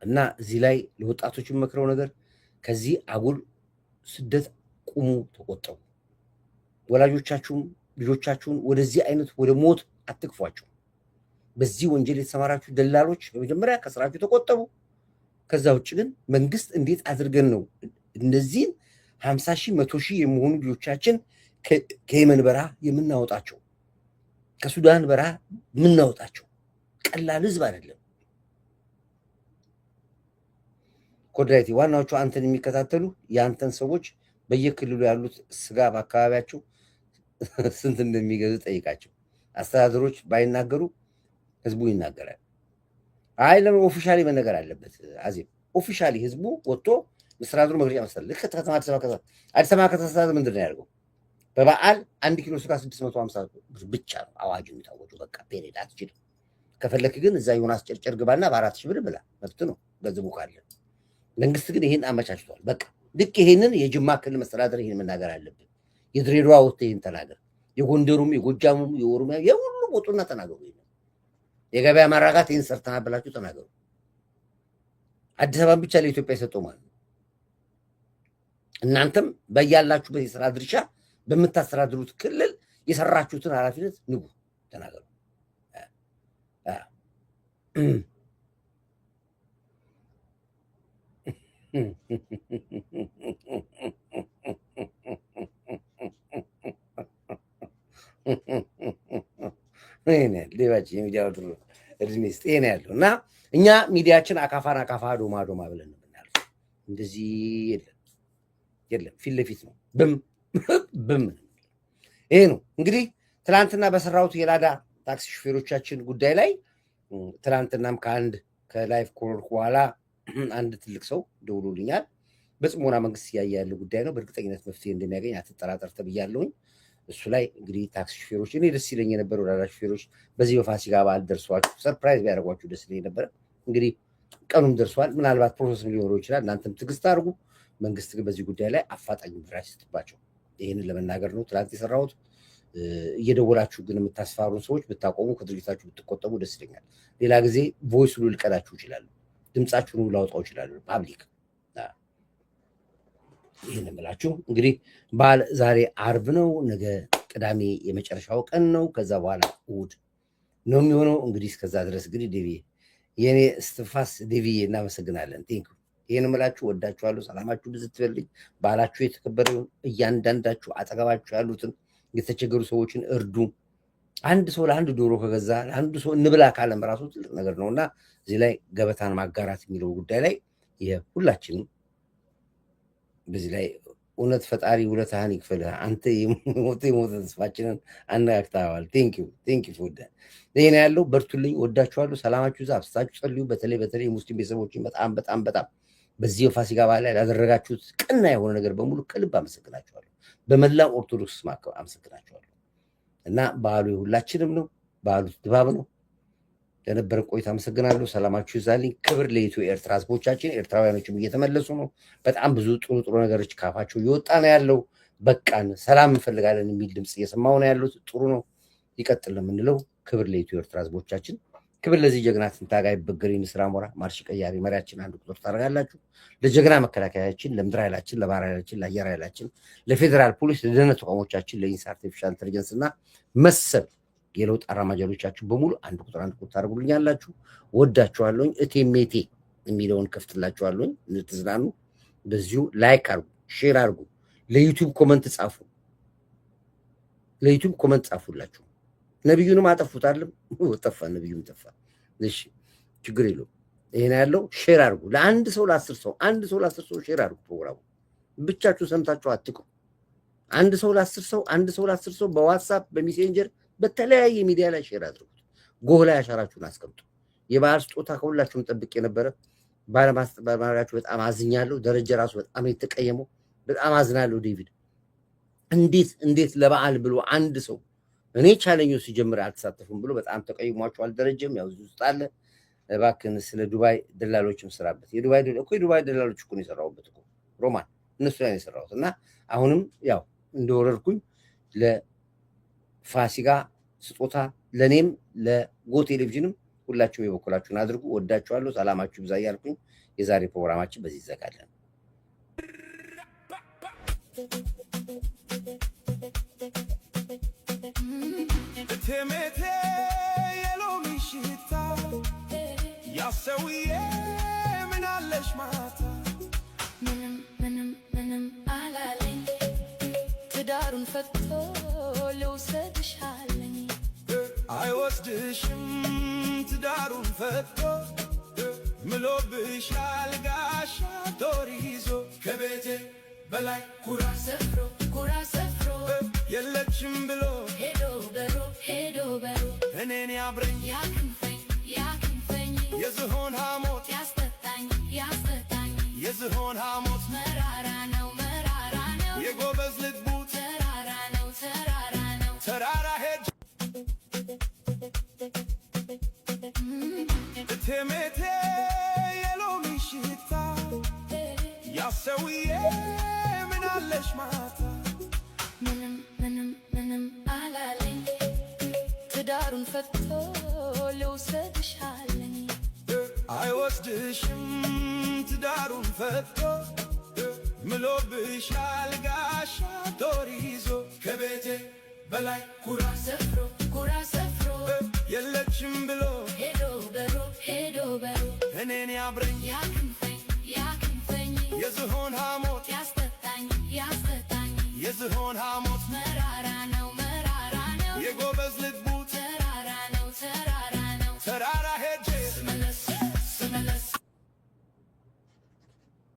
እና እዚህ ላይ ለወጣቶች የምመክረው ነገር ከዚህ አጉል ስደት ቁሙ፣ ተቆጠቡ። ወላጆቻችሁም ልጆቻችሁን ወደዚህ አይነት ወደ ሞት አትክፏቸው። በዚህ ወንጀል የተሰማራችሁ ደላሎች በመጀመሪያ ከስራችሁ ተቆጠቡ። ከዛ ውጭ ግን መንግስት እንዴት አድርገን ነው እነዚህን 50 ሺህ 100 ሺህ የሚሆኑ ልጆቻችን ከየመን በረሃ የምናወጣቸው፣ ከሱዳን በረሃ የምናወጣቸው? ቀላል ህዝብ አይደለም። ኮድራይቲ ዋናዎቹ አንተን የሚከታተሉ የአንተን ሰዎች በየክልሉ ያሉት ስጋ በአካባቢያቸው ስንት እንደሚገዙ ጠይቃቸው። አስተዳደሮች ባይናገሩ ህዝቡ ይናገራል። አይ ለምን ኦፊሻሊ መነገር አለበት? አዜብ ኦፊሻሊ ህዝቡ ወጥቶ መስተዳድሩ መግለጫ መስጠት። ልክ ከተማ አዲስ አበባ ከተማ ምንድን ነው ያደርገው? በበዓል 1 ኪሎ ስጋ 650 ብር ብቻ ነው አዋጁ የሚታወጁ። በቃ ፔሬድ አትችልም። ከፈለክ ግን እዛ ዮናስ ጨርጨር ግባና በ4 ሺህ ብር ብላ፣ መብት ነው ገንዘቡ ካለ። መንግስት ግን ይሄን አመቻችቷል። በቃ ልክ ይሄንን የጅማ ክልል መስተዳደር ይሄን መናገር አለብን። የድሬዳዋ ወጥቶ ይሄን ተናገር። የጎንደሩም የጎጃሙም የኦሮሚያ የሁሉ ወጡና ተናገሩ። የገበያ ማራጋት ይሄን ሰርተናል ብላችሁ ተናገሩ። አዲስ አበባን ብቻ ለኢትዮጵያ የሰጠው ማለት ነው። እናንተም በያላችሁበት የሥራ ድርሻ በምታስተዳድሩት ክልል የሰራችሁትን ኃላፊነት ንጉ፣ ተናገሩ። ሌባችን የሚዲያው እድሜ ስጥ ይሄን ያለው እና እኛ ሚዲያችን አካፋን አካፋ ዶማ ዶማ ብለን ነው የምናልፈው። እንደዚህ የለም ፊት ለፊት ነው ብም ይሄ ነው እንግዲህ። ትናንትና በሰራሁት የላዳ ታክሲ ሹፌሮቻችን ጉዳይ ላይ ትናንትናም ከላይፍ ኮርክ በኋላ አንድ ትልቅ ሰው ደውሎልኛል። በጽሞና መንግስት እያየ ያለ ጉዳይ ነው። በእርግጠኝነት መፍትሄ እንደሚያገኝ አትጠራጠር ተብያለሁኝ። እሱ ላይ እንግዲህ ታክሲ ሹፌሮች እኔ ደስ ይለኝ የነበረ ወዳዳ ሹፌሮች በዚህ በፋሲካ በዓል ደርሷችሁ ሰርፕራይዝ ቢያደርጓችሁ ደስ ይለኝ ነበረ። እንግዲህ ቀኑም ደርሷል። ምናልባት ፕሮሰስም ሊኖረው ይችላል። እናንተም ትዕግስት አድርጉ። መንግስት ግን በዚህ ጉዳይ ላይ አፋጣኝ ምላሽ ይስጥባቸው። ይህንን ለመናገር ነው ትናንት የሰራሁት። እየደወላችሁ ግን የምታስፈራሩን ሰዎች ብታቆሙ፣ ከድርጊታችሁ ብትቆጠቡ ደስ ይለኛል። ሌላ ጊዜ ቮይስ ሁሉ ልቀዳችሁ ይችላሉ። ድምፃችሁን ሁሉ ላውጣው ይችላሉ ፓብሊክ ይህን እምላችሁ እንግዲህ በዓል ዛሬ አርብ ነው። ነገ ቅዳሜ የመጨረሻው ቀን ነው። ከዛ በኋላ እሑድ ነው የሚሆነው። እንግዲህ እስከዛ ድረስ እንግዲህ ዴቪ የኔ እስትንፋስ ዴቪ እናመሰግናለን። ቴንክ ይህን እምላችሁ ወዳችኋለሁ። ሰላማችሁ ብዝት ይበልኝ። በዓላችሁ የተከበረ ይሁን። እያንዳንዳችሁ አጠገባችሁ ያሉትን የተቸገሩ ሰዎችን እርዱ። አንድ ሰው ለአንድ ዶሮ ከገዛ ለአንዱ ሰው እንብላ ካለም ራሱ ትልቅ ነገር ነው እና እዚህ ላይ ገበታን ማጋራት የሚለው ጉዳይ ላይ ሁላችንም በዚህ ላይ እውነት ፈጣሪ ውለታህን ይክፈልህ። አንተ የሞተ ተስፋችንን አነጋግተዋል። ቴንኪው ወደ ይሄን ያለው በርቱልኝ። ወዳችኋለሁ። ሰላማችሁ ይብዛ። አብስታችሁ ጸልዩ። በተለይ ሙስሊም ቤተሰቦችን በጣም በዚህ የፋሲካ በዓል ላይ ላደረጋችሁት ቀና የሆነ ነገር በሙሉ ከልብ አመሰግናችኋለሁ። በመላው ኦርቶዶክስ ማከብ አመሰግናችኋለሁ እና በዓሉ የሁላችንም ነው። በዓሉ ድባብ ነው። ለነበረን ቆይታ አመሰግናለሁ። ሰላማችሁ ይዛልኝ። ክብር ለኢትዮ ኤርትራ ህዝቦቻችን። ኤርትራውያኖችም እየተመለሱ ነው። በጣም ብዙ ጥሩ ነገሮች ካፋቸው እየወጣ ነው ያለው። በቃን ሰላም እንፈልጋለን የሚል ድምፅ እየሰማሁ ነው ያሉት። ጥሩ ነው፣ ይቀጥል ነው የምንለው። ክብር ለኢትዮ ኤርትራ ህዝቦቻችን። ክብር ለዚህ ጀግና ትንታጋ ይበገር ንስራ ሞራ ማርሽ ቀያሪ መሪያችን አንድ ቁጥር ታደርጋላችሁ። ለጀግና መከላከያችን፣ ለምድር ኃይላችን፣ ለባህር ኃይላችን፣ ለአየር ኃይላችን፣ ለፌዴራል ፖሊስ፣ ለደህንነት ተቋሞቻችን፣ ለኢንሳ አርቲፊሻል ኢንተለጀንስ እና መሰል የለውጥ አራማጆቻችሁ በሙሉ አንድ ቁጥር ታደርጉልኛላችሁ። ወዳችኋለሁኝ። እቴሜቴ የሚለውን ከፍትላችኋለሁኝ እንድትዝናኑ። በዚሁ ላይክ አርጉ፣ ሼር አርጉ፣ ለዩቲዩብ ኮመንት ጻፉላችሁ። ነብዩንም አጠፉት አይደለም? ጠፋ፣ ነብዩም ጠፋ። እሺ ችግር የለውም። ይሄን ያለው ሼር አርጉ። ለአንድ ሰው ለ10 ሰው ለ10 ሰው ሼር አርጉ። ፕሮግራሙ ብቻችሁ ሰምታችሁ አትቅሩ። አንድ ሰው ለ10 ሰው በዋትስአፕ በሜሴንጀር በተለያየ ሚዲያ ላይ ሼር አድርጉት። ጎህ ላይ አሻራችሁን አስቀምጡ። የበዓል ስጦታ ከሁላችሁም ጠብቅ የነበረ ባለማስጠባበቃችሁ በጣም አዝኛለሁ። ደረጃ ራሱ በጣም የተቀየመው በጣም አዝናለሁ። ዴቪድ እንዴት ለበዓል ብሎ አንድ ሰው እኔ ቻለኞ ሲጀምር አልተሳተፉም ብሎ በጣም ተቀይሟቸዋል። ደረጃም ያው እዚህ ውስጥ አለ። እባክህን ስለ ዱባይ ደላሎችም ስራበት። የዱባይ ደላሎች እኮ ነው የሰራሁበት እኮ ሮማን፣ እነሱ ላይ ነው የሰራሁት እና አሁንም ያው እንደወረድኩኝ ለፋሲካ ስጦታ ለኔም ለጎ ቴሌቪዥንም ሁላችሁም የበኩላችሁን አድርጉ። ወዳችኋለሁ። ሰላማችሁ ይብዛ እያልኩኝ የዛሬ ፕሮግራማችን በዚህ ይዘጋለን። ቴሜቴ የሎሚ ሽታ ያሰውዬ ምን አለሽ ማታ ምንም አላለኝ ትዳሩን ፈቶ ልውሰድሽ አለኝ። አይወስድሽም ትዳሩን ፈቶ ምሎብሻል ጋሻ ጦር ይዞ ከቤቴ በላይ ኩራ ሰፍሮ የለችም ብሎ ሄዶ በሮ እኔን ያብረኝ ያክንፈኝ የዝሆን ሐሞት ያስጠጣኝ የዝሆን ሐሞት መራራ ነው የጎበዝ ልቡ ተራራ ነው ተራራ ሄጅ ቴሜቴ የሎሚ ሽታ ያሰውዬ ምን አለሽ ማታ ምንም አላለኝ ትዳሩን ፈቶ ልውሰድሽ አለኝ። አይወስድሽም ትዳሩን ፈቶ ምሎብሻል ጋሻ ጦር ይዞ ከቤቴ በላይ ኩራ ሰፍሮ የለችም ብሎ ሄዶ በሮ እኔን ያብረኝ ያክንፈኝ የዝሆን ሐሞት ያስጠጣኝ የዝሆን